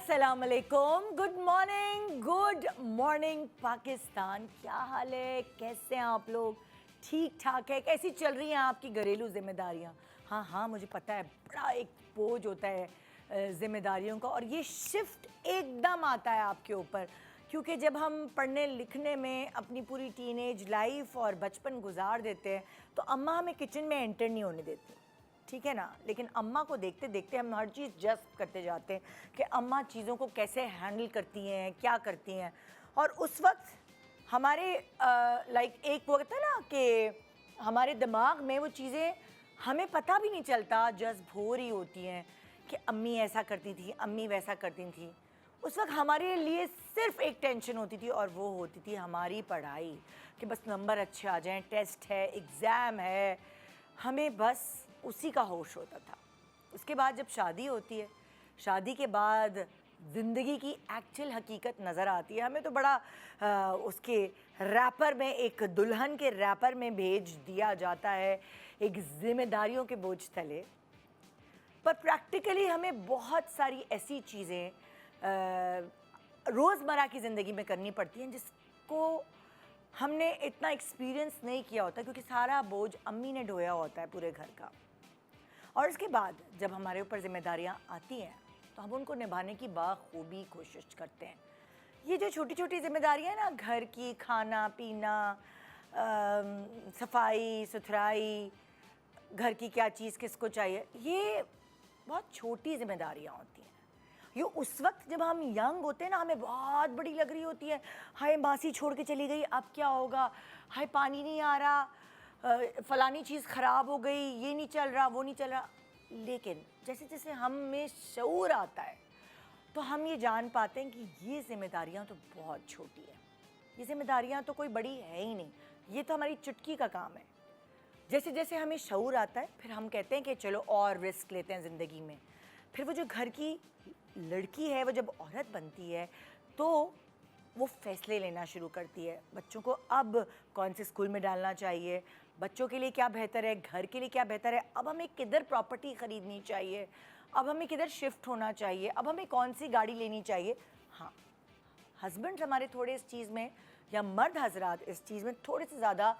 अस्सलामुअलैकुम, good morning Pakistan. क्या हाल है, कैसे हैं आप लोग? ठीक ठाक है? कैसी चल रही हैं आपकी घरेलू जिम्मेदारियां? हाँ, मुझे पता है बड़ा एक बोझ होता है जिम्मेदारियों का, और ये शिफ्ट एकदम आता है आपके ऊपर, क्योंकि जब हम पढ़ने लिखने में अपनी पूरी टीनेज लाइफ और बचपन गुजार देते हैं तो अम्मा हमें किचन में एंटर नहीं होने देती, ठीक है ना। लेकिन अम्मा को देखते देखते हम हर चीज़ जज्ब करते जाते हैं कि अम्मा चीज़ों को कैसे हैंडल करती हैं, क्या करती हैं। और उस वक्त हमारे लाइक एक वो कहता है ना कि हमारे दिमाग में वो चीज़ें हमें पता भी नहीं चलता, जज्ब हो रही होती हैं कि अम्मी ऐसा करती थी, अम्मी वैसा करती थी। उस वक्त हमारे लिए सिर्फ एक टेंशन होती थी, और वो होती थी हमारी पढ़ाई, कि बस नंबर अच्छे आ जाएं, टेस्ट है, एग्ज़ाम है, हमें बस उसी का होश होता था। उसके बाद जब शादी होती है, शादी के बाद ज़िंदगी की एक्चुअल हकीकत नज़र आती है। हमें तो बड़ा उसके रैपर में, एक दुल्हन के रैपर में भेज दिया जाता है, एक ज़िम्मेदारियों के बोझ तले। पर प्रैक्टिकली हमें बहुत सारी ऐसी चीज़ें रोज़मर्रा की ज़िंदगी में करनी पड़ती हैं जिसको हमने इतना एक्सपीरियंस नहीं किया होता, क्योंकि सारा बोझ अम्मी ने ढोया होता है पूरे घर का। और उसके बाद जब हमारे ऊपर जिम्मेदारियां आती हैं तो हम उनको निभाने की बाखूबी कोशिश करते हैं। ये जो छोटी छोटी जिम्मेदारियां हैं ना, घर की, खाना पीना, सफाई सुथराई, घर की क्या चीज़ किसको चाहिए, ये बहुत छोटी जिम्मेदारियां होती हैं। ये उस वक्त जब हम यंग होते हैं ना, हमें बहुत बड़ी लग रही होती है। हाय मासी छोड़ के चली गई, अब क्या होगा, हाय पानी नहीं आ रहा, फलानी चीज़ ख़राब हो गई, ये नहीं चल रहा, वो नहीं चल रहा। लेकिन जैसे जैसे हम में शऊर आता है तो हम ये जान पाते हैं कि ये जिम्मेदारियां तो बहुत छोटी हैं, ये जिम्मेदारियां तो कोई बड़ी है ही नहीं, ये तो हमारी चुटकी का काम है। जैसे जैसे हमें शऊर आता है फिर हम कहते हैं कि चलो और रिस्क लेते हैं ज़िंदगी में। फिर वो जो घर की लड़की है, वो जब औरत बनती है तो वो फ़ैसले लेना शुरू करती है। बच्चों को अब कौन से स्कूल में डालना चाहिए, बच्चों के लिए क्या बेहतर है, घर के लिए क्या बेहतर है, अब हमें किधर प्रॉपर्टी ख़रीदनी चाहिए, अब हमें किधर शिफ्ट होना चाहिए, अब हमें कौन सी गाड़ी लेनी चाहिए। हाँ, हस्बैंड हमारे थोड़े इस चीज़ में, या मर्द हजरात इस चीज़ में थोड़े से ज़्यादा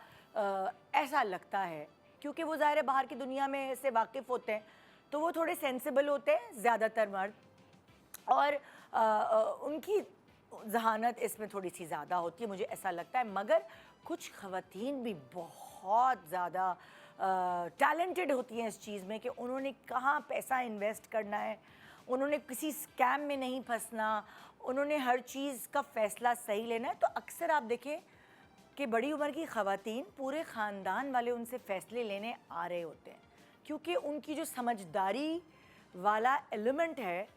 ऐसा लगता है, क्योंकि वो ज़ाहिर है बाहर की दुनिया में से वाकिफ़ होते हैं, तो वो थोड़े सेंसिबल होते हैं ज़्यादातर मर्द, और उनकी जहानत इसमें थोड़ी सी ज़्यादा होती है, मुझे ऐसा लगता है। मगर कुछ ख़वातीन भी बहुत ज़्यादा टैलेंटेड होती हैं इस चीज़ में कि उन्होंने कहाँ पैसा इन्वेस्ट करना है, उन्होंने किसी स्कैम में नहीं फंसना, उन्होंने हर चीज़ का फ़ैसला सही लेना है। तो अक्सर आप देखें कि बड़ी उम्र की ख़वातीन, पूरे ख़ानदान वाले उनसे फ़ैसले लेने आ रहे होते हैं, क्योंकि उनकी जो समझदारी वाला एलिमेंट है,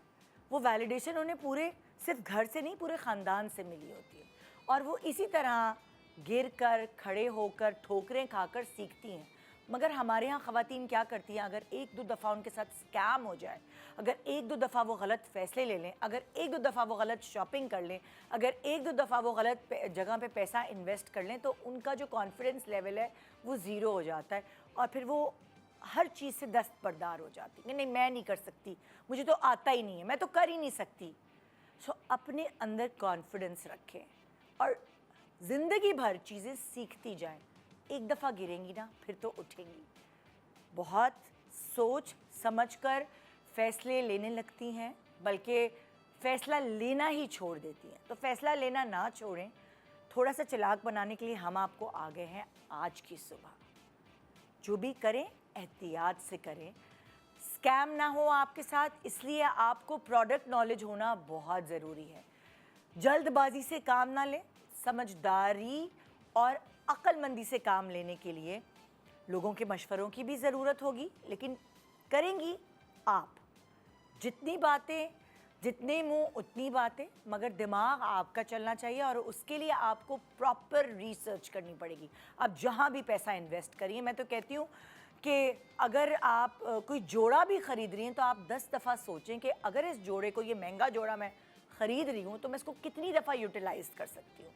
वो वैलिडेशन उन्हें पूरे सिर्फ घर से नहीं, पूरे ख़ानदान से मिली होती है। और वो इसी तरह गिर कर, खड़े होकर, ठोकरें खाकर सीखती हैं। मगर हमारे यहाँ ख़वातीन क्या करती हैं, अगर एक दो दफ़ा उनके साथ स्कैम हो जाए, अगर एक दो दफ़ा वो गलत फ़ैसले ले लें, अगर एक दो दफ़ा वो गलत शॉपिंग कर लें, अगर एक दो दफ़ा वो गलत जगह पे पैसा इन्वेस्ट कर लें, तो उनका जो कॉन्फिडेंस लेवल है वो ज़ीरो हो जाता है, और फिर वो हर चीज़ से दस्तबरदार हो जाती है। नहीं, मैं नहीं कर सकती, मुझे तो आता ही नहीं है, मैं तो कर ही नहीं सकती। सो अपने अंदर कॉन्फिडेंस रखें और ज़िंदगी भर चीज़ें सीखती जाएं। एक दफ़ा गिरेंगी ना, फिर तो उठेंगी। बहुत सोच समझ कर फ़ैसले लेने लगती हैं, बल्कि फ़ैसला लेना ही छोड़ देती हैं। तो फ़ैसला लेना ना छोड़ें। थोड़ा सा चालाक बनाने के लिए हम आपको आ गए हैं आज की सुबह। जो भी करें एहतियात से करें, स्कैम ना हो आपके साथ, इसलिए आपको प्रोडक्ट नॉलेज होना बहुत ज़रूरी है। जल्दबाजी से काम ना लें, समझदारी और अक्लमंदी से काम लेने के लिए लोगों के मशवरों की भी ज़रूरत होगी, लेकिन करेंगी आप। जितनी बातें, जितने मुंह उतनी बातें, मगर दिमाग आपका चलना चाहिए, और उसके लिए आपको प्रॉपर रिसर्च करनी पड़ेगी। अब जहाँ भी पैसा इन्वेस्ट करिए, मैं तो कहती हूँ कि अगर आप कोई जोड़ा भी ख़रीद रही हैं तो आप 10 दफ़ा सोचें कि अगर इस जोड़े को, ये महंगा जोड़ा मैं ख़रीद रही हूँ, तो मैं इसको कितनी दफ़ा यूटिलाइज़ कर सकती हूँ,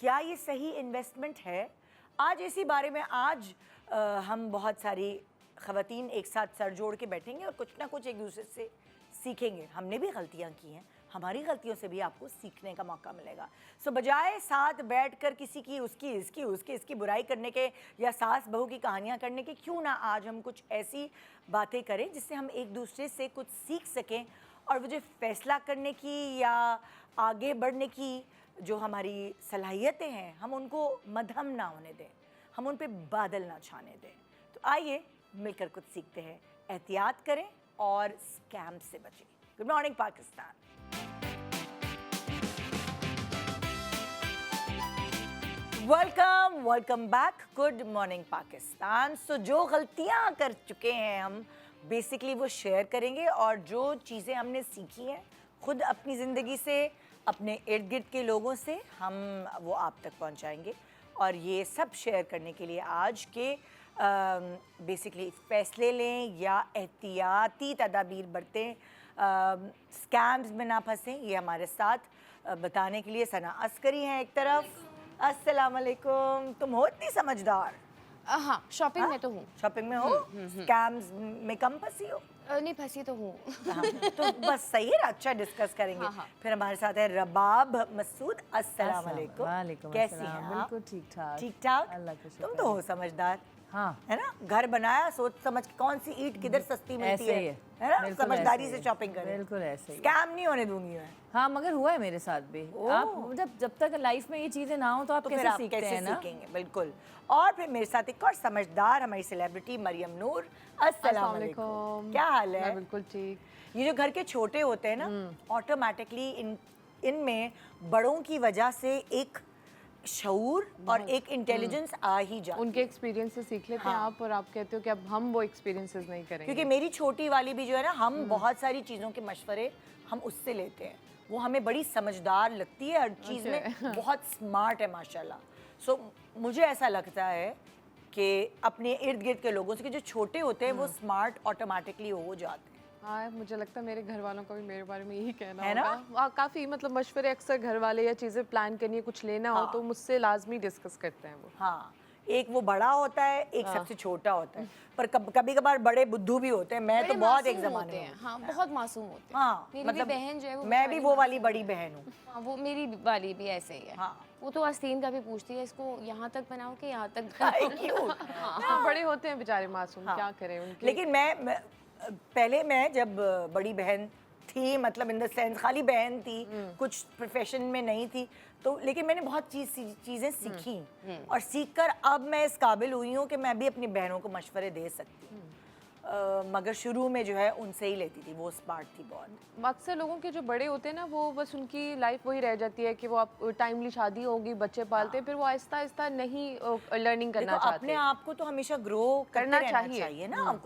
क्या ये सही इन्वेस्टमेंट है। आज इसी बारे में हम बहुत सारी ख़वातीन एक साथ सर जोड़ के बैठेंगे और कुछ ना कुछ एक दूसरे से सीखेंगे। हमने भी गलतियाँ की हैं, हमारी गलतियों से भी आपको सीखने का मौका मिलेगा। सो बजाय साथ बैठकर किसी की उसकी इसकी उसकी इसकी बुराई करने के या सास बहू की कहानियाँ करने के, क्यों ना आज हम कुछ ऐसी बातें करें जिससे हम एक दूसरे से कुछ सीख सकें और वो जो फैसला करने की या आगे बढ़ने की जो हमारी सलाहियतें हैं हम उनको मध्यम ना होने दें, हम उन पे बादल ना छाने दें। तो आइए मिलकर कुछ सीखते हैं, एहतियात करें और स्कैम से बचें। Good morning Pakistan. Welcome back. Good morning Pakistan. So जो गलतियां कर चुके हैं हम बेसिकली वो शेयर करेंगे और जो चीज़ें हमने सीखी हैं खुद अपनी ज़िंदगी से, अपने इर्द गिर्द के लोगों से, हम वो आप तक पहुंचाएंगे। और ये सब शेयर करने के लिए आज के बेसिकली फ़ैसले लें या एहतियाती तदाबीर बरतें, स्कैम्स में ना फंसें, ये हमारे साथ बताने के लिए सना अस्करी हैं एक तरफ। अस्सलाम वालेकुम। तुम हो इतनी समझदार? हाँ, शॉपिंग में तो हूँ। शॉपिंग में हो? स्कैम्स में कम फंसी हो? नहीं फंसी तो हूँ। हाँ, तो बस सही है, अच्छा डिस्कस करेंगे। हाँ। फिर हमारे साथ है रबाब मसूद। अस्सलाम वालेकुम। वालेकुम कैसी अस्सलाम। हैं आप? बिल्कुल ठीक ठाक। ठीक ठाक। अल्लाह का शुक्र तुम तो हो समझदार, हाँ है ना? घर बनाया सोच समझ के, कौन सी ईंट किधर सस्ती मिलती ऐसे ही है है। ना? बिल्कुल समझदारी ऐसे से ही है। शॉपिंग करें। बिल्कुल ऐसे ही है। स्कैम नहीं होने दूंगी मैं। हाँ मगर हुआ है मेरे साथ भी। आप जब तक लाइफ में ये चीजें ना हो तो आप तो फिर कैसे आप सीखते कैसे हैं ना? सीखेंगे? बिल्कुल। और फिर मेरे साथ एक और समझदार हमारी सेलिब्रिटी मरियम नूर। अस्सलाम वालेकुम। क्या हाल है? मैं बिल्कुल ठीक। ये जो घर के छोटे होते हैं ना, ऑटोमेटिकली इनमें बड़ों की वजह से एक शऊर और एक इंटेलिजेंस आ ही जाती उनके एक्सपीरियंस से सीख लेते हैं आप, और आप कहते हो कि अब हम वो एक्सपीरियंसेस नहीं करेंगे। क्योंकि मेरी छोटी वाली भी जो है ना, हम बहुत सारी चीज़ों के मशवरे हम उससे लेते हैं। वो हमें बड़ी समझदार लगती है, हर चीज़ में बहुत स्मार्ट है माशाल्लाह। सो मुझे ऐसा लगता है कि अपने इर्द गिर्द के लोगों से कि जो छोटे होते हैं वो स्मार्ट ऑटोमेटिकली हो जाते हैं। हाँ, मुझे लगता है मेरे घर वालों का भी मेरे बारे में यही कहना है ना? होगा। काफ़ी मतलब मशवरे अक्सर घर वाले या चीज़ें प्लान करनी है, कुछ लेना हो तो मुझसे लाजमी डिस्कस करते हैं वो। हाँ, एक वो बड़ा होता है, एक सबसे छोटा होता है, पर कभी कभार बड़े बुद्धू भी होते हैं। मैं तो बहुत एक जमाने में, हाँ बहुत मासूम होते हैं। हाँ, मेरी मतलब भी बहन जो है वो मैं भी वो वाली बड़ी बहन हूँ। हाँ, वो मेरी वाली भी ऐसे ही है। हाँ। वो तो आस्तीन का भी पूछती है, इसको यहाँ तक बनाओ कि यहाँ तक क्यों? हाँ, बड़े होते हैं बेचारे मासूम, क्या करें उनके। लेकिन मैं पहले मैं जब बड़ी बहन थी, मतलब इन द सेंस खाली बहन थी, कुछ प्रोफेशन में नहीं थी, तो लेकिन मैंने बहुत चीज़ें सीखी और सीखकर अब मैं इस काबिल हुई हूँ कि मैं भी अपनी बहनों को मशवरे दे सकती हूँ। मगर शुरू में जो है उनसे ही लेती थी, वो स्मार्ट थी बहुत। अक्सर लोगों के जो बड़े होते हैं ना, वो बस उनकी लाइफ वही रह जाती है कि वो आप टाइमली शादी होगी, बच्चे पालते हैं, फिर वो आहिस्ता आहिस्ता नहीं लर्निंग करना देखो, चाहते। अपने आप को तो हमेशा ग्रो करना करना चाहिए ना।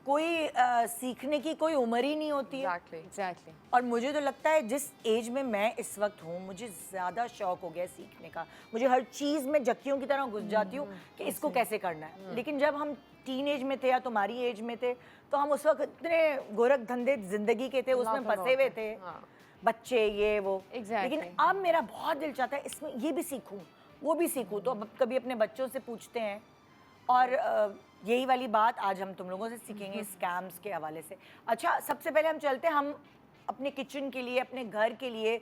कोई सीखने की कोई उम्र ही नहीं होती है। एग्जैक्टली। और मुझे तो लगता है जिस एज में मैं इस वक्त हूँ, मुझे ज़्यादा शौक हो गया सीखने का। मुझे हर चीज़ में जक्कियों की तरह घुस जाती हूँ कि इसको कैसे करना है। लेकिन जब हम टीन एज में थे या तुम्हारी एज में थे, तो हम उस वक्त इतने गोरख धंधे जिंदगी के थे, उसमें फंसे हुए थे, बच्चे ये वो। लेकिन अब मेरा बहुत दिल चाहता है इसमें ये भी सीखूं, वो भी सीखूं। तो अब कभी अपने बच्चों से पूछते हैं, और यही वाली बात आज हम तुम लोगों से सीखेंगे स्कैम्स के हवाले से। अच्छा, सबसे पहले हम चलते हैं, हम अपने किचन के लिए, अपने घर के लिए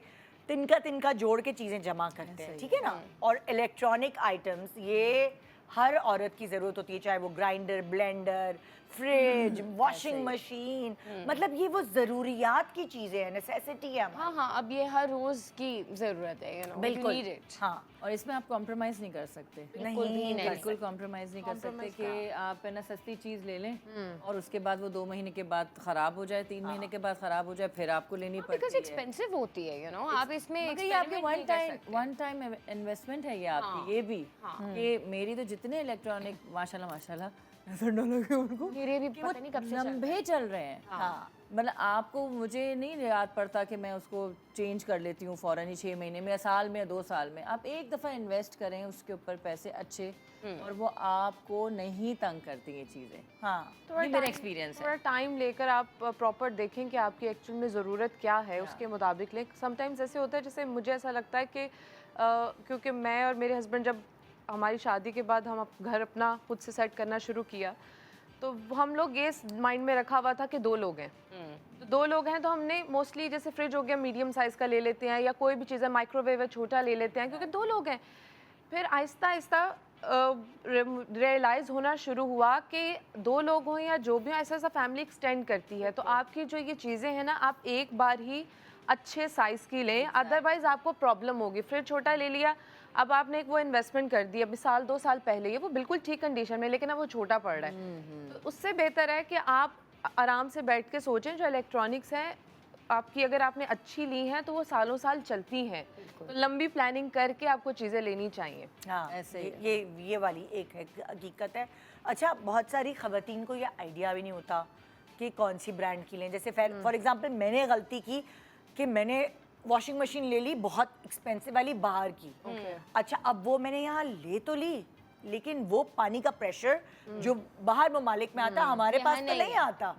तिनका तिनका जोड़ के चीज़ें जमा करते हैं, ठीक है ना? और इलेक्ट्रॉनिक आइटम्स, ये हर औरत की ज़रूरत होती है, चाहे वो grinder, blender, fridge, washing machine, मतलब ये वो ज़रूरियात की चीज़ें हैं, नेसेसिटी है हमारी। हाँ हाँ, अब ये हर रोज की जरूरत है, यू नो, बिल्कुल। Need it. हाँ, और इसमें आप कॉम्प्रोमाइज़ नहीं कर सकते। बिल्कुल भी नहीं। बिल्कुल कॉम्प्रोमाइज़ नहीं कर सकते कि आप है ना सस्ती चीज़ ले लें और उसके बाद वो 2 महीने के बाद ख़राब हो जाए, 3 महीने के बाद ख़राब हो जाए, फिर आपको लेनी बिकॉज पड़ती है। एक्सपेंसिव होती है, यू नो। आप इसमें मगर ये आपके experiment नहीं कर सकते। वन टाइम इन्वेस्टमेंट है ये आपकी। ये भी कि मेरी तो जितने इलेक्ट्रॉनिक माशाल्लाह माशाल्लाह ऐसा लगे उनको मेरे भी कि वो पता नहीं कब से चल रहा है। लंबे चल रहे हैं। हाँ। मतलब आपको, मुझे नहीं याद पड़ता कि मैं उसको चेंज कर लेती हूँ फ़ौरन ही 6 महीने में या साल में या 2 साल में। आप एक दफ़ा इन्वेस्ट करें उसके ऊपर पैसे अच्छे, और वो आपको नहीं तंग करती ये चीज़ें। हाँ, ये मेरा एक्सपीरियंस है। थोड़ा टाइम लेकर आप प्रॉपर देखें कि आपकी एक्चुअल में ज़रूरत क्या है, उसके मुताबिक लें। समटाइम्स ऐसे होता है, जैसे मुझे ऐसा लगता है कि क्योंकि मैं और मेरे हस्बैंड जब हमारी शादी के बाद हम घर अपना खुद से सेट करना शुरू किया, तो हम लोग ये माइंड में रखा हुआ था कि 2 लोग हैं, तो 2 लोग हैं तो हमने मोस्टली जैसे फ्रिज हो गया मीडियम साइज़ का ले लेते हैं, या कोई भी चीज़ है माइक्रोवेव है छोटा ले लेते हैं क्योंकि 2 लोग हैं। फिर आहिस्ता आहिस्ता रियलाइज़ होना शुरू हुआ कि 2 लोग हों या जो भी हो, ऐसा ऐसा फैमिली एक्सटेंड करती है। तो आपकी जो ये चीज़ें हैं ना, आप एक बार ही अच्छे साइज़ की लें, अदरवाइज़ आपको प्रॉब्लम होगी। फ्रिज छोटा ले लिया, अब आपने एक वो इन्वेस्टमेंट कर दी, अभी साल 2 साल पहले ये वो बिल्कुल ठीक कंडीशन में, लेकिन अब वो छोटा पड़ रहा है। तो उससे बेहतर है कि आप आराम से बैठ के सोचें, जो इलेक्ट्रॉनिक्स हैं आपकी अगर आपने अच्छी ली हैं तो वो सालों साल चलती हैं, तो लंबी प्लानिंग करके आपको चीज़ें लेनी चाहिए। हाँ, ऐसे ही ये वाली एक है हकीकत है। अच्छा, बहुत सारी ख़वातीन को ये आइडिया भी नहीं होता कि कौन सी ब्रांड की लें। जैसे फॉर एग्जांपल मैंने गलती की कि मैंने वॉशिंग मशीन ले ली बहुत एक्सपेंसिव वाली बाहर की। अच्छा, अब वो मैंने यहाँ ले तो ली, लेकिन वो पानी का प्रेशर जो बाहर ममालिक में आता हमारे पास तो नहीं आता,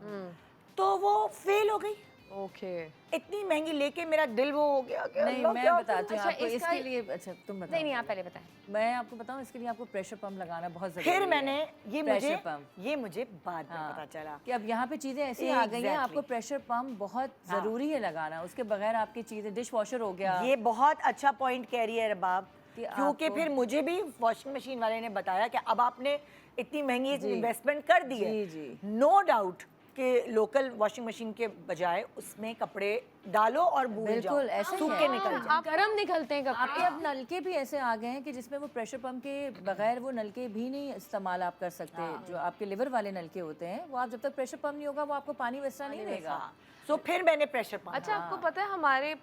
तो वो फेल हो गई। ओके, इतनी महंगी लेके मेरा दिल वो हो गया कि नहीं, अल्लाह मैं क्या बताती हूँ अच्छा, आपको इसका- इसके लिए। अच्छा, तुम बताओ। नहीं नहीं, आप पहले बताएं। मैं आपको बताऊँ, इसके लिए आपको प्रेशर पंप लगाना बहुत ज़रूरी फिर है। मैंने प्रेशर पंप। ये मुझे बाद में हाँ, पता चला कि अब यहाँ पे चीज़ें ऐसी आ गई हैं, Exactly. आपको प्रेशर पंप बहुत ज़रूरी है लगाना। उसके बगैर आपकी चीज़ें, डिश वॉशर हो गया, ये बहुत अच्छा पॉइंट कह रही है रबाब, कि क्योंकि आपको- फिर मुझे भी वॉशिंग मशीन वाले ने बताया कि अब आपने इतनी महंगी इन्वेस्टमेंट कर दी है। जी। नो डाउट कि लोकल वॉशिंग मशीन के बजाय उसमें कपड़े डालो और भूल जाओ, बिल्कुल ऐसे ही सूख है। के निकल जाए। आप गरम निकलते हैं कपड़े। आपके अब नलके भी ऐसे आ गए हैं कि जिसमें वो प्रेशर पंप के बगैर वो नलके भी नहीं इस्तेमाल आप कर सकते। जो आपके लिवर वाले नलके होते हैं, वो आप जब तक प्रेशर पंप नहीं होगा, वो आपको पानी वैसा नहीं देगा। हाँ, सो फिर मैंने प्रेशर पंप। अच्छा, आपको पता है हमारे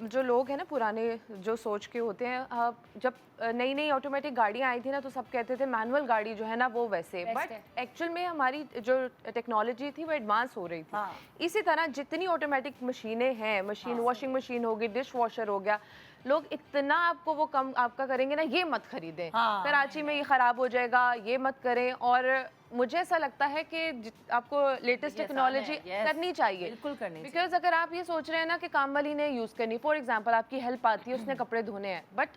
जो लोग हैं ना पुराने जो सोच के होते हैं, जब नई नई ऑटोमेटिक गाड़ियाँ आई थी ना, तो सब कहते थे मैनुअल गाड़ी जो है ना वो वैसे, Best बट है। एक्चुअल में हमारी जो टेक्नोलॉजी थी वो एडवांस हो रही थी। हाँ। इसी तरह जितनी ऑटोमेटिक मशीनें हैं, वॉशिंग मशीन होगी, डिश वॉशर हो गया, लोग इतना आपको वो कम आपका करेंगे ना, ये मत खरीदें, हाँ। कराची में ये ख़राब हो जाएगा, ये मत करें। और मुझे ऐसा लगता है कि आपको लेटेस्ट ये आसान है, टेक्नोलॉजी yes, करनी चाहिए, बिल्कुल करनी चाहिए। बिकॉज अगर आप ये सोच रहे हैं ना कि काम वाली ने यूज़ करनी, फॉर एग्जांपल आपकी हेल्प आती है, उसने कपड़े धोने हैं, बट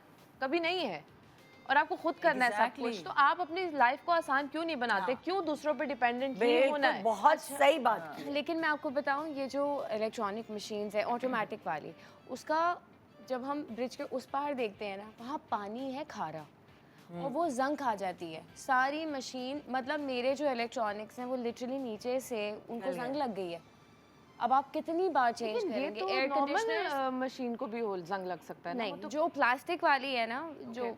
कभी नहीं है और आपको खुद करना है सब कुछ, तो आप अपनी लाइफ को आसान क्यों नहीं बनाते? क्यों दूसरों पे डिपेंडेंट ही होना है? बहुत सही बात की। लेकिन मैं आपको बताऊं, ये जो इलेक्ट्रॉनिक मशीन्स है ऑटोमेटिक वाली, उसका जब हम ब्रिज के उस पार देखते हैं ना, वहाँ पानी है खारा और वो जंग खा जाती है सारी मशीन। मतलब मेरे जो इलेक्ट्रॉनिक्स हैं वो लिटरली नीचे से उनको जंग लग गई है। अब आप कितनी बार चेंज लेकिन ये करेंगे? तो एयर कंडीशनर नॉर्मल मशीन को भी हो जंग लग सकता है ना? नहीं, वो तो जो प्लास्टिक वाली है ना, जो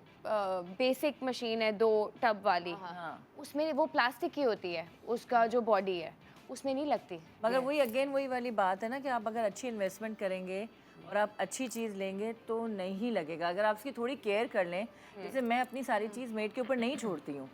बेसिक मशीन है 2 टब वाली, हाँ। उसमें वो प्लास्टिक की होती है, उसका जो बॉडी है उसमें नहीं लगती। मगर वही अगेन वही वाली बात है ना कि आप अगर अच्छी इन्वेस्टमेंट करेंगे और आप अच्छी चीज़ लेंगे तो नहीं लगेगा। अगर आप उसकी थोड़ी केयर कर लें, जैसे मैं अपनी सारी चीज़ मेड के ऊपर नहीं छोड़ती हूँ,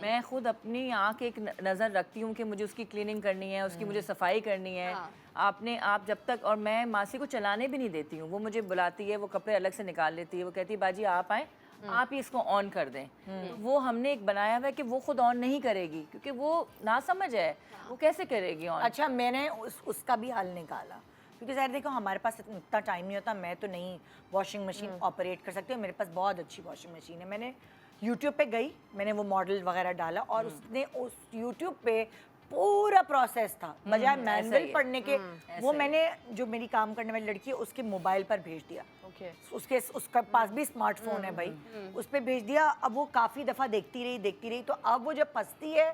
मैं खुद अपनी आँख एक नज़र रखती हूँ कि मुझे उसकी क्लीनिंग करनी है, उसकी मुझे सफाई करनी है। आप जब तक, और मैं मासी को चलाने भी नहीं देती हूँ, वो मुझे बुलाती है, वो कपड़े अलग से निकाल लेती है, वो कहती है बाजी आप आएँ, आप ही इसको ऑन कर दें। तो वो हमने एक बनाया हुआ है कि वो खुद ऑन नहीं करेगी, क्योंकि वो ना समझ है, वो कैसे करेगी ऑन। अच्छा, मैंने उसका भी हल निकाला, क्योंकि ज़ाहिर देखो हमारे पास इतना टाइम नहीं होता, मैं तो नहीं वॉशिंग मशीन ऑपरेट कर सकती हूँ, मेरे पास बहुत अच्छी वॉशिंग मशीन है। मैंने यूट्यूब पे गई, मैंने वो मॉडल वगैरह डाला और उसने उस यूट्यूब पे पूरा प्रोसेस था, बजाय मैनुअल पढ़ने के वो मैंने जो मेरी काम करने वाली लड़की है उसके मोबाइल पर भेज दिया। उसका पास भी स्मार्टफोन है भाई, उस पर भेज दिया। अब वो काफ़ी दफ़ा देखती रही, तो अब वो जब फंसती है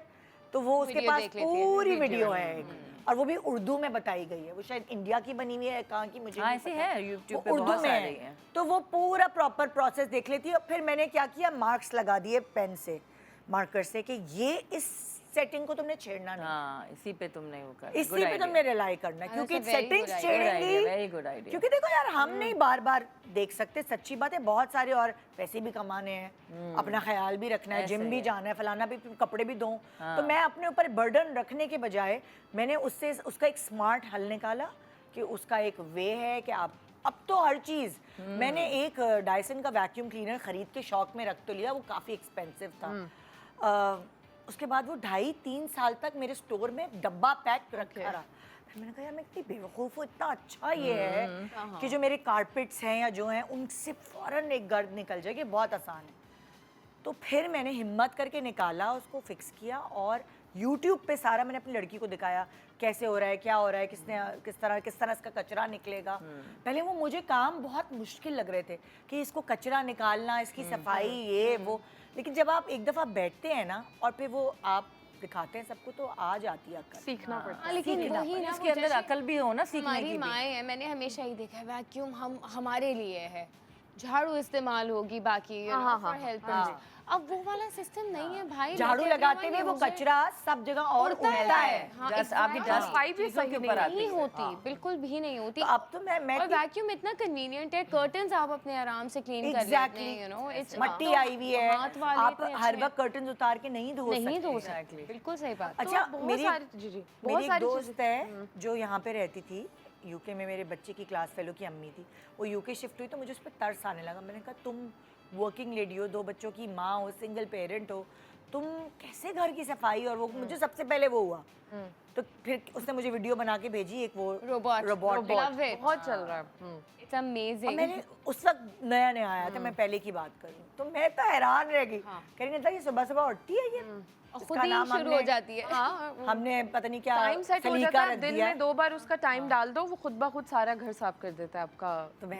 तो वो उसके वीडियो पास देख लेती है। पूरी वीडियो है और वो भी उर्दू में बताई गई है। वो शायद इंडिया की बनी हुई है, कहाँ की मुझे हाँ, नहीं ऐसी पता। है, YouTube वो पे उर्दू बहुत में सारी है, हैं। तो वो पूरा प्रॉपर प्रोसेस देख लेती है। और फिर मैंने क्या किया, मार्क्स लगा दिए पेन से, मार्कर से, कि ये इस सेटिंग को तुमने छेड़ना नहीं, हाँ, इसी पे तुमने वो कर, इसी पे तुमने रिलाई करना है, क्योंकि that's a very settings good छेड़ेंगी। Very good idea. क्योंकि देखो यार, हम नहीं बार बार देख सकते, सच्ची बात है, बहुत सारे और पैसे भी कमाने हैं, अपना ख्याल भी रखना है, जिम भी जाना है, फलाना भी, कपड़े भी धो। तो मैं अपने ऊपर बर्डन रखने के बजाय मैंने उसका एक स्मार्ट हल निकाला कि उसका एक वे है कि आप अब तो हर चीज़, मैंने एक डायसन का वैक्यूम क्लीनर खरीद के शौक में रख तो लिया, वो काफ़ी एक्सपेंसिव था। उसके बाद वो 2.5-3 साल तक मेरे स्टोर में डब्बा पैक रखा रहा। फिर मैंने कहा यार मैं इतनी बेवकूफ़ हूँ, इतना अच्छा ये है कि जो मेरे कारपेट्स हैं या जो हैं उनसे फ़ौरन एक गर्द निकल जाएगी, बहुत आसान है। तो फिर मैंने हिम्मत करके निकाला, उसको फिक्स किया और यूट्यूब पे सारा मैंने अपनी लड़की को दिखाया कैसे हो रहा है, क्या हो रहा है, किस तरह इसका कचरा निकलेगा। पहले वो मुझे काम बहुत मुश्किल लग रहे थे कि इसको कचरा निकालना, इसकी सफाई, ये वो, लेकिन जब आप एक दफ़ा बैठते हैं ना और फिर वो आप दिखाते हैं सबको तो आ जाती है अक्ल। सीखना पड़ता हाँ, लेकिन वही ना, इसके अंदर अकल भी हो ना सीखने हमारी की भी। माएँ हैं, मैंने हमेशा ही देखा है वैक्यूम हम हमारे लिए है, झाड़ू इस्तेमाल होगी बाकी फॉर हेल्प। अब वो वाला सिस्टम नहीं है भाई। झाड़ू लगाते हुए वो कचरा सब जगह और उड़ता है। हाँ, Dust, आपकी exactly। dust सफाई भी चीज़ों के सही ऊपर आती नहीं है। होती, बिल्कुल भी नहीं होती। तो अब तो मैं और वैक्यूम इतना कन्वीनियंट है, कर्टन्स आप अपने आराम से क्लीन कर लेते हैं, यू नो, इट्स मट्टी आई हुई है, हाथ वाले आप इतने हर अच्छे वक्त कर्टन उतार के नहीं धो नहीं धो सकते। सकते, बिल्कुल सही बात। अच्छा, बहुत मेरी सारी जी बहुत मेरी एक सारी दोस्त है जो यहाँ पे रहती थी यूके में, मेरे बच्चे की क्लास फेलो की अम्मी थी, वो यूके शिफ्ट हुई तो मुझे उस पर तरस आने लगा। मैंने कहा तुम वर्किंग लेडी हो, 2 बच्चों की माँ हो, सिंगल पेरेंट हो, तुम कैसे घर की सफाई, और वो मुझे सबसे पहले वो हुआ। तो फिर उसने मुझे वीडियो बना के भेजी एक वो रोबोट लव इट, बहुत चल रहा है। It's amazing. मैंने उस वक्त नया नया आया था, मैं पहले की बात करूँ तो मैं तो हैरान रह गई। कह रही नहीं, ये सुबह सुबह उठती है, ये खुद इसका ही नाम शुरू हो जाती है। हमने पता नहीं क्या टाइम सेट हो सलीका जाता है, रख दिन दिया में 2 बार उसका टाइम डाल दो, वो खुद ब खुद सारा घर साफ कर देता है आपका,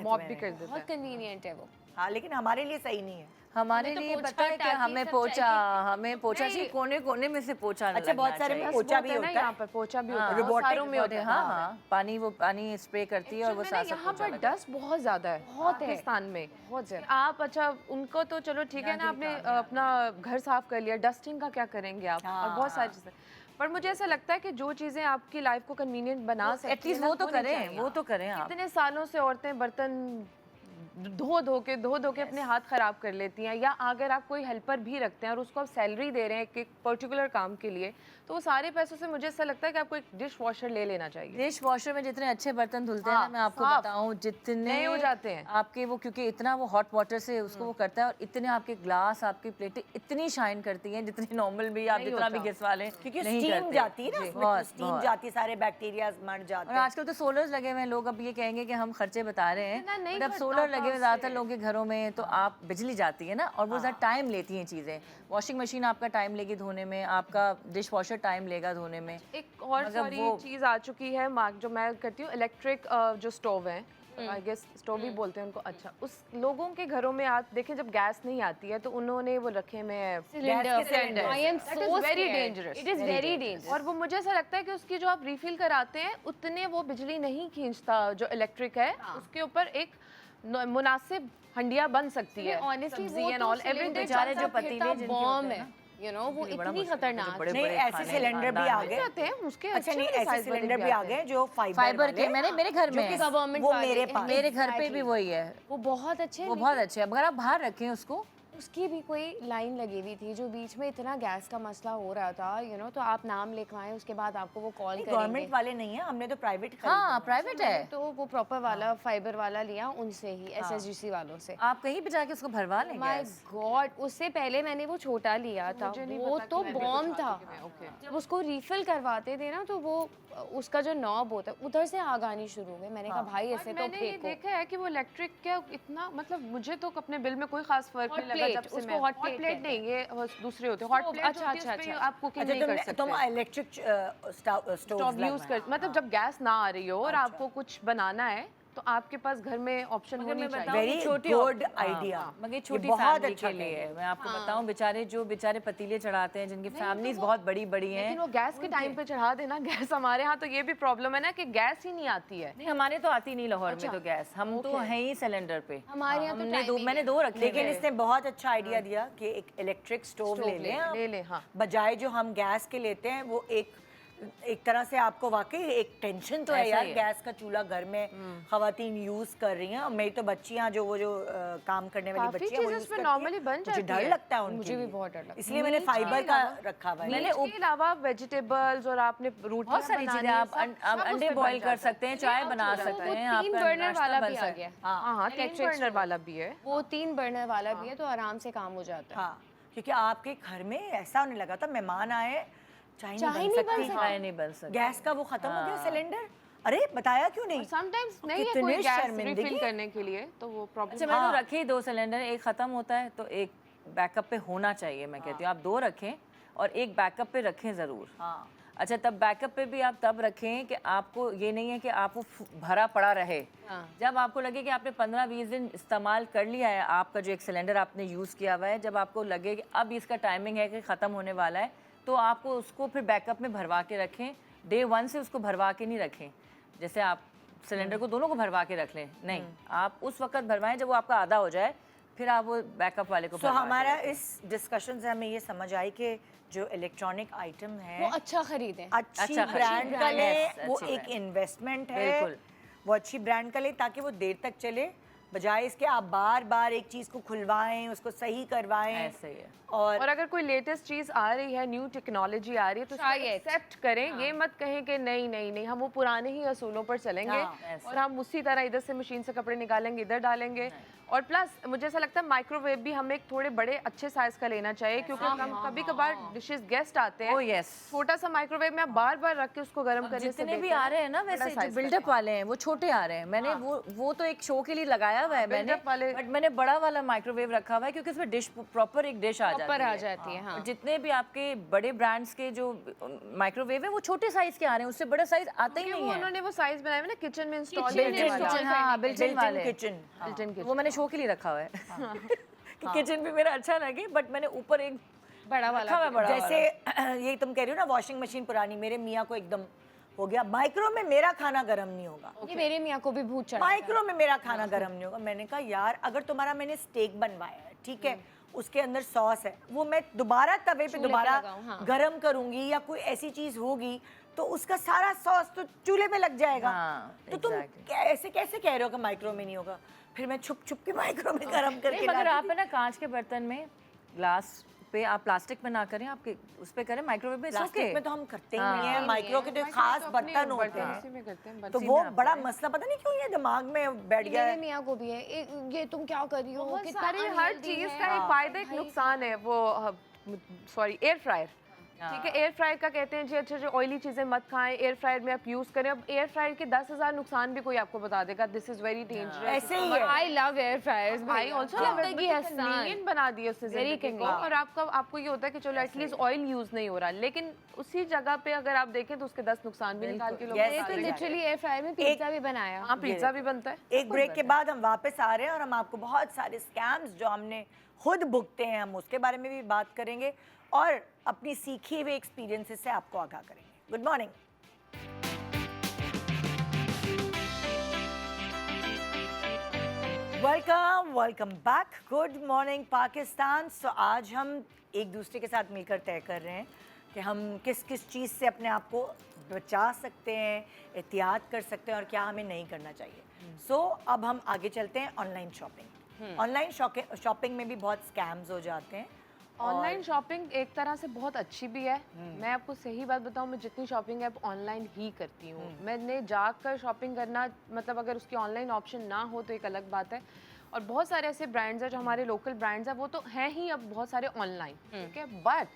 मॉप भी कर देता बहुत है। कन्वीनियंट है वो। हाँ, लेकिन हमारे लिए सही नहीं है। हमारे तो लिए पोछा पता है कि टाकी हमें सब पोछा चाहिए। हमें पोछा चाहिए, कोने कोने में से पोछा अच्छा, बहुत सारे में पोछा भी है ना, होता है। यहाँ पर पोछा भी होता है, रोबोटिक सारों में होता है। हाँ हाँ, पानी स्प्रे करती है और वो Actually, साथ यहाँ पर डस्ट बहुत ज्यादा है, बहुत है। पाकिस्तान में। बहुत ज्यादा। आप अच्छा, उनको तो चलो ठीक है ना, आपने अपना घर साफ कर लिया, डस्टिंग का क्या करेंगे आप, और बहुत सारी चीजें। पर मुझे ऐसा लगता है कि जो चीजें आपकी लाइफ को कन्वीनियंट बना सकती एटलीस्ट हैं वो ना, तो नहीं करें, चाहिए। वो तो करें आप। इतने सालों से औरतें बर्तन धो धो के अपने हाथ खराब कर लेती हैं, या अगर आप कोई हेल्पर भी रखते हैं और उसको आप सैलरी दे रहे हैं एक पर्टिकुलर काम के लिए, तो वो सारे पैसों से मुझे ऐसा लगता है कि आपको एक डिश वॉशर ले लेना चाहिए। डिश वॉशर में जितने अच्छे बर्तन धुलते हैं ना, हाँ, मैं आपको साफ। बताऊं, जितने नए हो जाते हैं। आपके वो, क्योंकि इतना वो हॉट वाटर से उसको वो करता है, और इतने आपके ग्लास, आपकी प्लेटें इतनी शाइन करती हैं जितनी नॉर्मल भी आप जितना भी घिसवा लें क्योंकि नहीं स्टीम करते। जाती है ना, जी, उसमें बहुत, स्टीम बहुत। जाती है, सारे बैक्टीरिया मर जाते और हैं। आजकल तो सोलर्स लगे हुए हैं, लोग अब ये कहेंगे कि हम खर्चे बता रहे इतना हैं, नहीं बट अब खर्चा सोलर होता लगे हुए ज़्यादातर लोगों के घरों में, तो आप बिजली जाती है ना, और वो ज़्यादा टाइम लेती हैं चीज़ें। वॉशिंग मशीन आपका टाइम लेगी धोने में, आपका डिश वॉशर टाइम लेगा धोने में। एक और मगर सॉरी वो- चीज़ आ चुकी है मार्क, जो मैं करती हूँ, इलेक्ट्रिक जो स्टोव है, आई गेस स्टोव भी बोलते हैं उनको। अच्छा, उस लोगों के घरों में आप देखें जब गैस नहीं आती है तो उन्होंने वो रखे में cylinder, I am That so is very scared. dangerous. It is very dangerous. और वो मुझे ऐसा लगता है कि उसकी जो आप रिफिल कराते हैं उतने वो बिजली नहीं खींचता जो इलेक्ट्रिक है। उसके ऊपर एक मुनासिब हंडिया बन सकती है, ऑनेस्टली सब्जी वो and तो all, everything बेचारे जो चलता पतीले फिरता जिनके बॉम्ब होते हैं है, यू नो, वो लिए बड़ा इतनी मुश्किल है, खतरनाक बड़े- नहीं, बड़े ऐसे खाने सिलेंडर भी आ गए। जाते हैं उसके अच्छा, नहीं, अच्छे ऐसे size सिलेंडर वाले भी आ गए जो फाइबर के, मेरे घर में है। गवर्नमेंट वो वाले, मेरे पास मेरे घर पे भी वही है, वो बहुत अच्छे हैं, वो बहुत अच्छे हैं। अगर आप बाहर रखें उसको, उसकी भी कोई लाइन लगी हुई थी जो बीच में इतना गैस का मसला हो रहा था, यू नो, तो आप नाम लिखवाएं, उसके बाद आपको वो कॉल करेंगे। गवर्नमेंट वाले नहीं है, हमने तो प्राइवेट हाँ प्राइवेट है, तो वो प्रॉपर वाला फाइबर वाला लिया उनसे ही, SSGC वालों से। आप कहीं भी जाके उसको भरवा लेंगे। माय गॉड, उससे पहले मैंने वो छोटा लिया था, वो तो बॉम्ब था। जब उसको रिफिल करवाते थे ना, तो वो उसका जो नॉब होता है उधर से आग आनी शुरू हो गई। मैंने कहा भाई ऐसे तो मैंने ये फेंको। देखा है कि वो इलेक्ट्रिक क्या इतना, मतलब मुझे तो अपने बिल में कोई खास फर्क Hot नहीं लगा plate, जब से उसको मैं hot हॉट plate प्लेट कहते नहीं, ये दूसरे होते हैं हॉट Stove, प्लेट। अच्छा, अच्छा, अच्छा। आप कुकिंग अच्छा, नहीं कर सकते, तुम इलेक्ट्रिक स्टोव यूज कर, मतलब जब गैस ना आ रही हो और आपको कुछ बनाना है तो आपके पास घर में ऑप्शन होनी मैं चाहिए। बताऊं, Very छोटी good हाँ, idea. हाँ, मगर ये छोटी बहुत फैमिली अच्छा के लिए कहते है। मैं आपको बताऊं, बेचारे पतीले चढ़ाते हैं, जिनकी फैमिलीज बहुत बड़ी बड़ी हैं। लेकिन वो गैस के टाइम पे चढ़ा देना, गैस हमारे यहाँ तो ये भी प्रॉब्लम है ना कि गैस ही नहीं आती है। नहीं, हमारे तो आती नहीं लाहौर में तो गैस, हम तो हैं ही सिलेंडर पे। हमारे यहाँ तो हमने दो, timing मैंने है। 2 रखे लेकिन हैं। इसने बहुत अच्छा आइडिया दिया कि एक इलेक्ट्रिक स्टोव ले लें आप, ले लें, हाँ। बजाय जो हम गैस के लेते हैं। वो एक तरह से आपको वाकई एक टेंशन तो है ऐसा यार, ही है। गैस का चूल्हा घर में खवातीन यूज कर रही हैं, और मेरी तो बच्चियां जो काम करने वाली काफी बच्चियां वो चीज़ें यूज इसमें करती हैं। normally बन मुझे जाती डर है। लगता है उनके मुझे भी लिए। बहुत डर लगता है। इसलिए मैंने फाइबर का रखा हुआ है। मैंने इसके अलावा वेजिटेबल्स और आपने रोटियां बहुत सारी चीजें आप अंडे बॉईल कर सकते हैं, चाय बना सकते वो हैं, 3 आपका बर्नर नाश्ता वाला बन भी आ सकता गया। हाँ हाँ, 3 बर्नर वाला भी है। वो 3 बर्नर वाला भी है, तो आराम से काम हो जाता है। हाँ, क्योंकि आपके घर में ऐसा होने लगा था, मेहमान आए, चाय चाय नहीं नहीं बन बन सकती, चाय नहीं बन सकती। गैस का वो खत्म हो गया सिलेंडर। अरे बताया क्यों नहीं? समटाइम्स नहीं है कितनी कोई गैस शर्मिंदगी। रिफिल करने के लिए, तो वो अच्छा, प्रॉब्लम। मैंने तो रखे ही 2 सिलेंडर, एक खत्म होता है तो एक बैकअप पे होना चाहिए। मैं कहती हूँ आप 2 रखें, और एक बैकअप पे रखें ज़रूर। हाँ अच्छा, तब बैकअप पे भी आप तब रखें कि आपको ये नहीं है कि आप वो भरा पड़ा रहे। जब आपको लगे कि आपने 15-20 दिन इस्तेमाल कर लिया है आपका जो एक सिलेंडर आपने यूज़ किया हुआ है, जब आपको लगे कि अब इसका टाइमिंग है कि ख़त्म होने वाला है, तो आपको उसको फिर बैकअप में भरवा के रखें। डे 1 से उसको भरवा के नहीं रखें, जैसे आप सिलेंडर को दोनों को भरवा के रख लें, नहीं, आप उस वक्त भरवाएं जब वो आपका आधा हो जाए, फिर आप वो बैकअप वाले को तो हमारा इस डिस्कशन से हमें ये समझ आई कि जो इलेक्ट्रॉनिक आइटम है वो अच्छा खरीदें। अच्छी अच्छा ब्रांड का brand, लें, yes, वो अच्छी एक brand। इन्वेस्टमेंट है, बिल्कुल। वो अच्छी ब्रांड का लें ताकि वो देर तक चले, बजाय इसके आप बार बार एक चीज़ को खुलवाएं, उसको सही करवाएं। ऐसे ही है। और अगर कोई लेटेस्ट चीज आ रही है, न्यू टेक्नोलॉजी आ रही है, तो Try it। एक्सेप्ट करें। ये मत कहें कि नहीं नहीं नहीं, हम वो पुराने ही असूलों पर चलेंगे हाँ, और हम उसी तरह इधर से मशीन से कपड़े निकालेंगे, इधर डालेंगे। और प्लस मुझे ऐसा लगता है माइक्रोवेव भी हमें एक थोड़े बड़े अच्छे साइज का लेना चाहिए, क्योंकि हम कभी कभार डिशेस गेस्ट आते हैं, Oh, yes। छोटा सा माइक्रोवेव में आप बार बार रख के उसको गर्म करने से जितने भी बेहतर आ है रहे हैं ना बड़ा वैसे जो size बिल्डअप वाले हैं वो छोटे आ रहे हैं। मैंने वो तो एक शो के लिए लगाया हुआ है मैंने, build-up वाले- बट मैंने बड़ा वाला माइक्रोवेव रखा हुआ है क्योंकि उसमें डिश प्रॉपर एक डिश आ ऊपर आ जाती जाती है। है। हाँ। और जितने भी आपके बड़े ब्रांड्स के जो माइक्रोवेव है वो छोटे साइज के आ रहे हैं, उससे बड़ा साइज आता ही क्योंकि नहीं वो है। उन्होंने वो साइज बनाए हुए ना किचन में इंस्टॉल Kitchen करने में वाला। install हाँ, करने के built-in वाले। किचन Built-in वो मैंने शो के लिए रखा हुआ है कि किचन भी मेरा अच्छा लगे, बट मैंने ऊपर एक बड़ा रखा वाला हुआ है बड़ा जैसे वाला। ये तुम कह रही हो ना वॉशिंग मशीन पुरानी, मेरे मियाँ को एकदम हो गया, माइक्रो में मेरा खाना गर्म नहीं होगा, ये मेरे मियाँ को भी भूत चढ़ा माइक्रो में मेरा खाना गर्म नहीं होगा। मैंने कहा यार अगर तुम्हारा मैंने स्टेक बनवाया है, ठीक है, उसके अंदर सॉस है, वो मैं दोबारा तवे पे चूल्हे पे दोबारा लगाऊं, हाँ। गर्म करूंगी या कोई ऐसी चीज होगी तो उसका सारा सॉस तो चूल्हे पे लग जाएगा। हाँ, तो तुम exactly। ऐसे कैसे कह रहे हो कि माइक्रो में नहीं होगा? फिर मैं छुप छुप के माइक्रो में गर्म करके नहीं, मगर लाती आप थी। है ना कांच के बर्तन में, ग्लास पे, आप प्लास्टिक में ना करें, आपके उस पे करें, माइक्रोवेव में प्लास्टिक में तो हम करते ही हाँ। नहीं है, माइक्रो के तो एक खास बर्तन होते हैं, उसी में करते हैं, तो वो बड़ा मसला पता नहीं क्यों ये दिमाग में बैठ गया मेरे है। मियाँ को भी है। ये तुम क्या कर रही हो? बहुत कितना सारी हर unhealthy चीज है। का एक फायदा एक नुकसान है। वो सॉरी, एयर फ्रायर, ठीक है, एयर फ्रायर का कहते हैं जी अच्छा जो ऑयली चीजें मत खाएं, एयर फ्रायर में आप यूज करें। अब एयर फ्रायर के 10,000 नुकसान भी कोई आपको बता देगा, दिस इज वेरी डेंजरस। ऐसे ही है। I love air fryers। I also love जिंदगी आसान। कन्वीनियंट बना दिया उसने Very जिंदगी को। convenient। और आपको ये होता है कि चलो एटलीस्ट ऑयल यूज नहीं हो रहा, लेकिन उसी जगह पे अगर आप देखें तो उसके 10 नुकसान भी निकाल के लोग Yes, बता तो देंगे। लिटरली एयर फ्रायर में पिज्जा भी बनाया। हाँ, पिज्जा भी बनता है। एक ब्रेक के बाद हम वापस आ रहे हैं और हम आपको बहुत सारे स्कैम्स जो हमने खुद भुगते हैं हम उसके बारे में भी बात करेंगे और अपनी सीखे हुए एक्सपीरियंसेस से आपको आगाह करेंगे। Good morning. Welcome back. Good morning Pakistan. So आज हम एक दूसरे के साथ मिलकर तय कर रहे हैं कि हम किस किस चीज़ से अपने आप को बचा सकते हैं, एहतियात कर सकते हैं और क्या हमें नहीं करना चाहिए। सो अब हम आगे चलते हैं ऑनलाइन शॉपिंग। ऑनलाइन शॉपिंग में भी बहुत स्कैम्स हो जाते हैं। ऑनलाइन शॉपिंग एक तरह से बहुत अच्छी भी है। मैं आपको सही बात बताऊं, मैं जितनी शॉपिंग है अब ऑनलाइन ही करती हूँ। मैंने जाकर शॉपिंग करना, मतलब अगर उसकी ऑनलाइन ऑप्शन ना हो तो एक अलग बात है। और बहुत सारे ऐसे ब्रांड्स हैं जो हमारे लोकल ब्रांड्स हैं, वो तो हैं ही अब बहुत सारे ऑनलाइन, ठीक है। बट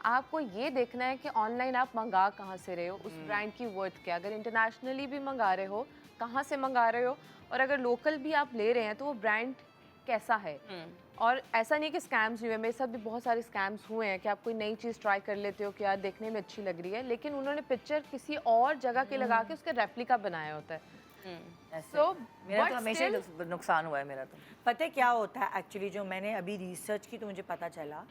आपको ये देखना है कि ऑनलाइन आप मंगा कहाँ से रहे हो, उस ब्रांड की वर्थ क्या। अगर इंटरनेशनली भी मंगा रहे हो, कहाँ से मंगा रहे हो, और अगर लोकल भी आप ले रहे हैं तो वो ब्रांड कैसा है। और ऐसा नहीं कि स्कैम्स हुए, मेरे साथ भी बहुत सारे स्कैम्स हुए हैं कि आप कोई नई चीज़ ट्राई कर लेते हो कि यार देखने में अच्छी लग रही है, लेकिन उन्होंने पिक्चर किसी और जगह के लगा के उसका रेप्लिका बनाया होता है। So, मेरा but तो हमेशा ही still- नुकसान हुआ है मेरा तो। पता है क्या होता है एक्चुअली, जो मैंने अभी रिसर्च की तो मुझे पता चला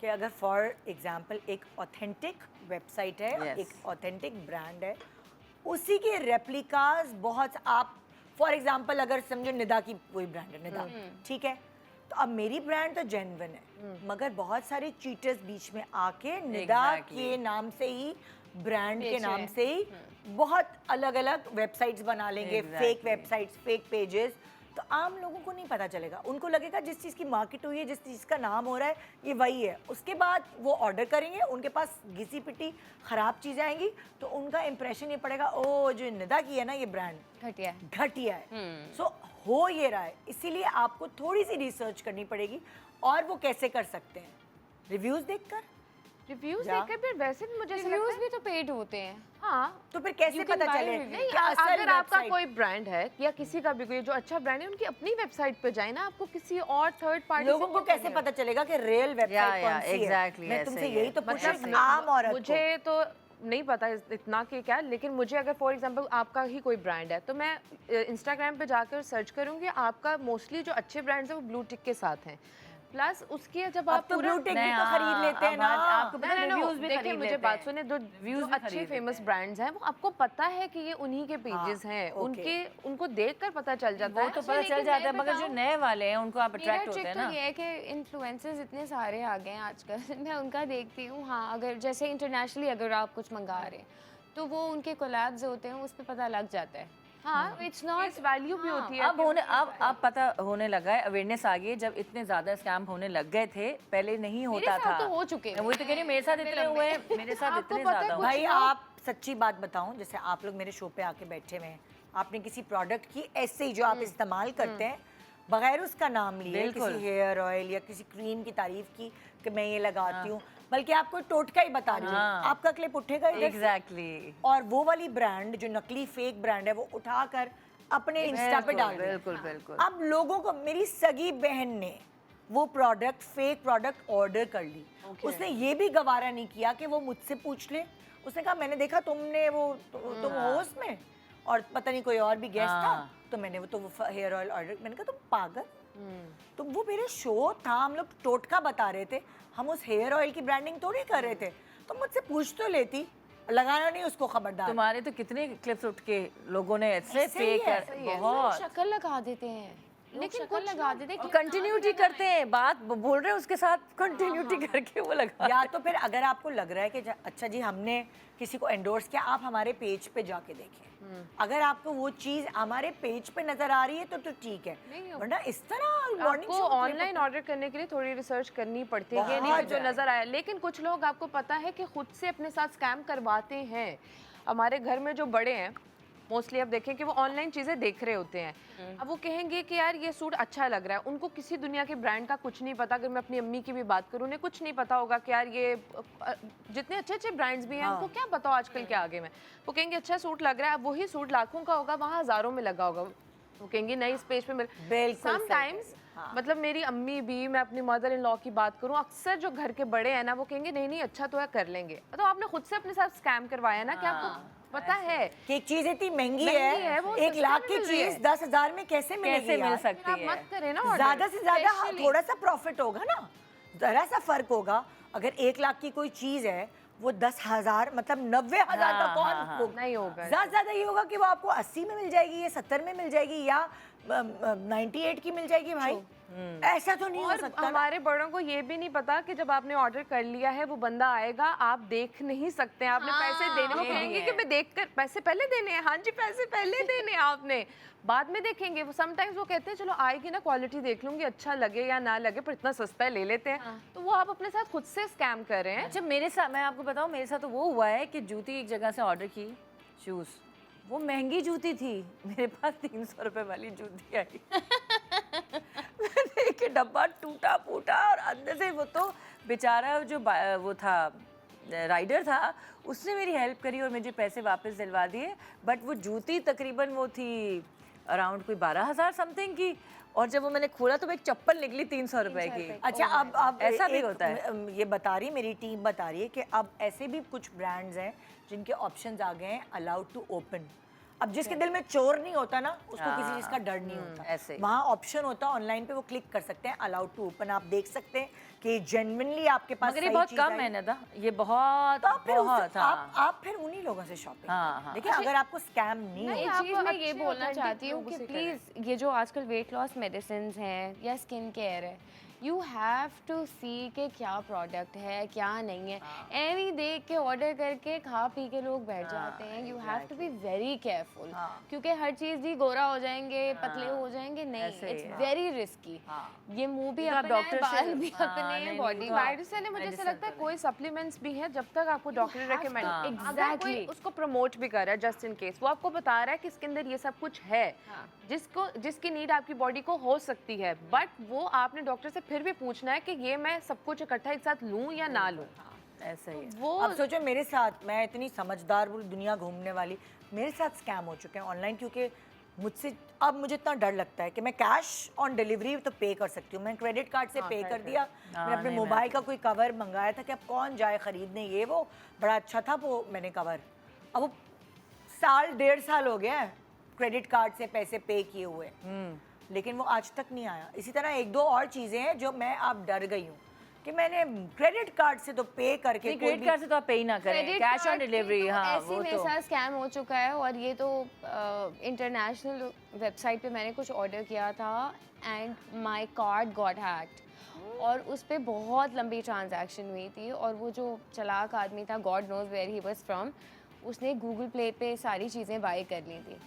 कि अगर फॉर एग्जांपल एक ऑथेंटिक वेबसाइट है, Yes। एक ऑथेंटिक ब्रांड है, उसी के रेप्लिकाज बहुत, आप फॉर एग्जांपल अगर समझो निदा की कोई ब्रांड है, निदा, ठीक है, तो अब मेरी ब्रांड तो जेन्युइन है, मगर बहुत सारे चीटर्स बीच में आके निदा Exactly। के नाम से ही, ब्रांड के बेच नाम रहे से ही बहुत अलग अलग वेबसाइट्स बना लेंगे, fake Exactly। Websites, fake pages. तो आम लोगों को नहीं पता चलेगा, उनको लगेगा जिस चीज़ की मार्केट हुई है, जिस चीज़ का नाम हो रहा है ये वही है। उसके बाद वो ऑर्डर करेंगे, उनके पास घिसी पिटी ख़राब चीज़ें आएंगी, तो उनका इंप्रेशन ये पड़ेगा, ओ जो निदा की है ना ये ब्रांड घटिया। घटिया है। सो हो ये रहा है, इसीलिए आपको थोड़ी सी रिसर्च करनी पड़ेगी। और वो कैसे कर सकते हैं? रिव्यूज़ देखकर, रिव्यूज जा। देखकर फिर वैसे भी मुझे ऐसा लगता रिव्यूज है भी तो पेड होते हैं। हाँ, तो फिर कैसे You can पता buy चले review. नहीं, कि असल अगर आपका website- कोई ब्रांड है या किसी का भी कोई जो अच्छा ब्रांड है, उनकी अपनी वेबसाइट पे जाए ना, आपको किसी और थर्ड पार्टी लोगों को कैसे पता चलेगा कि रियल वेबसाइट या, कौन सी है? exactly मैं ऐसे तुमसे ही यही है। तो पूछ मतलब रही हूँ, आम औरत मुझे तो नहीं पता इतना कि क्या, लेकिन मुझे अगर फॉर एग्जांपल आपका ही कोई ब्रांड है तो मैं इंस्टाग्राम पे जाकर सर्च करूंगी, आपका मोस्टली जो अच्छे ब्रांड्स हैं वो ब्लू टिक के साथ हैं, प्लस उसकी जब को। आप अब तो पूरा ब्लू टिक भी नहीं, तो खरीद हाँ, लेते हैं अब ना। आपको पता है, नहीं, reviews भी देखिए खरीद मुझे लेते बात हैं। सुने, जो Reviews जो भी अच्छे खरीद फेमस लेते हैं। ब्रांड्स हैं वो आपको पता है कि ये उन्हीं के पेजेस हाँ, हैं, ओके। उनको देखकर पता चल जाता वो है। तो पता लेकिन चल जाता है, मैं मगर जो बताऊं, नए वाले हैं उनको आप मेरा अट्रैक्ट होते ट्रिक हैं तो ना। ये है कि इन्फ्लुएंसर्स इतने सारे आ गए हैं आजकल मैं उनका देखती हूँ। हाँ, अगर जैसे इंटरनेशनली अगर आप कुछ मंगा रहे हैं तो वो उनके कोलैब्स होते हैं, उस पर पता लग जाता है। हाँ, इट्स नॉट वैल्यू भी होती है। अब पता होने लगा है, अवेयरनेस आ गई है। जब इतने ज्यादा स्कैम होने लग गए थे, पहले नहीं होता साथ था। तो हो चुके मैं वही तो कह रही हूँ, मेरे साथ इतने हुए हैं, मेरे साथ आपको इतने पता है ज्यादा कुछ हुए। भाई आप सच्ची बात बताऊं, जैसे आप लोग मेरे शो पे आके बैठे हुए हैं, आपने किसी प्रोडक्ट की ऐसे ही जो आप इस्तेमाल करते हैं बगैर उसका नाम लिए, बिल्कुल। किसी हेयर ऑयल या किसी क्रीम की तारीफ की कि मैं ये लगाती हूँ, बल्कि आपको टोटका ही बता रही हूँ, हाँ। आपका क्लिप उठेगा इधर से, एग्जैक्टली, और वो वाली ब्रांड जो नकली फेक ब्रांड है वो उठाकर अपने इंस्टा पे डाल दिया। बिल्कुल बिल्कुल। अब लोगों को, मेरी सगी बहन ने वो प्रोडक्ट, फेक प्रोडक्ट ऑर्डर कर ली। उसने ये भी गवारा नहीं किया कि वो मुझसे पूछ ले। उसने कहा मैंने देखा तुमने वो तुम हो उसमें, और पता नहीं कोई और भी गेस्ट था, तो मैंने वो हेयर ऑयल ऑर्डर। मैंने कहा तुम पागल, तो वो मेरे शो था, हम लोग टोटका बता रहे थे, हम उस हेयर ऑयल की ब्रांडिंग थोड़ी कर रहे थे। तो मुझसे पूछ तो लेती, लगाना नहीं उसको, खबरदार। तुम्हारे तो कितने क्लिप्स उठ के लोगों ने ऐसे ऐसे ही फेक है, बहुत शक्ल लगा देते हैं, लेकिन कुछ लगा देते हैं। कंटिन्यूटी करते हैं, बात बोल रहे हैं उसके साथ कंटिन्यूटी करके वो लगा। या तो फिर अगर आपको लग रहा है कि अच्छा जी हमने किसी को एंडोर्स किया, आप हमारे पेज पे जाके देखें। अगर आपको वो चीज हमारे पेज पे नजर आ रही है तो ठीक है, वरना इस तरह मॉर्निंग आपको ऑनलाइन ऑर्डर करने के लिए थोड़ी रिसर्च करनी पड़ती है, ये नहीं कि जो नजर आया। लेकिन कुछ लोग आपको पता है कि खुद से अपने साथ स्कैम करवाते हैं। हमारे घर में जो बड़े हैं मोस्टली आप देखें कि वो ऑनलाइन चीज़ें देख रहे होते हैं। अब वो कहेंगे कि यार ये सूट अच्छा लग रहा है, उनको किसी दुनिया के ब्रांड का कुछ नहीं पता। अगर मैं अपनी अम्मी की भी बात करूँ, उन्हें कुछ नहीं पता होगा कि यार ये जितने अच्छे अच्छे ब्रांड्स भी हैं, उनको क्या पता हो आजकल के आगे में। वो कहेंगे अच्छा सूट लग रहा है, अब वही सूट लाखों का होगा, वहाँ हज़ारों में लगा होगा। वो कहेंगे नहीं इस पेज पे मिल। बिल्कुल सही समटाइम्स मतलब मेरी अम्मी भी, मैं अपनी मदर इन लॉ की बात करूं, अक्सर जो घर के बड़े हैं ना वो कहेंगे नहीं नहीं अच्छा तो है, कर लेंगे। तो आपने खुद से अपने साथ स्कैम करवाया ना, कि आपको पता है कि एक चीज इतनी महंगी है, है, वो 1 लाख सस्ते की में मिल रही चीज है। 10,000 में कैसे मिलेगी कैसे मिल यार? सकती आप है? मत करें ना order। ज्यादा से ज्यादा Especially- थोड़ा सा प्रॉफिट होगा ना, जरा सा फर्क होगा। अगर 1 लाख की कोई चीज है वो 10,000 मतलब 90,000 का हाँ, कौन हाँ, हाँ। नहीं होगा। ज्यादा से ज्यादा ये होगा कि वो आपको 80 में मिल जाएगी या 70 में मिल जाएगी या 98 की मिल जाएगी भाई। ऐसा तो नहीं हो और सकता ना। हमारे बड़ों को ये भी नहीं पता कि जब आपने ऑर्डर कर लिया है वो बंदा आएगा, आप देख नहीं सकते हैं, आपने पैसे देने। वो ये भी कहेंगे है। कि मैं देख कर पैसे पहले देने हैं। हाँ जी, पैसे पहले देने हैं आपने, बाद में देखेंगे। वो समटाइम्स वो कहते हैं चलो आएगी ना, क्वालिटी देख लूंगी, अच्छा लगे या ना लगे, पर इतना सस्ता है ले लेते हैं। तो वो आप अपने साथ खुद से स्कैम कर रहे हैं। अच्छा मेरे साथ, मैं आपको बताऊं, मेरे साथ तो वो हुआ है कि जूती एक जगह से ऑर्डर की, शूज़, वो महंगी जूती थी, मेरे पास 300 रुपए वाली जूती आई। मैंने एक डब्बा टूटा फूटा, और अंदर से वो तो बेचारा जो वो था राइडर था, उसने मेरी हेल्प करी और मुझे पैसे वापस दिलवा दिए। बट वो जूती तकरीबन वो थी अराउंड कोई 12,000 समथिंग की, और जब वो मैंने खोला तो वो एक चप्पल निकली 300 रुपए की। अच्छा अब ऐसा भी एक होता है। ये बता रही, मेरी टीम बता रही है कि अब ऐसे भी कुछ ब्रांड्स हैं जिनके ऑप्शंस आ गए हैं अलाउड टू ओपन। अब जिसके दिल में चोर नहीं होता ना, उसको किसी चीज का डर नहीं होता। ऐसे ही। वहाँ ऑप्शन होता है ऑनलाइन पे, वो क्लिक कर सकते हैं अलाउड टू ओपन। आप देख सकते हैं कि जेन्युइनली आपके पास मगर ये सही बहुत चीज़ कम आई। है नदा, ये बहुत तो आप फिर बहुत आप फिर उन्हीं लोगों से शॉपिंग हाँ, हाँ। देखिए, अगर आपको स्कैम नहीं एक हो। चीज़ मैं ये बोलना चाहती हूँ कि प्लीज़ ये जो आजकल वेट लॉस मेडिसिन हैं या स्किन केयर है, यू हैव टू सी के क्या प्रोडक्ट है क्या नहीं है। एनी देख के ऑर्डर करके खा पी के लोग बैठ जाते हैं। You have to be very careful, क्योंकि हर चीज़ ही गोरा हो जाएंगे, पतले हो जाएंगे, नहीं, इट्स वेरी रिस्की। ये मुंह भी अपने हैं, बाल भी अपने हैं, बॉडी मेडिसिन है, मुझे ऐसा लगता है कोई सप्लीमेंट्स भी हैं, जब तक आपको डॉक्टर रिकमेंड, अगर कोई उसको प्रमोट भी कर रहा है जस्ट इन केस, वो आपको बता रहा है कि इसके अंदर ये सब कुछ है जिसकी नीड आपकी बॉडी को हो सकती है, बट वो आपने डॉक्टर से फिर भी पूछना है कि ये मैं सब कुछ इकट्ठा एक साथ लूं या ना लूं। ऐसा ही है। वो अब सोचो मेरे साथ, मैं इतनी समझदार पूरी दुनिया घूमने वाली, मेरे साथ स्कैम हो चुके हैं ऑनलाइन, क्योंकि मुझसे अब मुझे इतना डर लगता है कि मैं कैश ऑन डिलीवरी तो पे कर सकती हूँ, मैं क्रेडिट कार्ड से पे कर दिया। मैंने अपने मोबाइल का कोई कवर मंगाया था कि अब कौन जाए ख़रीदने, ये वो बड़ा अच्छा था वो, मैंने कवर, अब वो साल 1.5 साल हो गया है क्रेडिट कार्ड से पैसे पे किए हुए, लेकिन वो आज तक नहीं आया। इसी तरह एक दो और चीज़ें हैं जो मैं अब डर गई हूँ कि मैंने क्रेडिट कार्ड से तो पे करके क्रेडिट कार्ड से तो आप पे ही ना करें, क्रेडिट कैश ऑन कार्ड पे डिलीवरी। तो हाँ ऐसे वो मेरे तो साथ स्कैम हो चुका है, और ये तो इंटरनेशनल वेबसाइट पे मैंने कुछ ऑर्डर किया था and my card got hacked, और उस पे बहुत लंबी ट्रांजैक्शन हुई थी, और वो जो चालाक आदमी था, god knows where he was from, उसने गूगल प्ले पे सारी चीज़ें बाय कर ली थी।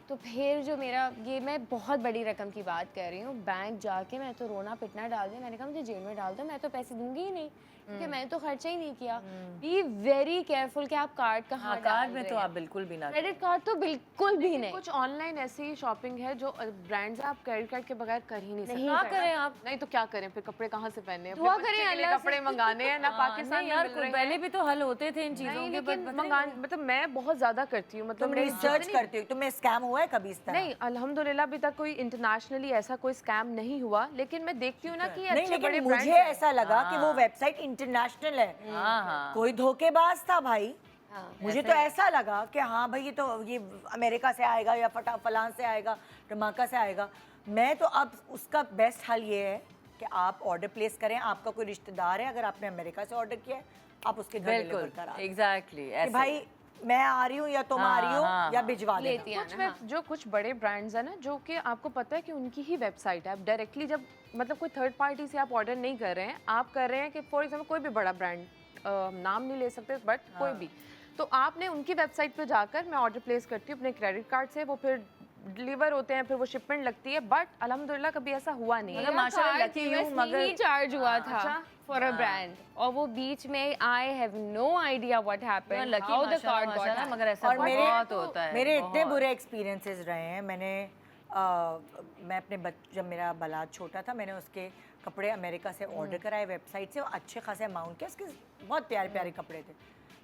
तो फिर जो मेरा, ये मैं बहुत बड़ी रकम की बात कर रही हूँ, बैंक जाके मैं तो रोना पिटना डाल दिया, मैंने कहा मुझे जेल में डाल दो, मैं तो पैसे दूंगी ही नहीं, क्योंकि मैंने तो खर्चा ही नहीं किया। बी वेरी केयरफुल कि आप कार्ड कहाँ हाँ, कार्ड में तो आप बिल्कुल भी ना क्रेडिट कार्ड तो बिल्कुल भी नहीं। कुछ ऑनलाइन ऐसी शॉपिंग है जो ब्रांड्स आप क्रेडिट कार्ड के बगैर कर ही नहीं सकते। क्या करें आप? नहीं तो क्या करें फिर, कपड़े कहाँ से पहने, अपने दुआ बच्चे करें के लिए अल्लाह कपड़े मंगाने हैं ना, पाकिस्तान नहीं में यार, मिल रहे पहले हैं। भी तो हल होते थे इन चीज़ों नहीं के, लेकिन बट मंगान मतलब मैं बहुत ज्यादा करती हूँ, मतलब तुम मेरी रिसर्च जितनी- करते हो, तुम्हें स्कैम हुआ है कभी इस तरह? नहीं अल्हम्दुलिल्लाह अभी तक कोई इंटरनेशनली ऐसा कोई स्कैम नहीं हुआ, लेकिन मैं देखती हूँ ना कि ये नहीं, अच्छे बड़े लेकिन ब्रांड्स मुझे हैं। ऐसा लगा कि वो वेबसाइट इंटरनेशनल है, हाँ हाँ कोई धोखेबाज था भाई। हाँ, मुझे तो ऐसा लगा कि हाँ भाई ये अमेरिका से आएगा या फलान से आएगा, धमाका से आएगा। मैं तो अब उसका बेस्ट हल ये है कि आप ऑर्डर प्लेस करें, आपका कोई रिश्तेदार है, अगर आपने अमेरिका से ऑर्डर किया है, आप उसके घर डिलीवर बिल्कुल करा दें। एग्जैक्टली कि ऐसे। भाई मैं आ रही हूँ या तुम आ रही हो हाँ, या हाँ। भिजवा देना। लेती कुछ में जो कुछ बड़े ब्रांड्स हैं ना, जो कि आपको पता है कि उनकी ही वेबसाइट है, आप डायरेक्टली जब मतलब कोई थर्ड पार्टी से आप ऑर्डर नहीं कर रहे हैं, आप कर रहे हैं कि फॉर एग्जांपल कोई भी बड़ा ब्रांड, नाम नहीं ले सकते बट कोई भी, तो आपने उनकी वेबसाइट पे जाकर मैं ऑर्डर प्लेस करती हूँ अपने क्रेडिट कार्ड से, वो फिर डिलीवर होते हैं, फिर वो शिपमेंट लगती है, बट अल्हम्दुलिल्लाह कभी ऐसा हुआ नहीं है। मगर माशाल्लाह लकी हूँ, मगर ही चार्ज हुआ था अच्छा। फॉर अ ब्रांड, और वो बीच में I have no idea what happened, lucky how the card got माशाल्लाह, मगर ऐसा और बहुत होता है। मेरे इतने बहुत। बुरे एक्सपीरियंसेस रहे हैं। मैं अपने जब मेरा बालात छोटा था, मैंने उसके कपड़े अमेरिका से ऑर्डर कराए वेबसाइट से, अच्छे खासे अमाउंट के, उसके बहुत प्यारे प्यारे कपड़े थे।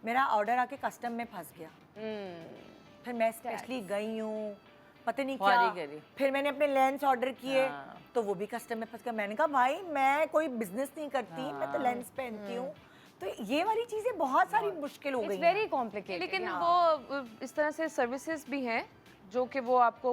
मेरा ऑर्डर आके कस्टम में फंस गया, फिर मैं स्पेशली गई हूँ, पता नहीं ख्वारी क्या, करी। फिर मैंने अपने लेंस ऑर्डर किए, हाँ। तो वो भी कस्टम में फंस गया। मैंने कहा भाई मैं कोई बिजनेस नहीं करती, मैं तो लेंस पहनती हूँ। तो ये वाली चीज़ें बहुत सारी मुश्किल हो गई इट्स हैं। Very complicated. लेकिन वो इस तरह से सर्विसेज भी हैं जो कि वो आपको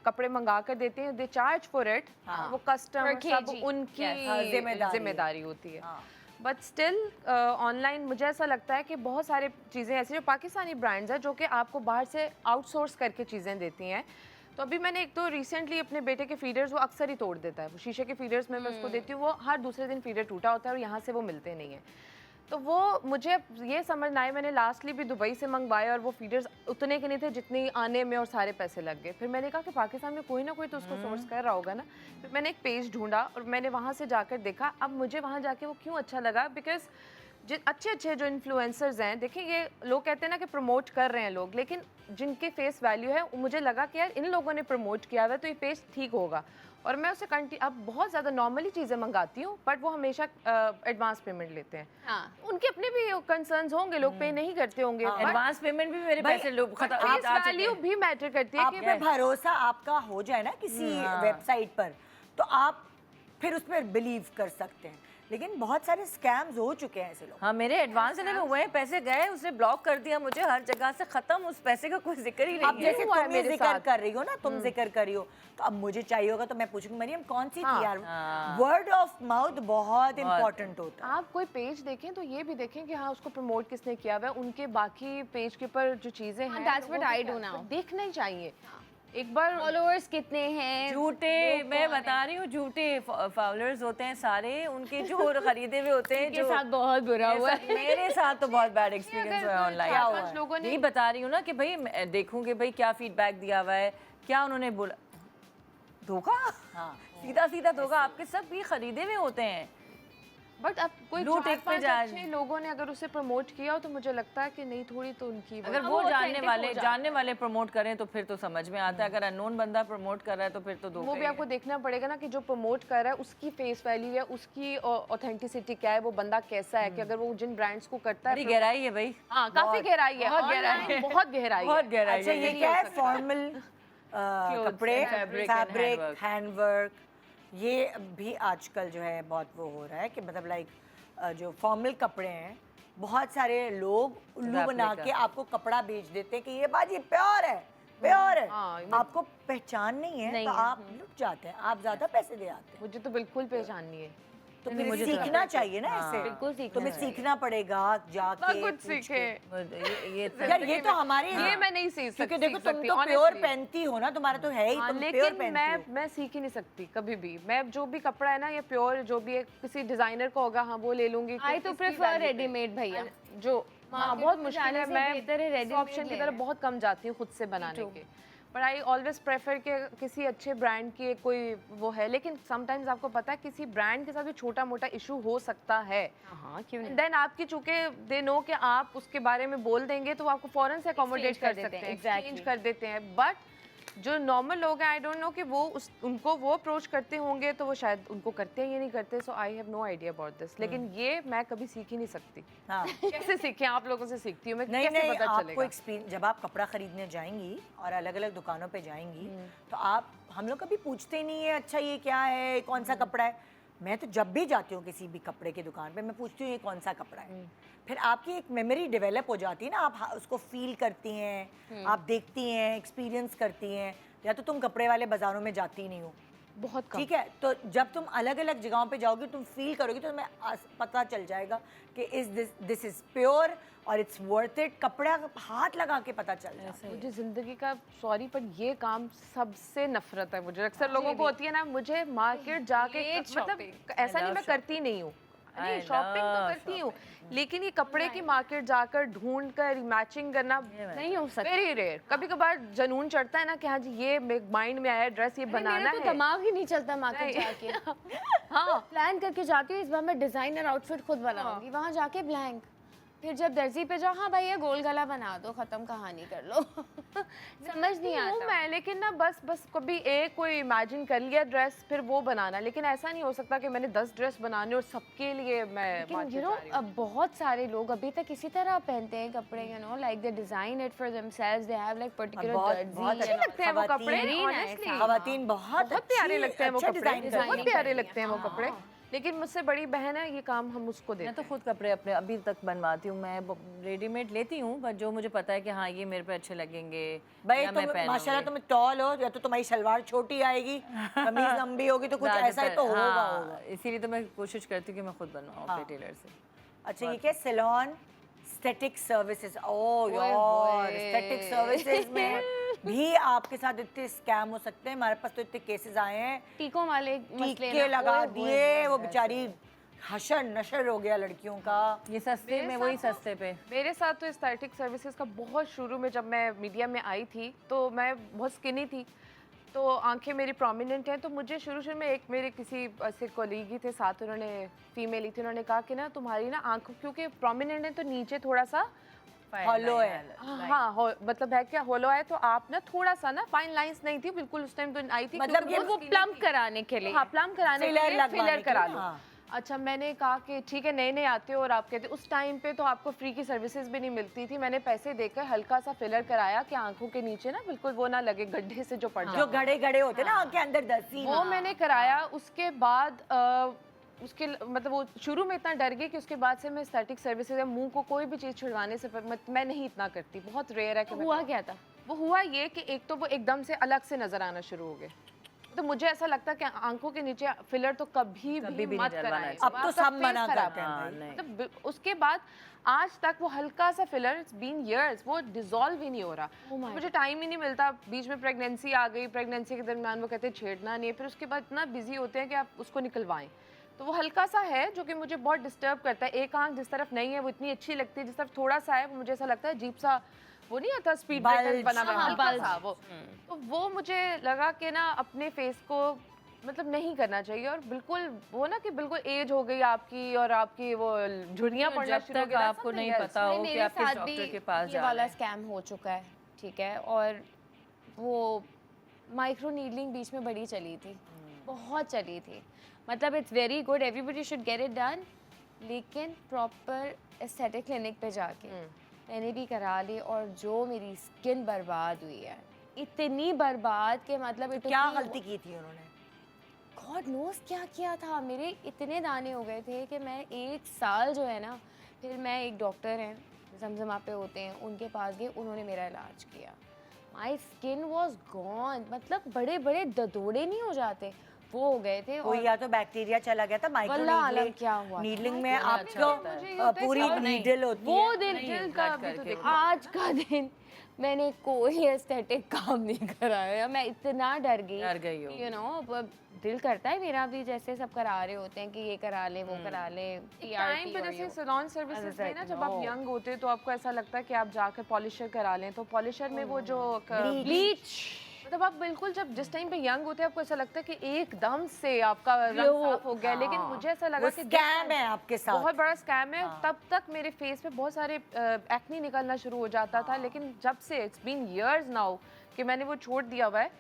कपड़े मंगा कर देते हैं, दे चार्ज फॉर इट, वो कस्टमर Per सब kg. उनकी हाँ, जिम्मेदारी होती है। हाँ। बट स्टिल ऑनलाइन मुझे ऐसा लगता है कि बहुत सारे चीज़ें ऐसी जो पाकिस्तानी ब्रांड्स हैं जो कि आपको बाहर से आउटसोर्स करके चीज़ें देती हैं। तो अभी मैंने एक तो रिसेंटली अपने बेटे के फीडर्स वो अक्सर ही तोड़ देता है, वो शीशे के फीडर्स में मैं उसको देती हूँ, वो हर दूसरे दिन फीडर टूटा होता है और यहाँ से वो मिलते नहीं हैं। तो वो मुझे अब ये समझ ना आए, मैंने लास्टली भी दुबई से मंगवाए और वो फीडर्स उतने के नहीं थे जितनी आने में, और सारे पैसे लग गए। फिर मैंने कहा कि पाकिस्तान में कोई ना कोई तो उसको सोर्स कर रहा होगा ना। फिर मैंने एक पेज ढूंढा और मैंने वहाँ से जाकर देखा। अब मुझे वहाँ जाके वो क्यों अच्छा लगा, बिकॉज अच्छे अच्छे जो इन्फ्लुएंसर्स हैं, देखिए ये लोग कहते हैं ना कि प्रमोट कर रहे हैं लोग, लेकिन जिनके फेस वैल्यू है, मुझे लगा कि यार इन लोगों ने प्रमोट किया हुआ है तो ये पेज ठीक होगा। और मैं उसे अब बहुत ज़्यादा नॉर्मली चीज़ें मंगाती हूँ, बट वो हमेशा एडवांस पेमेंट लेते हैं। हाँ, उनके अपने भी कंसर्न्स होंगे, लोग पे नहीं करते होंगे, बट एडवांस पेमेंट भी मेरे भाई, पैसे लोग खत्म फेस वैल्यू भी मैटर करती है आप कि पे भरोसा आपका हो जाए ना किसी वेबसाइट पर, तो आप फिर उस पर बिलीव कर सकते हैं। लेकिन बहुत सारे स्कैम्स हो चुके हैं ऐसे लोग। हाँ, मेरे एडवांस में हुए हैं, पैसे गए, उसने ब्लॉक कर दिया मुझे हर जगह से, खत्म, उस पैसे का कोई जिक्र ही अब नहीं है। जैसे हुआ है तुम ये मेरे जिक्र साथ। कर रही हो ना, तुम जिक्र कर रही हो, तो अब मुझे चाहिए होगा तो मैं पूछूंगी मरियम कौन सी थी यार। वर्ड ऑफ माउथ बहुत इंपॉर्टेंट होता है। आप कोई पेज देखें तो ये भी देखें कि हाँ उसको प्रमोट किसने किया हुआ है, उनके बाकी पेज के ऊपर जो चीज़ें हैं that's what वो I क्या- do now. देखना ही चाहिए एक बार। फॉलोअर्स कितने हैं, झूठे, मैं बता रही हूँ, झूठे फॉलोअर्स होते हैं सारे, उनके जो खरीदे हुए होते हैं, के जो साथ बहुत बुरा हुआ है। मेरे साथ तो बहुत बैड एक्सपीरियंस हुआ है चार ऑनलाइन। पांच लोगों ने यही बता रही हूँ ना कि भाई मैं देखूँ कि भाई क्या फीडबैक दिया हुआ है, क्या उन्होंने बोला, धोखा, हाँ। सीधा सीधा धोखा। आपके सब भी खरीदे हुए होते हैं, बट अब कोई Blue tick पे 4-5 जा- अच्छे लोगों ने अगर उसे प्रमोट किया हो तो मुझे लगता है कि नहीं थोड़ी तो उनकी अगर हाँ, वो वो जानने authentic वाले हो जाता जानने वाले प्रमोट करें तो फिर तो समझ में आता है, अगर अननोन बंदा प्रमोट कर रहा है तो फिर तो वो धोखा भी ही है। आपको देखना पड़ेगा ना कि जो प्रमोट कर रहा है उसकी फेस वैल्यू है, उसकी ऑथेंटिसिटी क्या है, वो बंदा कैसा है, कि अगर वो जिन ब्रांड्स को करता है बड़ी गहराई है भाई, हाँ काफी गहराई है, बहुत गहराई Online है। बहुत गहराई बहुत है। गहराई अच्छा है। ये क्या है फॉर्मल कपड़े, fabric and fabric, handwork। Handwork, ये भी आजकल जो है बहुत वो हो रहा है कि मतलब लाइक जो फॉर्मल कपड़े हैं, बहुत सारे लोग उल्लू बना Replica। के आपको कपड़ा बेच देते हैं कि ये बाजी प्योर है, प्योर है। हाँ, आपको पहचान नहीं है नहीं तो है, आप लुट जाते हैं, आप ज्यादा पैसे दे आते हैं। मुझे तो बिल्कुल पहचान नहीं है। तो नहीं, फिर मुझे तो सीखना है। चाहिए ना हाँ, ऐसे, बिल्कुल सीखना तुम्हें चाहिए। सीखना पड़ेगा जाके कुछ पूछ सीखे के। ये यार ये तो हमारे ये मैं नहीं सीख क्योंकि सकती, देखो तुम तो प्योर पहनती हो ना, तुम्हारा तो है ही, हाँ, तुम प्योर लेकिन पहनती हो। मैं सीख ही नहीं सकती कभी भी। मैं जो भी कपड़ा है ना ये प्योर जो भी है किसी डिजाइनर का होगा, हाँ वो ले लूंगी। आई तो प्रेफर रेडीमेड भैया। जो हाँ Market बहुत में मुश्किल जाने है, से मैं बेहतर है ready-made ऑप्शन की ले तरफ लें। बहुत कम जाती हूँ खुद से बनाने के। बट आई ऑलवेज प्रेफर कि किसी अच्छे ब्रांड की कोई वो है, लेकिन समटाइम्स आपको पता है किसी ब्रांड के साथ भी छोटा मोटा इशू हो सकता है। हाँ क्यों नहीं। देन आपकी चूंकि दे नो कि आप उसके बारे में बोल देंगे तो वो आपको फौरन से अकोमोडेट Exchange कर कर देते सकते हैं, हैं, exactly। एक्सचेंज कर देते हैं। बट जो नॉर्मल लोग हैं आई डोंट नो कि वो उनको वो अप्रोच करते होंगे तो वो शायद उनको करते हैं या नहीं करते। So I have no idea about this. लेकिन ये मैं कभी सीख ही नहीं सकती। हाँ कैसे सीखें? आप लोगों से सीखती हूँ मैं, नहीं कैसे नहीं, पता आपको चलेगा? एक्सपीरियंस, जब आप कपड़ा खरीदने जाएंगी और अलग अलग दुकानों पे जाएंगी तो आप, हम लोग कभी पूछते ही नहीं है अच्छा ये क्या है, कौन सा कपड़ा है। मैं तो जब भी जाती हूँ किसी भी कपड़े की दुकान पे मैं पूछती हूँ ये कौन सा कपड़ा है। फिर आपकी एक मेमोरी डेवलप हो जाती है ना, आप उसको फील करती हैं, आप देखती हैं, एक्सपीरियंस करती हैं। या तो तुम कपड़े वाले बाजारों में जाती नहीं हो, बहुत कम। ठीक है, तो जब तुम अलग अलग जगहों पे जाओगी तुम फील करोगी तो तुम्हें पता चल जाएगा कि इज दिस इज प्योर और इट्स वर्थ इट। कपड़ा हाथ लगा के पता चल जाता है। मुझे जिंदगी का, सॉरी पर ये काम सबसे नफरत है मुझे। अक्सर लोगों को होती है ना, मुझे मार्केट जाके मतलब ऐसा नहीं मैं करती नहीं हूँ, नहीं शॉपिंग तो करती हूँ, लेकिन ये कपड़े की मार्केट जाकर ढूंढ कर मैचिंग करना नहीं हो सकता। Very rare. कभी कभार जनून चढ़ता है ना कि हाँ जी ये माइंड में आया ड्रेस ये बनाना मेरा तो है। दिमाग ही नहीं चलता मार्केट जाके। हाँ प्लान करके जाती हूँ इस बार मैं डिजाइनर आउटफिट खुद बनाऊंगी, वहाँ जाके ब्लैंक। फिर जब दर्जी पे जाओ, हाँ भाई ये गोल गला बना दो, खत्म कहानी कर लो। समझ नहीं हूँ आता। मैं, लेकिन ना बस कभी एक कोई इमेजिन कर लिया ड्रेस फिर वो बनाना, लेकिन ऐसा नहीं हो सकता कि मैंने 10 ड्रेस बनाने और सबके लिए मैं लेकिन market यू नो जा रही हूँ। अब बहुत सारे लोग अभी तक इसी तरह पहनते हैं कपड़े, you know like they design it for themselves, they have like particular बहुत दर्जी। अच्छे लगते हैं वो कपड़े, Very nice, honestly। हाँ। खवातीन बहुत बहुत प्यारे लगते हैं वो अच्छा कपड़े, डिजाइन करती बहुत हैं। प्यारे लगते हैं वो कपड़े। लेकिन मुझसे बड़ी बहन है, ये काम हम उसको देते मैं तो हैं। खुद कपड़े अपने अभी तक बनवाती हूँ। मैं रेडीमेड लेती हूँ पर जो मुझे पता है कि हाँ ये मेरे पे अच्छे लगेंगे भाई या मैं तुम पहनूंगी। माशाल्लाह तुम टॉल हो, या तो तुम्हारी शलवार छोटी आएगी, कमीज लंबी होगी, तो कुछ ऐसा ही तो होगा हाँ, होगा। इसीलिए तो मैं कोशिश करती हूँ कि मैं खुद बनवाऊँ अपने टेलर से। अच्छा ये क्या सैलून स्टेटिक सर्विसेज, ओ यार स्टेटिक सर्विसेज में भी आपके साथ इतने स्कैम हो सकते हैं। हमारे पास तो इतने केसेस आए हैं, टीकों वाले मसले टीके ना, लगा ओए, दिए, वो बेचारी हशर नशर हो गया लड़कियों का। ये सस्ते में, वही सस्ते पे। मेरे साथ तो एस्थेटिक सर्विसेज का बहुत शुरू में, जब मैं मीडिया में आई थी तो मैं बहुत स्किनी थी, तो आंखें मेरी प्रोमिनेंट हैं, तो मुझे शुरू में एक मेरे किसी ऐसे कोलीग ही थे साथ, उन्होंने फीमेल ही थी, उन्होंने कहा कि ना तुम्हारी ना आंखों क्योंकि प्रोमिनेंट है तो नीचे थोड़ा सा हॉलो है। हाँ मतलब है क्या हॉलो है, तो आप ना थोड़ा सा ना फाइन लाइंस नहीं थी बिल्कुल उस टाइम तो आई थी, मतलब क्योंकि ये वो वो प्लम कराने के लिए। हाँ प्लम कराने के Filler लिए लगवाने फिलर के करा लिए, लो। हाँ। अच्छा मैंने कहा कि ठीक है नए नए आते हो और आप कहते उस टाइम पे तो आपको फ्री की सर्विसेज भी नहीं मिलती थी। मैंने पैसे देकर हल्का सा फिलर कराया कि आंखों के नीचे ना बिल्कुल वो ना लगे गड्ढे से जो पड़ जो जाए, गड़े गड़े होते हैं ना आंख के अंदर दसी, वो मैंने कराया। उसके बाद उसके मतलब वो शुरू में इतना डर गई कि उसके बाद से मैं एस्थेटिक सर्विसेज या मुंह को कोई भी चीज़ छुड़वाने से मैं नहीं इतना करती, बहुत रेयर है कि मैं हुआ क्या था? वो हुआ ये कि एक तो वो एकदम से अलग से नजर आना शुरू हो गए, तो मुझे ऐसा लगता है कि आंखों के नीचे फिलर तो कभी भी भी मत नहीं कराएं। डलवाना अब तो आपका सब face मना खराब करते हैं है। भाई। नहीं। मतलब उसके बाद आज तक वो हल्का सा फिलर, इट्स बीन इयर्स, वो डिसॉल्व ही नहीं हो रहा। Oh my मुझे टाइम ही नहीं मिलता, बीच में प्रेगनेंसी आ गई, प्रेगनेंसी के दरमियान वो कहते हैं छेड़ना नहीं है, फिर उसके बाद इतना बिजी होते हैं कि आप उसको निकलवाएं, तो वो हल्का सा है जो कि मुझे बहुत डिस्टर्ब करता है। एक आंख जिस तरफ नहीं है वो इतनी अच्छी लगती है, जिस तरफ थोड़ा सा है वो मुझे ऐसा लगता है अजीब सा, वो नहीं आता स्पीड ब्रेकर Bulge, बना हुआ हाँ, हल्का bulge। सा वो, तो वो मुझे लगा कि ना अपने फेस को मतलब नहीं करना चाहिए। और बिल्कुल वो ना कि बिल्कुल एज हो गई आपकी और आपकी वो झुर्रियाँ पड़ना जब शुरू हो तक गई, that's आपको नहीं something else. पता हो कि मेरे आप किस साथ डॉक्टर भी के पास ये जा वाला रहे हैं। स्कैम हो चुका है, ठीक है। और वो माइक्रो नीडलिंग बीच में बड़ी चली थी, बहुत चली थी। मतलब it's very good, everybody should get it done, लेकिन प्रॉपर एस्थेटिक क्लिनिक पे जाके मैंने भी करा ली, और जो मेरी स्किन बर्बाद हुई है, इतनी बर्बाद कि मतलब it took क्या me- गलती की थी उन्होंने? गॉड नोस क्या किया था। मेरे इतने दाने हो गए थे कि मैं 1 साल जो है ना, फिर मैं एक डॉक्टर हैं जमजमा पे होते हैं, उनके पास गई, उन्होंने मेरा इलाज किया। माई स्किन वॉज गॉन, मतलब बड़े बड़े ददोड़े नहीं हो जाते, वो हो गए थे। कोई और या तो बैक्टीरिया चला गया था माइक्रो वल्लाह आलम क्या हुआ था। नीडलिंग में अच्छा आपको होता है। पूरी नीडल होती वो है। दिन नहीं, दिल का blood भी तो करके देखो। आज का दिन मैंने कोई एस्थेटिक काम नहीं कराया, मैं इतना डर गई हो। You know. दिल करता है मेरा भी, जैसे सब करा रहे होते हैं कि ये करा ले वो करा ले, टाइम पे जैसे सैलून सर्विसेज में ना, जब आप यंग होते हैं तो आपको ऐसा लगता है कि आप जाकर पॉलिशर करा लें, तो पॉलिशर में वो जो ब्लीच, मतलब आप बिल्कुल जब जिस टाइम पे यंग होते हैं आपको ऐसा लगता है कि एकदम से आपका रंग साफ हो गया, लेकिन मुझे ऐसा लगा वो कि स्कैम है आपके साथ। बहुत बड़ा स्कैम है। तब तक मेरे फेस पे बहुत सारे एक्ने निकलना शुरू हो जाता था, लेकिन जब से इट्स बीन इयर्स नाउ कि मैंने वो छोड़ दिया हुआ है,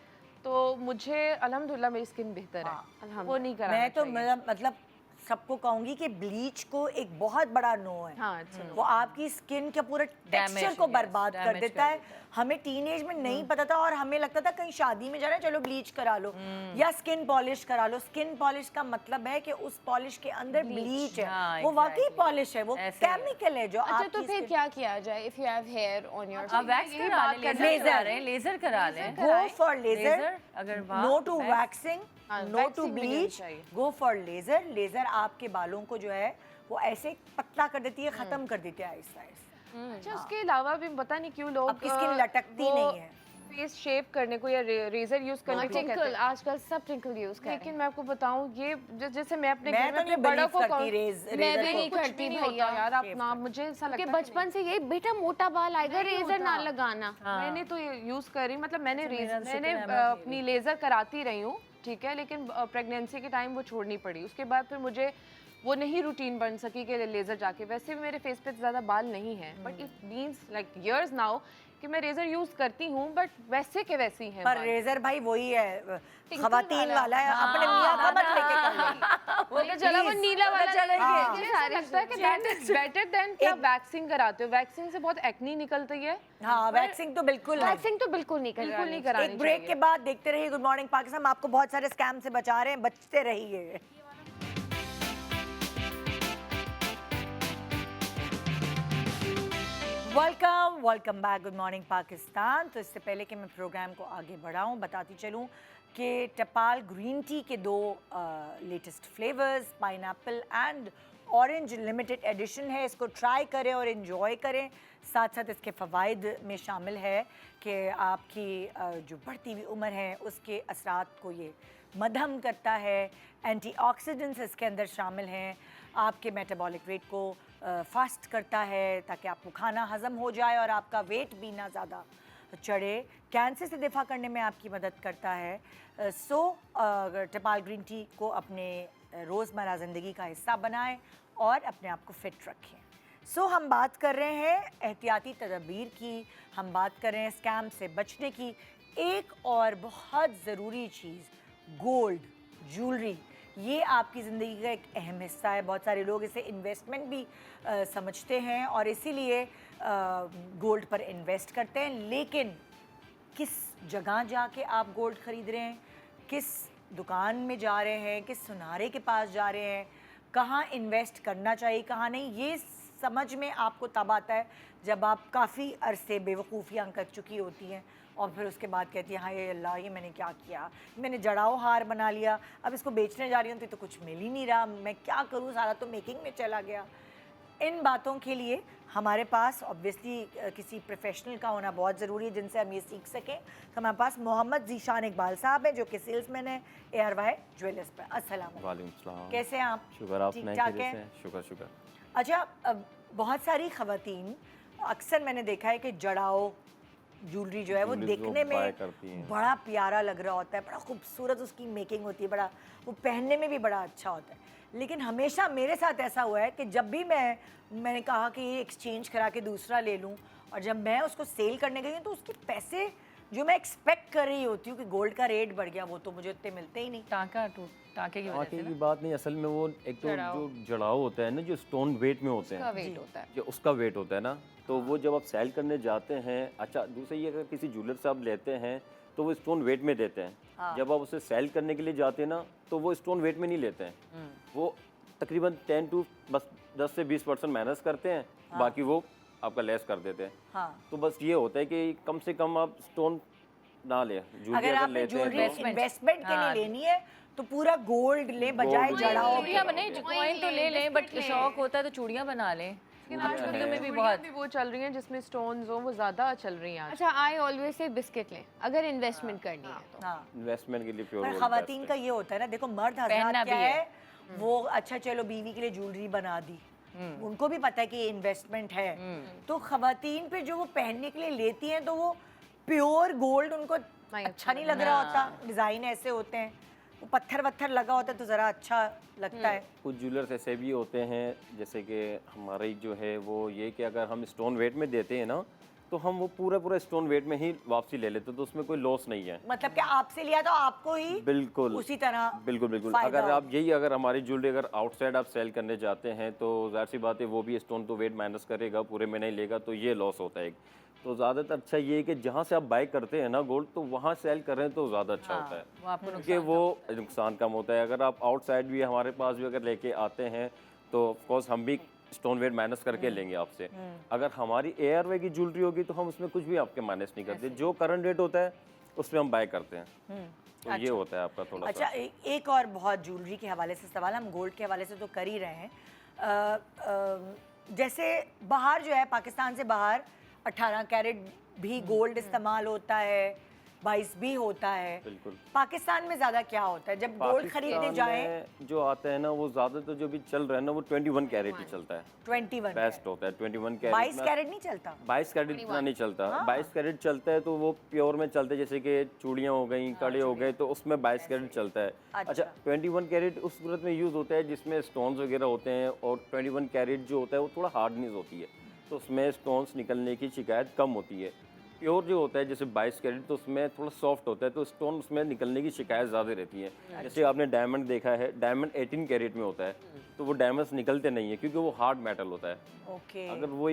तो मुझे अल्हम्दुलिल्लाह मेरी स्किन बेहतर है। वो नहीं कराना मैं तो चाहिए। मतलब सबको कहूंगी कि ब्लीच को एक बहुत बड़ा नो है। हाँ, it's a no. वो आपकी स्किन के पूरे टेक्सचर को yes, बर्बाद कर damage देता कर है। हमें टीनेज में नहीं पता था और हमें लगता था कहीं शादी में जा रहे हैं चलो ब्लीच करा लो या स्किन पॉलिश करा लो। स्किन पॉलिश का मतलब है कि उस पॉलिश के अंदर ब्लीच है। हाँ, वो वाकई exactly. पॉलिश है, वो ऐसे ही है। केमिकल है जो अच्छा आपकी तो फिर skin- क्या किया जाए if you have hair on your आप वैक्स यही करा बात लें, कर लेजर रहे करा हैं। रहे हैं, लेजर करा लें। go for laser, लेजर अगर no to best- waxing, हाँ, no to waxing भी नहीं bleach, चाहिए। go for laser। लेजर आपके बालों को जो है वो ऐसे पतला कर देती है, खत्म कर देती है आहिस्ता आहिस्ता। अच्छा, उसके अलावा भी पता नहीं क्यों लोग आपकी स्किन लटकती नहीं है। फेस शेप करने को या रेजर यूज करने को कहते ट्विंकल, हैं। आजकल सब ट्विंकल यूज कर रहे लेकिन मैं आपको बताऊं, ये जैसे मैं अपने मैं घर तो में अपने नहीं बड़ों believe को करती कहूं- रेजर मैं भी को। नहीं कुछ करती भी नहीं भैया। होता यार, आप शेप ना मुझे ऐसा कि लगता है बचपन से यही बेटा मोटा बाल आएगा, नहीं रेजर ना होता। लगाना। मैंने तो ये यूज करी, मतलब मैंने मेरा मैंने शुक्र है, मैं अपनी लेजर कराती रही हूँ, ठीक है, लेकिन प्रेगनेंसी के टाइम वो छोड़नी पड़ी। उसके बाद फिर मुझे वो नहीं रूटीन बन सकी कि लेजर जाके। वैसे भी मेरे फेस पे ज़्यादा बाल नहीं हैं, but it means like years now कि मैं रेजर यूज करती हूँ, बट वैसे के वैसे ही हैं पर बाल। रेजर भाई वही है, खवातीन वाला है। अपने मियाँ का मत लेके कर लेंगे। वो तो चला, वो नीला वाला चलेंगे। हाँ। मुझे ऐसा लगता है कि दैट इज बेटर देन कि आप वैक्सिंग कराते हो। वैक्सिंग से बहुत एक्नी निकलती है, हाँ, वैक्सिंग तो बिल्कुल नहीं। वैक्सिंग तो बिल्कुल नहीं कर बिल्कुल नहीं करानी एक ब्रेक चाहिए। के बाद देखते रहिए गुड मॉर्निंग पाकिस्तान। हम आपको बहुत सारे स्कैम से बचा रहे हैं, बचते रहिए। Welcome back good morning Pakistan. तो इससे पहले कि मैं प्रोग्राम को आगे बढ़ाऊं, बताती चलूं कि टपाल ग्रीन टी के 2 latest flavours, pineapple and orange limited edition है। इसको ट्राई करें और इन्जॉय करें। साथ साथ इसके फ़वाइद में शामिल है कि आपकी जो बढ़ती हुई उम्र है उसके असरात को ये मद्धम करता है। एंटीऑक्सीडेंट्स इसके अंदर शामिल हैं, आपके मेटाबॉलिक रेट को फास्ट करता है ताकि आपको खाना हज़म हो जाए और आपका वेट भी ना ज़्यादा चढ़े। कैंसर से दिफा करने में आपकी मदद करता है। टपाल ग्रीन टी को अपने रोज़मर्रा ज़िंदगी का हिस्सा बनाएं और अपने आप को फ़िट रखें। हम बात कर रहे हैं एहतियाती तदबीर की, हम बात कर रहे हैं स्कैम से बचने की। एक और बहुत ज़रूरी चीज़, गोल्ड ज्वेलरी, ये आपकी ज़िंदगी का एक अहम हिस्सा है। बहुत सारे लोग इसे इन्वेस्टमेंट भी समझते हैं और इसीलिए गोल्ड पर इन्वेस्ट करते हैं। लेकिन किस जगह जाके आप गोल्ड ख़रीद रहे हैं, किस दुकान में जा रहे हैं, किस सुनारे के पास जा रहे हैं, कहाँ इन्वेस्ट करना चाहिए कहाँ नहीं, ये समझ में आपको तब आता है जब आप काफ़ी अरसे बेवकूफ़ियाँ कर चुकी होती हैं और फिर उसके बाद कहती है हाँ ये अल्लाह, ये मैंने क्या किया, मैंने जड़ाओ हार बना लिया, अब इसको बेचने जा रही हूँ तो कुछ मिल ही नहीं रहा, मैं क्या करूँ, सारा तो मेकिंग में चला गया। इन बातों के लिए हमारे पास ऑब्वियसली किसी प्रोफेशनल का होना बहुत ज़रूरी है जिनसे हम ये सीख सकें। तो हमारे पास मोहम्मद ज़ीशान इकबाल साहब हैं जो कि सेल्समैन है ARY ज्वेलर्स पर। अस्सलाम वालेकुम सलाम। कैसे हैं आप? शुक्र, आप ठीक नए ठाक खैरियत हैं? से? शुक्र शुक्र। अच्छा, बहुत सारी ख़वातीन, अक्सर मैंने देखा है कि जड़ाओ ज्वेलरी जो है वो Jewelries देखने वो buy में करती हैं। बड़ा प्यारा लग रहा होता है, बड़ा खूबसूरत उसकी मेकिंग होती है, बड़ा वो पहनने में भी बड़ा अच्छा होता है। लेकिन हमेशा मेरे साथ ऐसा हुआ है कि जब भी मैंने कहा कि ये एक्सचेंज करा के दूसरा ले लूँ, और जब मैं उसको सेल करने गई हूँ तो उसके पैसे जो मैं एक्सपेक्ट कर रही होती हूँ कि गोल्ड का रेट बढ़ गया, वो तो मुझे उतने मिलते ही नहीं। टाँके की वजह आके से की बात नहीं, असल में वो एक तो जो जड़ाव होता है ना, जो स्टोन वेट में होते का हैं, वेट होता है। जो उसका वेट होता है ना, तो वो जब आप सेल करने जाते हैं, अच्छा दूसरा ये, अगर किसी ज्वेलर से आप लेते हैं तो वो स्टोन वेट में देते हैं। जब आप उसे सेल करने के लिए जाते हैं ना, तो वो स्टोन वेट में नहीं लेते हैं। वो तकरीबन 10 से 20% माइनस करते हैं, बाकी वो आपका लेस कर देते हैं। हाँ, तो बस ये होता है कि कम से कम आप स्टोन ना लें, ज्वेलरी अगर अगर आपने लेते हैं ज्वेलरी तो इन्वेस्टमेंट के लिए लेनी है तो पूरा गोल्ड ले, बजाय Gold जड़ाओ ले। के। चूड़ियाँ बने, कॉइन तो ले लें, बट शौक होता है तो चूड़ियाँ बना लें। लेकिन अब आजकल चूड़ियों में भी चूड़ियाँ बहुत भी वो चल रही हैं जिसमें स्टोन्स हो, वो ज़्यादा चल रही हैं आज। अच्छा, आई ऑलवेज से बिस्किट लें अगर इन्वेस्टमेंट करनी है तो। हाँ, इन्वेस्टमेंट के लिए प्योर पर खवातीन का ये होता है ना, देखो मर्द पहनना हजरात क्या भी है। है, वो अच्छा चलो बीवी के लिए ज्वेलरी बना दी, उनको भी पता है कि ये इन्वेस्टमेंट है, तो खवातीन पे जो वो पहनने के लिए लेती हैं तो वो प्योर गोल्ड उनको नहीं, अच्छा नहीं लग रहा होता, डिजाइन ऐसे होते हैं, वो पत्थर वत्थर लगा होता है तो जरा अच्छा लगता है। कुछ ज्वेलर्स ऐसे भी होते हैं, जैसे कि हमारी जो है वो ये कि अगर हम स्टोन वेट में देते हैं ना, तो हम वो पूरा स्टोन वेट में ही वापसी ले लेते हैं, तो उसमें कोई लॉस नहीं है। मतलब कि आपसे लिया तो आपको ही बिल्कुल उसी तरह बिल्कुल फायदा अगर हो। आप यही, अगर हमारी ज्वेलरी अगर आउटसाइड आप सेल करने जाते हैं तो जाहिर सी बात है वो भी स्टोन तो वेट माइनस करेगा, पूरे में नहीं लेगा, तो ये लॉस होता है। तो ज़्यादातर अच्छा ये है कि जहाँ से आप बाय करते हैं ना गोल्ड, तो वहाँ सेल करें तो ज़्यादा अच्छा होता है, वो आपको क्योंकि वो नुकसान कम होता है। अगर आप आउटसाइड भी हमारे पास भी अगर लेके आते हैं तो ऑफकोर्स हम भी स्टोन वेट माइनस करके लेंगे आपसे। अगर हमारी ARY की ज्वेलरी होगी तो हम उसमें कुछ भी आपके माइनस नहीं करते, जो करंट रेट होता है उसमें हम बाय करते हैं। तो ये होता है आपका थोड़ा अच्छा, सा। एक और बहुत ज्वेलरी के हवाले से सवाल, हम गोल्ड के हवाले से तो कर ही रहे हैं। जैसे बाहर जो है, पाकिस्तान से बाहर 18 कैरेट भी गोल्ड इस्तेमाल होता है, 22 भी होता है। बिल्कुल। पाकिस्तान में ज़्यादा क्या होता है जब गोल्ड खरीदने पाकिस्तान जाएं? में जो आता है ना, वो ज़्यादातर जो भी चल रहा है ना, वो 21 कैरेट ही चलता है, 21 बेस्ट होता है 21 कैरेट। 22 कैरेट नहीं चलता। 22 कैरेट इतना नहीं चलता। 22 कैरेट चलता है तो वो प्योर में चलता है, जैसे कि चूड़ियाँ हो गई, कड़े हो गए, तो उसमें 22 कैरेट चलता है। अच्छा, 21 कैरेट उस सूरत में यूज़ होता है जिसमें स्टोन्स वगैरह होते हैं, और 21 कैरेट जो होता है वो थोड़ा हार्डनेस होती है, तो उसमें स्टोन्स निकलने की शिकायत कम होती है। प्योर जो होता है जैसे 22 कैरेट, तो उसमें थोड़ा सॉफ्ट होता है, तो स्टोन उसमें निकलने की शिकायत ज़्यादा रहती है। जैसे आपने डायमंड देखा है, डायमंड 18 कैरेट में होता है, तो वो डायमंड्स निकलते नहीं है क्योंकि वो हार्ड मेटल होता है। ओके,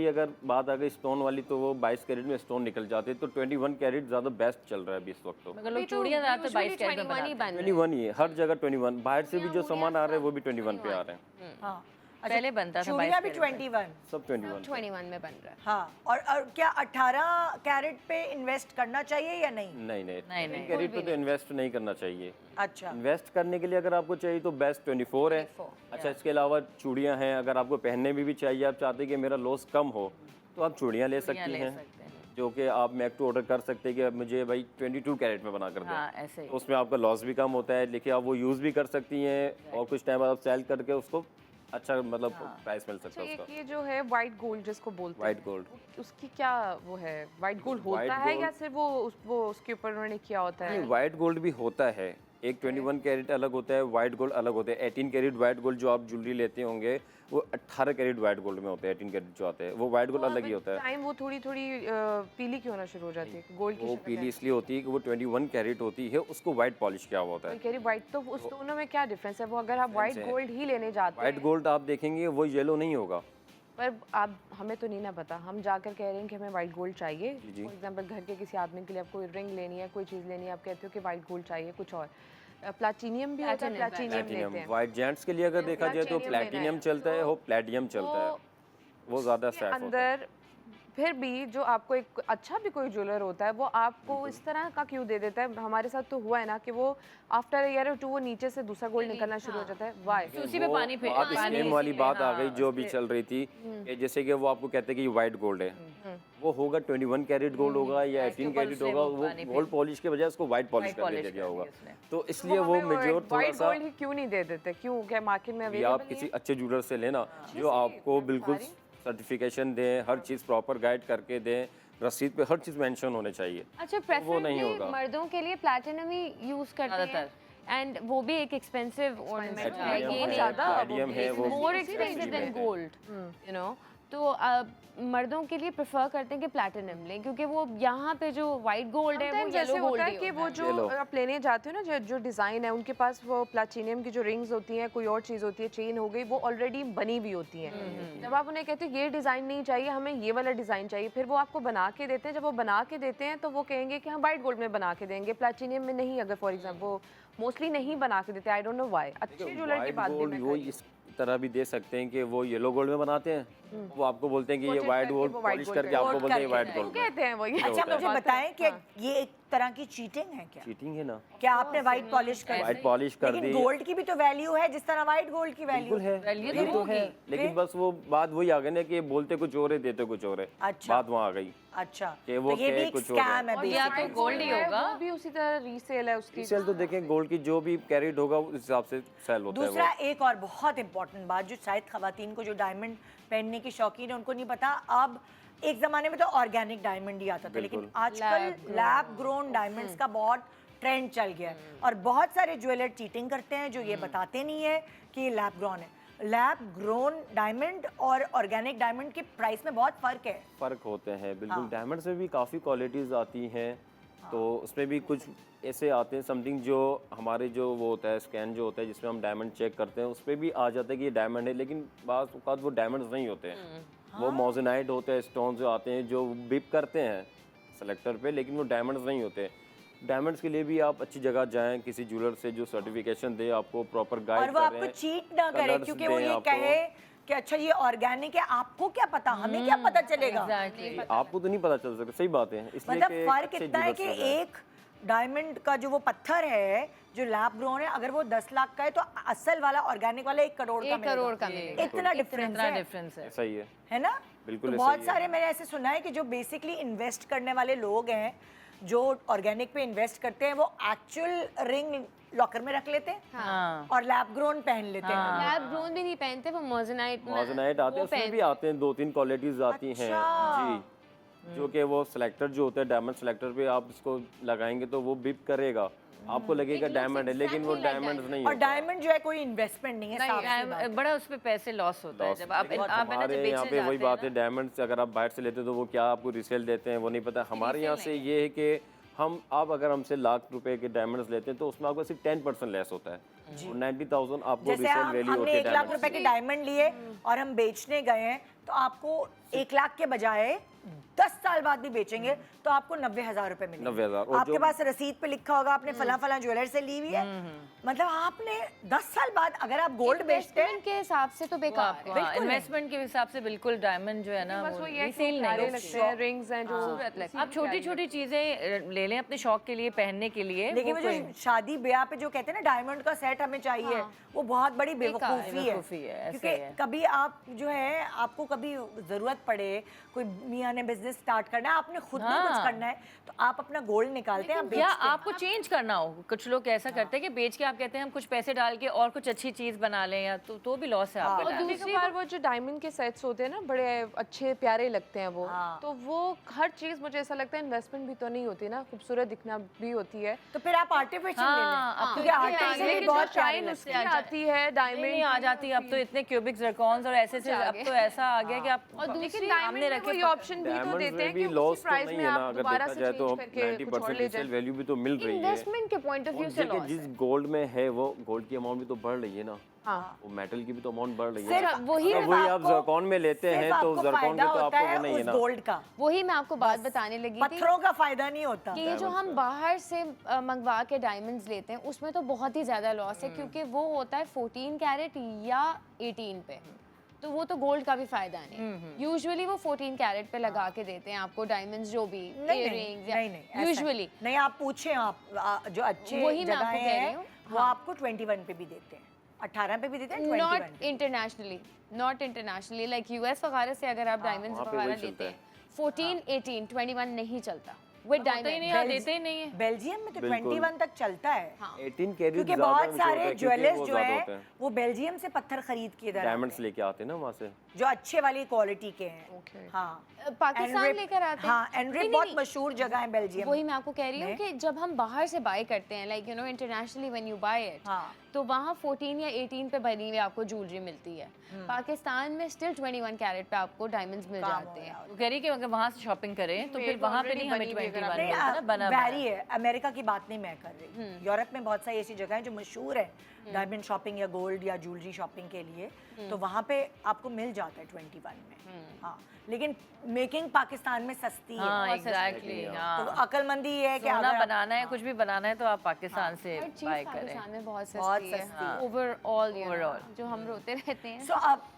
अगर बात आ गई स्टोन वाली, तो वो 22 कैरेट में स्टोन निकल जाते हैं, तो 21 कैरेट ज़्यादा बेस्ट चल रहा है अभी इस वक्त। तो मगर लोग चूड़ियाँ ज़्यादातर 22 कैरेट में 21 ही बनाते हैं। बन 21 ही है, हर जगह 21। बाहर से भी जो सामान आ रहे हैं वो भी 21 पे आ रहे हैं, हाँ, पहले बनता था चूड़ियाँ 22 भी कैरेट 21। सब 21। 21 में बन रहा है। हाँ, और क्या 18 कैरेट पे इन्वेस्ट करना चाहिए या नहीं? नहीं नहीं, 18 कैरेट पे तो इन्वेस्ट नहीं करना चाहिए। अच्छा, इन्वेस्ट करने के लिए अगर आपको चाहिए तो बेस्ट 24 है। अच्छा, इसके अलावा चूड़ियाँ हैं, अगर आपको पहनने में भी चाहिए, आप चाहते हैं कि मेरा लॉस कम हो, तो आप चूड़ियाँ ले सकती ले हैं, सकते हैं। जो कि आप मेक टू ऑर्डर कर सकते हैं कि अब मुझे भाई 22 कैरेट में बना कर दें। हाँ, ऐसे ही। तो उसमें आपका लॉस भी कम होता है, लेकिन आप वो यूज़ भी कर सकती हैं, और कुछ टाइम बाद आप सेल करके उसको अच्छा मतलब प्राइस मिल सकता है एक उसका। ये जो है वाइट गोल्ड जिसको बोलते वाइट हैं, गोल्ड, उसकी क्या वो है, वाइट गोल्ड White होता है gold- या सिर्फ वो उसके ऊपर उन्होंने किया होता है? नहीं, वाइट गोल्ड भी होता है। एक 21 कैरेट अलग होता है, वाइट गोल्ड अलग होता है। 18 कैरेट वाइट गोल्ड जो आप ज्वेलरी लेते होंगे, वो 18 कैरेट वाइट गोल्ड में होता है। 18 कैरेट जो आता है वो वाइट गोल्ड अलग ही होता है। टाइम वो थोड़ी थोड़ी पीली क्यों होना शुरू हो जाती है, गोल्ड की वो शक्ल पीली इसलिए होती है कि वो 21 कैरेट होती है, उसको वाइट पॉलिश किया हुआ होता है। कह रही व्हाइट, तो उस दोनों में क्या डिफरेंस है? वो अगर आप व्हाइट है। गोल्ड ही लेने जाते वाइट हैं, गोल्ड आप देखेंगे वो येलो नहीं होगा। पर आप हमें तो नहीं ना पता, हम जाकर कह रहे हैं कि हमें व्हाइट गोल्ड चाहिए। जी। फॉर एग्जांपल घर के किसी आदमी के लिए आपको रिंग लेनी है, कोई चीज़ लेनी है, आप कहते हो कि व्हाइट गोल्ड चाहिए, कुछ और प्लैटिनियम भी होता है, प्लैटिनियम लेते प्लैटिनम हैं। वाइट जेंट्स के लिए अगर देखा जाए तो Platinum प्लैटिनियम लेना है। चलता है, वो प्लैटिनम चलता है, वो ज़्यादा के सेफ होता है। अंदर फिर भी जो आपको एक अच्छा भी कोई ज्वेलर होता है, वो आपको इस तरह का क्यों दे देता है? हमारे साथ तो हुआ है ना कि वो आफ्टर ईयर और 2 वो नीचे से दूसरा गोल्ड निकलना शुरू हो जाता है। वाई? उसी पे वो पानी फेर बात स्कैम वाली बात आ गई जो भी चल रही थी, कि जैसे कि वो आपको कहते हैं कि ये वाइट गोल्ड है, वो होगा 21 कैरेट गोल्ड होगा या 18 कैरेट होगा, वो गोल्ड पॉलिश के बजाय उसको वाइट पॉलिश कर दिया गया होगा। तो इसलिए वो मेजोर थोड़ा व्हाइट सा, गोल्ड ही क्यों नहीं दे देते? क्यों, क्या मार्केट में ये आप किसी अच्छे ज्वेलर से लेना जो आपको बिल्कुल सर्टिफिकेशन दें, हर चीज़ प्रॉपर गाइड करके दें, रसीद पे हर चीज़ मेंशन होने चाहिए। अच्छा, वो नहीं प्रेफरेबली होगा। मर्दों के लिए प्लैटिनम ही यूज करते हैं एंड वो भी एक एक्सपेंसिव ऑर्नामेंट है, Platinum ये है, नहीं Palladium है, वो मोर expensive एक्सपेंसिव है। Then gold, you know. तो मर्दों के लिए प्रेफर करते हैं कि प्लैटिनम लें, क्योंकि वो यहाँ पे जो वाइट गोल्ड है वो Sometimes येलो ऐसे होता गोल्ड है ही कि होता वो है। जो Yellow। आप लेने जाते हो ना, जो डिज़ाइन है उनके पास वो प्लैटिनियम की जो रिंग्स होती हैं, कोई और चीज़ होती है, चेन हो गई, वो ऑलरेडी बनी हुई होती है। जब आप उन्हें कहते हो ये डिज़ाइन नहीं चाहिए, हमें ये वाला डिज़ाइन चाहिए, फिर वो आपको बना के देते हैं। जब वो बना के देते हैं तो वो कहेंगे कि हम वाइट गोल्ड में बना के देंगे, प्लैटिनियम में नहीं। अगर फॉर एग्जाम्पल वो मोस्टली नहीं बना के देते, आई डोंट नो व्हाई। अच्छी ज्वेलरी की वाइट बात भी गोल्ड मैं वो कर रही हूँ। इस तरह भी दे सकते हैं कि वो येलो गोल्ड में बनाते हैं, वो आपको बोलते हैं कि ये Coated वाइट करके गोल्ड वो white पॉलिश gold करके करके आपको बोलते हैं करके वाइट देते गोल्ड में। कहते हैं वो ये। अच्छा, मुझे बात है। बताएं कि ये एक तरह की चीटिंग है क्या? चीटिंग है ना, क्या आपने व्हाइट पॉलिश कर वाइट पॉलिश कर लेकिन दी। गोल्ड की भी तो वैल्यू है जिस तरह व्हाइट गोल्ड की वैल्यू बिल्कुल है, Value ये तो तो है, होगी। लेकिन फिर? बस वो बात वही आ गई ना कि बोलते कुछ और है देते कुछ और है। अच्छा। बात वहाँ आ गई अच्छा, कि वो तो ये भी क्या एक कुछ और है। स्कैम है और या basically। तो गोल्ड ही है, होगा। वो भी उसी तरह रीसेल है उसकी। सेल तो देखें गोल्ड की जो भी कैरेट होगा उस हिसाब से सेल होता है दूसरा वो। एक और बहुत इंपॉर्टेंट बात जो शायद खवातीन को जो डायमंड पहनने की शौकीन है उनको नहीं पता। अब एक जमाने में तो ऑर्गेनिक डायमंड ही आता था, लेकिन बिल्कुल। आजकल लैब ग्रोन डायमंड्स का बहुत ट्रेंड चल गया है और बहुत सारे ज्वेलर चीटिंग करते हैं जो ये बताते नहीं है कि ये लैब ग्रोन है। लैब ग्रोन डायमंड और ऑर्गेनिक डायमंड के प्राइस में बहुत फर्क है। फ़र्क होते हैं बिल्कुल। हाँ। डायमंड्स में भी काफ़ी क्वालिटीज़ आती हैं, तो उसमें भी कुछ ऐसे आते हैं समथिंग जो हमारे जो वो होता है स्कैन जो होता है जिसमें हम डायमंड चेक करते हैं, उस पर भी आ जाता है कि ये डायमंड है, लेकिन बाज़ औक़ात वो डायमंड्स नहीं होते हैं। वो मोज़ेनाइट होते हैं, स्टोन जो आते हैं जो बिप करते हैं सेलेक्टर पे, लेकिन वो डायमंड्स नहीं होते। डायमंड्स के लिए भी आप अच्छी जगह जाएं, किसी ज्वेलर से जो सर्टिफिकेशन दे, आपको प्रॉपर और गाइड वो आपको करें, चीट ना करे colours क्योंकि वो दें ये आपको। कहे कि अच्छा ये ऑर्गेनिक है, आपको क्या पता, हमें क्या पता चलेगा। एग्जैक्टली। आपको तो नहीं पता चल सकता, सही बात है। इसलिए मतलब कि फर्क अच्छे इतना है कि jewelers से जाएं। एक डायमंड का जो वो पत्थर है जो लैब ग्रोन है, अगर वो 10 लाख का है तो असल वाला ऑर्गेनिक वाला 1 करोड़ का 1 करोड़ का मिलेगा। इतना डिफरेंस इतना है, डिफरेंस है। सही है, है ना? बिल्कुल तो ऐसा बहुत ही है। सारे मैंने ऐसे सुना है कि जो बेसिकली इन्वेस्ट करने वाले लोग हैं जो ऑर्गेनिक पे इन्वेस्ट करते हैं वो एक्चुअल रिंग लॉकर में रख लेते हैं हाँ। और लैब ग्रोन पहन लेते हैं। लैब ग्रोन भी नहीं पहनते, वो मोज़ेनाइट मोज़ेनाइट आते हैं, उसमें भी आते हैं 2-3 क्वालिटीज़ आती हैं जी, जो कि वो सिलेक्टर जो होता है डायमंड सिलेक्टर पे आप इसको लगाएंगे तो वो बिप करेगा, आपको लगेगा डायमंड है, लेकिन वो डायमंड नहीं और होता। डायमंड जो है कोई इन्वेस्टमेंट नहीं है, साफ सी बात है। बड़ा उस पे पैसे लॉस होता है जब आप लेकिन आप है ना जब हमारे यहाँ बेचने पे वही जाते बात हैं है, डायमंड्स अगर आप बाहर से लेते हो तो वो क्या आपको रिसेल देते हैं वो नहीं पता। हमारे यहाँ से ये है कि आप अगर हमसे लाख रुपए के डायमंड्स लेते हैं तो उसमें आपको सिर्फ 10% लेस होता है, और 90,000 आपको जैसे रिसेल हम वैल्यू होती हमने है 1 लाख डायमंड्स रुपए के डायमंड लिए और हम बेचने गए हैं तो आपको 1 लाख के बजाय 10 साल बाद भी बेचेंगे तो आपको 90,000 रुपए मिलेंगे। 90,000 और आपके जो- पास रसीद पे लिखा होगा आपने फला फला ज्वेलर से ली हुई है, मतलब आपने 10 साल बाद अगर आप गोल्ड बेचते हैं इन्वेस्टमेंट के हिसाब से तो बेकार है। बिल्कुल नहीं। इन्वेस्टमेंट के हिसाब से बिल्कुल डायमंड जो है ना बस वो वो ये रीसेल प्यारे नहीं लगते हैं, रिंग्स हैं जो आप छोटी छोटी चीजें ले लें अपने शौक के लिए पहनने के लिए। लेकिन वो वो जो शादी ब्याह पे जो कहते हैं ना डायमंड का सेट हमें चाहिए, वो बहुत बड़ी बेवकूफ़ी बेवकूफ़ी है, है। ऐसे क्योंकि है। कभी आप जो है आपको कभी ज़रूरत पड़े, कोई मियाँ ने बिजनेस स्टार्ट करना है, आपने खुद में कुछ करना है तो आप अपना गोल्ड निकालते हैं, आप या बेचते हैं। आपको चेंज करना हो, कुछ लोग ऐसा करते हैं कि बेच के आप कहते हैं हम कुछ पैसे डाल के और कुछ अच्छी चीज बना लें, या तो भी लॉस है आपका। और दूसरी बार वो जो डायमंड के सेट्स होते हैं ना बड़े अच्छे प्यारे लगते हैं वो, तो वो हर चीज मुझे ऐसा लगता है इन्वेस्टमेंट भी तो नहीं होती ना, खूबसूरत दिखना भी होती है। तो फिर आप आर्टिफिशियल ले लें, क्योंकि आर्टिफिशियल भी लेकिन बहुत जो प्यारे शाइन लगते उसकी हैं। आती है डायमंड नहीं आ जाती अब तो इतने क्यूबिक जरकॉन्स और ऐसे से अब तो ऐसा आ गया कि आप और दूसरी सामने डायमंड रखे में ये ऑप्शन भी तो डायमंड्स देते में हैं भी कि लॉस उसी तो प्राइस नहीं में है ना, आप अगर दोबारा देखा से जाए तो चेंज करके कुछ और 90% ले जाए। रिसेल वैल्यू भी तो मिल रही है। इन्वेस्टमेंट के पॉइंट ऑफ व्यू से लॉस जिस गोल्ड में है वो गोल्ड की अमाउंट भी तो बढ़ रही है ना, वो मेटल की भी तो अमाउंट बढ़ रही है। सिर्फ वही अगर वही आप जरकॉन में लेते हैं तो जरकॉन में तो आपको वो नहीं है ना। गोल्ड का वही मैं आपको बात बताने लगी थी पत्थरों का फायदा नहीं होता। कि ये जो हम बाहर से मंगवा के डायमंड्स लेते हैं उसमें तो बहुत ही ज़्यादा लॉस है, क्योंकि वो होता है 14 कैरेट या 18 पे, तो वो तो गोल्ड का भी फायदा नहीं। यूजुअली वो 14 कैरेट पे लगा के देते हैं आपको डायमंड्स जो भी नहीं earrings या नहीं यूजुअली नहीं, आप पूछें आप जो अच्छे वही मैं आपको जगहें कह रही हैं हूँ। वो आपको 21 पे भी देते हैं, 18 पे भी देते हैं, 21 नॉट इंटरनेशनली लाइक यूएस वगैरह से अगर आप डायमंड्स वहाँ पे वगैरह वही लेते चलता हैं 14 18 21 नहीं चलता। विद होता ही नहीं डायमंड। है, देते ही नहीं है। बेल्जियम में तो बिल्कुल। 21 तक चलता है 18 कैरेट क्योंकि ज़्यादा बहुत mature सारे होता है, क्योंकि ज्वेलर्स वो जो ज़्यादा है होते हैं। वो बेल्जियम से पत्थर खरीद के इधर डायमंड्स आते हैं, लेके आते हैं ना वहाँ से। जो अच्छे वाली क्वालिटी के हैं। Okay. हाँ पाकिस्तान एनरिप- लेकर आते हैं। हाँ एनरिप नहीं, बहुत नहीं, मशहूर जगह है बेल्जियम वही मैं आपको कह रही हूँ में। कि जब हम बाहर से बाय करते हैं, like you know internationally when you buy it, हाँ। तो वहाँ 14 या 18 पे बनी हुई आपको ज्वेलरी मिलती है। पाकिस्तान में स्टिल 21 कैरेट पे आपको डायमंड्स मिल जाते हैं। वो कह रही है कि अगर वहाँ से शॉपिंग करें तो फिर मेरे को वहाँ पे already नहीं हमें बनी हुई अगर 21 आप- मिलता ना, बना वैरी है, अमेरिका की बात नहीं मैं कर रही। यूरोप में बहुत सारी ऐसी जगह हैं जो मशहूर है डायमंड शॉपिंग या गोल्ड या ज्वेलरी शॉपिंग के लिए, तो वहाँ पे आपको मिल जाता है 21 में। हाँ लेकिन मेकिंग पाकिस्तान में सस्ती हाँ है, एग्जैक्टली तो हाँ। अक्लमंदी ये है कि सोना अगर आप- बनाना है, कुछ भी बनाना है तो आप पाकिस्तान से हर चीज़ बाय करें। पाकिस्तान में बहुत बहुत सस्ती है। सस्ती है। Overall Overall. जो हम रोते रहते हैं। सो अब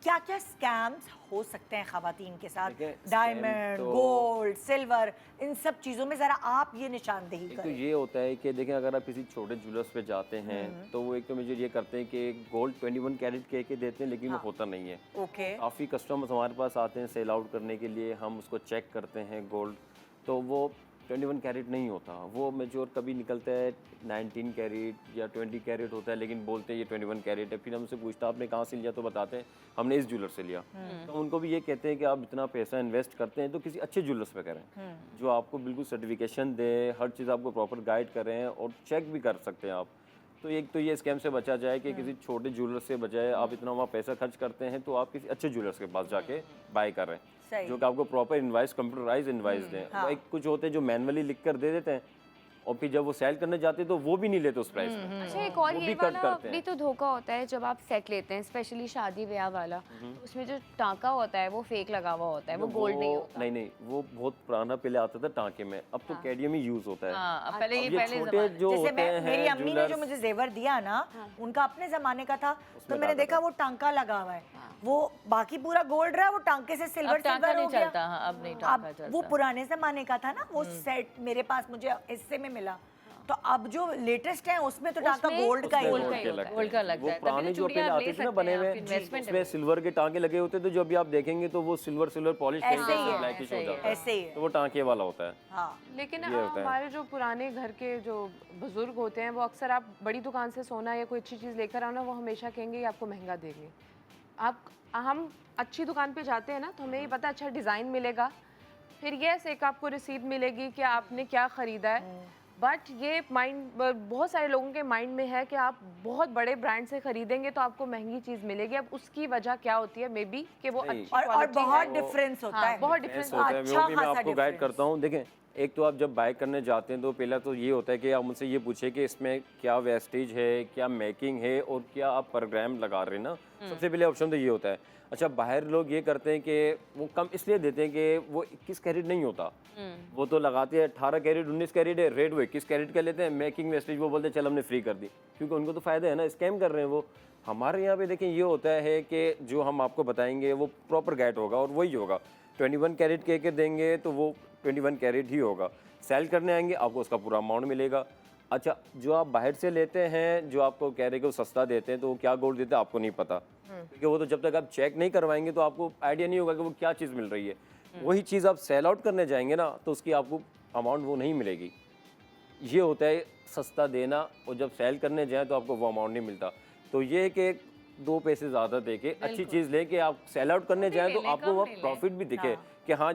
क्या क्या स्कैम्स हो सकते हैं खवातीन के साथ, देखिए, scam डायमंड तो- गोल्ड सिल्वर इन सब चीज़ों में ज़रा आप ये निशानदेही एक तो करें। ये होता है कि देखें अगर आप किसी छोटे ज्वेलर्स पे जाते हैं तो वो एक तो मुझे ये करते हैं कि गोल्ड 21 कैरेट कह के देते हैं, लेकिन वो होता नहीं है। ओके काफ़ी कस्टमर्स हमारे पास आते हैं सेल आउट करने के लिए, हम उसको चेक करते हैं गोल्ड, तो वो 21 कैरेट नहीं होता, वो मेच्योर कभी निकलता है 19 कैरेट या 20 कैरेट होता है, लेकिन बोलते हैं ये 21 कैरेट है। फिर हमसे पूछता है आपने कहाँ से लिया, तो बताते हैं हमने इस ज्वेलर से लिया। तो उनको भी ये कहते हैं कि आप इतना पैसा इन्वेस्ट करते हैं तो किसी अच्छे ज्वेलर्स पे करें, जो आपको बिल्कुल सर्टिफिकेशन दे, हर चीज़ आपको प्रॉपर गाइड करें और चेक भी कर सकते हैं आप। तो एक तो ये स्कैम से बचा जाए कि किसी छोटे ज्वेलर से बजाय आप इतना वहाँ पैसा खर्च करते हैं तो आप किसी अच्छे ज्वेलर्स के पास जाके बाय करें, सही। जो कि आपको प्रॉपर इनवाइस कंप्यूटराइज इनवाइस दें। हाँ। एक कुछ होते हैं जो मैनुअली लिख कर दे देते हैं और फिर जब वो सेल करने जाते हैं तो वो भी नहीं लेते उस प्राइस में। अच्छा एक और वो ये भी कट वाला करते भी हैं। तो धोखा होता है जब आप सेट लेते हैं, स्पेशली शादी ब्याह वाला, तो उसमें जो टांका होता है वो फेक लगा हुआ होता है, वो गोल्ड नहीं होता। नहीं, वो बहुत पुराना पहले आता था टांके में, अब तो कैडियम ही यूज होता है। हाँ अब पहले ये अब ये पहले छोटे ज़माने- जो जैसे होते मैं हैं मेरी अम्मी ने जो jewelers, मुझे जेवर दिया ना, उनका अपने जमाने का था, तो मैंने टांका देखा वो टांका लगा हुआ है, वो बाकी पूरा गोल्ड रहा, वो टांके से सिल्वर अब टांका सिल्वर नहीं हो गया। चलता, हाँ अब नहीं टांका अब चलता। वो पुराने जमाने का था ना, वो सेट मेरे पास मुझे हिस्से में मिला, तो अब जो लेटेस्ट है उसमें तो टांका उसमें गोल्ड का ही उसमें है। गोल्ड के होता है, लगते गोल्ड का हैं। लगता वो है। तभी पुराने तो जो चूड़ियाँ पहले आप आते ले थे ना सकते बने हैं, हुए, आपकी investment है उसमें वो। सिल्वर के टांके लगे होते थे, जो अभी आप देखेंगे तो वो सिल्वर पॉलिश ऐसे ही है, ब्लैकिश हो ऐसे ही जाता है, ऐसे ही है। तो वो टांके वाला होता है। हाँ लेकिन ये होता है। हमारे जो पुराने घर के जो बुजुर्ग होते हैं वो अक्सर आप बड़ी दुकान से सोना या कोई अच्छी चीज़ लेकर आओ ना, वो हमेशा कहेंगे ये आपको महंगा देंगे। हम अच्छी दुकान पे जाते हैं ना तो हमें ये पता अच्छा डिज़ाइन मिलेगा, फिर यस एक आपको रिसीप्ट मिलेगी कि आपने क्या ख़रीदा है, बट ये माइंड बहुत सारे लोगों के माइंड में है कि आप बहुत बड़े ब्रांड से खरीदेंगे तो आपको महंगी चीज़ मिलेगी। अब उसकी वजह क्या होती है, मे बी कि वो नहीं। अच्छी और quality बहुत है। डिफरेंस होता हाँ, है, बहुत डिफरेंस डिफरेंस होता है, अच्छा वो भी मैं खासा आपको गाइड difference। करता हूँ। देखें, एक तो आप जब बाय करने जाते हैं तो पहला तो ये होता है कि आप मुझसे ये पूछे कि इसमें क्या वेस्टेज है, क्या मेकिंग है और क्या आप पर ग्राम लगा रहे हैं ना, सबसे पहले ऑप्शन तो ये होता है। अच्छा बाहर लोग ये करते हैं कि वो कम इसलिए देते हैं कि वो 21 कैरेट नहीं होता, वो तो लगाते हैं 18 कैरेट 19 कैरेट है, रेट वो 21 कैरेट का लेते हैं, मेकिंग वेस्टेज वो बोलते हैं चल हमने फ्री कर दी, क्योंकि उनको तो फ़ायदा है ना, स्कैम कर रहे हैं वो। हमारे यहाँ पे देखें ये होता है कि जो हम आपको बताएंगे वो प्रॉपर गाइड होगा और वही होगा। 21 कैरेट कह के देंगे तो वो 21 कैरेट ही होगा, सेल करने आएंगे आपको उसका पूरा अमाउंट मिलेगा। अच्छा जो आप बाहर से लेते हैं, जो आपको कह रहे हैं कि वो सस्ता देते हैं, तो वो क्या गोल्ड देते हैं आपको नहीं पता, क्योंकि वो तो जब तक आप चेक नहीं करवाएंगे तो आपको आइडिया नहीं होगा कि वो क्या चीज़ मिल रही है। वही चीज़ आप सेल आउट करने जाएंगे ना तो उसकी आपको अमाउंट वो नहीं मिलेगी। ये होता है सस्ता देना, और जब सेल करने जाएं तो आपको वो अमाउंट नहीं मिलता। तो ये है कि 2 पैसे ज़्यादा दे के अच्छी चीज़ लेके आप सेल आउट करने जाएं तो आपको वहाँ प्रॉफिट भी दिखे कि हाँ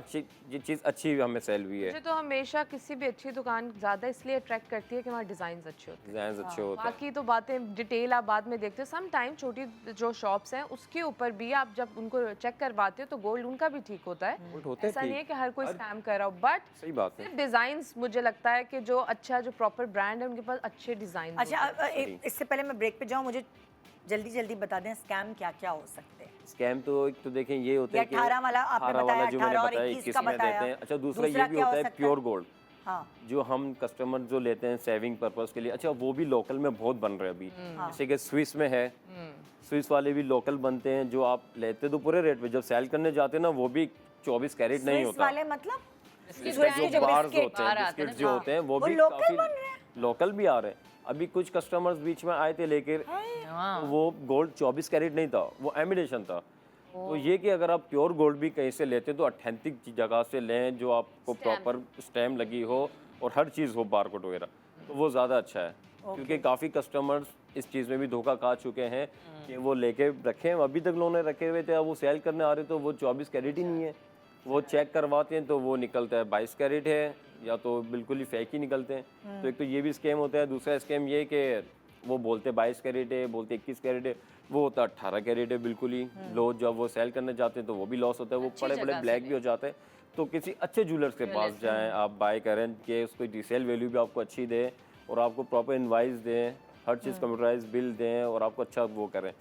ये चीज़ अच्छी हमें सेल हुई है। मुझे तो हमेशा किसी भी अच्छी दुकान ज़्यादा इसलिए अट्रैक्ट करती है कि वहाँ डिज़ाइंस अच्छे होते हैं। डिज़ाइन अच्छे होते हैं। बाकी तो बातें डिटेल आप बाद में देखते हो, सम टाइम छोटी जो शॉप्स हैं उसके ऊपर भी आप जब उनको चेक करवाते हो तो गोल्ड उनका भी ठीक होता है। Gold होते हैं ऐसा नहीं है ठीक। कि हर कोई स्कैम कर रहा हो, बट सही बात है। सिर्फ डिज़ाइंस मुझे लगता है कि जो अच्छा जो प्रॉपर ब्रांड है उनके पास अच्छे डिज़ाइन। अच्छा इससे पहले मैं ब्रेक पे जाऊँ, मुझे जल्दी जल्दी बता दें स्कैम क्या क्या हो सकते हैं। स्कैम तो एक तो देखें ये होता है कि 18 वाला आपने 18 वाला बताया, जो मैंने 18 और बताया 21 21 का में बताया। देते हैं। अच्छा दूसरा ये भी क्या हो होता है सकता प्योर गोल्ड, हाँ जो हम कस्टमर जो लेते हैं सेविंग पर्पस के लिए। अच्छा वो भी लोकल में बहुत बन रहे हैं अभी, जैसे कि स्विस में है, स्विस वाले भी लोकल बनते हैं, जो आप लेते तो पूरे रेट पे, जब सेल करने जाते हैं ना वो भी 24 कैरेट नहीं स्विस होता। वाले मतलब स्विस स्विस के के जो जो बार्स बिस्किट होते हैं, बिस्किट जो होते हैं वो वो भी लोकल काफी बन रहे हैं? लोकल भी आ रहे हैं। अभी कुछ कस्टमर्स बीच में आए थे लेकर, वो गोल्ड 24 कैरेट नहीं था, वो एमिडेशन था, तो ये कि अगर आप प्योर गोल्ड भी कहीं से लेते हैं तो ऑथेंटिक जगह से लें, जो आपको प्रॉपर स्टैम्प लगी हो और हर चीज़ हो, बारकोड वगैरह, तो वो ज़्यादा अच्छा है। क्योंकि काफ़ी कस्टमर्स इस चीज़ में भी धोखा खा चुके हैं कि वो लेके रखे हैं, अभी तक उन्होंने रखे हुए थे, अब वो सेल करने आ रहे तो वो 24 कैरेट ही नहीं है। वो चेक करवाते हैं तो वो निकलता है 22 कैरेट है, या तो बिल्कुल ही फेक ही निकलते हैं। तो एक तो ये भी स्कैम होता है। दूसरा स्कैम ये कि वो बोलते 22 कैरेट है, बोलते 21 कैरेट है, वो होता है 18 कैरेट है बिल्कुल ही। लो जब वो सेल करने जाते हैं तो वो भी लॉस होता है, वो बड़े बड़े ब्लैक भी हो जाते हैं। तो किसी अच्छे ज्वेलर्स के पास जाएं, आप बाय करें कि उसको रीसेल वैल्यू भी आपको अच्छी दे और आपको प्रॉपर इनवाइस दें, हर चीज़ कंप्यूटराइज बिल दें और आपको अच्छा वो करें।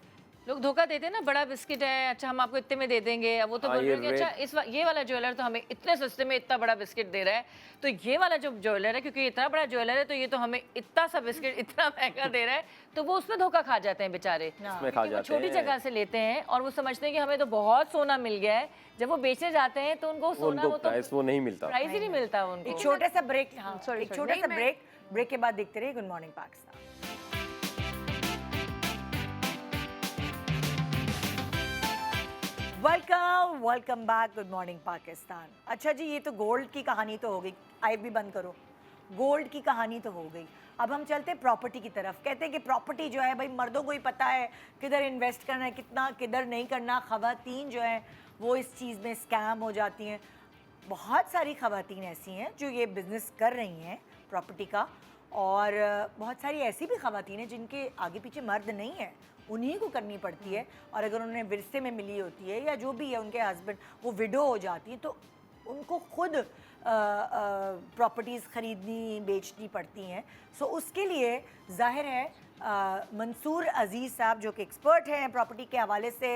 लोग धोखा देते हैं ना, बड़ा बिस्किट है, अच्छा हम आपको इतने में दे देंगे। अब वो तो बोल रहे हैं कि अच्छा ये वाला ज्वेलर तो हमें इतने सस्ते में इतना बड़ा बिस्किट दे रहा है, तो ये वाला जो ज्वेलर है, क्योंकि इतना बड़ा ज्वेलर है तो ये तो हमें इतना सा बिस्किट इतना महंगा दे रहा है, तो वो उसमें धोखा खा जाते हैं बेचारे। वो छोटी जगह से लेते हैं और वो समझते हैं कि हमें तो बहुत सोना मिल गया है। जब वो बेचने जाते हैं तो उनको सोना वो नहीं मिलता, प्राइस ही नहीं मिलता उनको। एक छोटा सा ब्रेक, एक छोटा सा ब्रेक के बाद देखते रहिए good morning Pakistan. Welcome back, good morning Pakistan. अच्छा जी, ये तो गोल्ड की कहानी तो हो गई, आइए भी बंद करो। गोल्ड की कहानी तो हो गई, अब हम चलते हैं प्रॉपर्टी की तरफ। कहते हैं कि प्रॉपर्टी जो है भाई मर्दों को ही पता है किधर इन्वेस्ट करना है, कितना किधर नहीं करना। ख़वातीन जो है वो इस चीज़ में स्कैम हो जाती हैं। बहुत सारी ख़वातीन ऐसी हैं जो ये बिज़नेस कर रही हैं प्रॉपर्टी का, और बहुत सारी ऐसी भी ख़वातीन हैं जिनके आगे पीछे मर्द नहीं है, उन्हीं को करनी पड़ती है। और अगर उन्हें विरसे में मिली होती है या जो भी है, उनके हस्बैंड वो विडो हो जाती है, तो उनको खुद प्रॉपर्टीज़ ख़रीदनी बेचनी पड़ती हैं। सो उसके लिए ज़ाहिर है मंसूर अज़ीज़ साहब जो कि एक्सपर्ट हैं प्रॉपर्टी के हवाले से,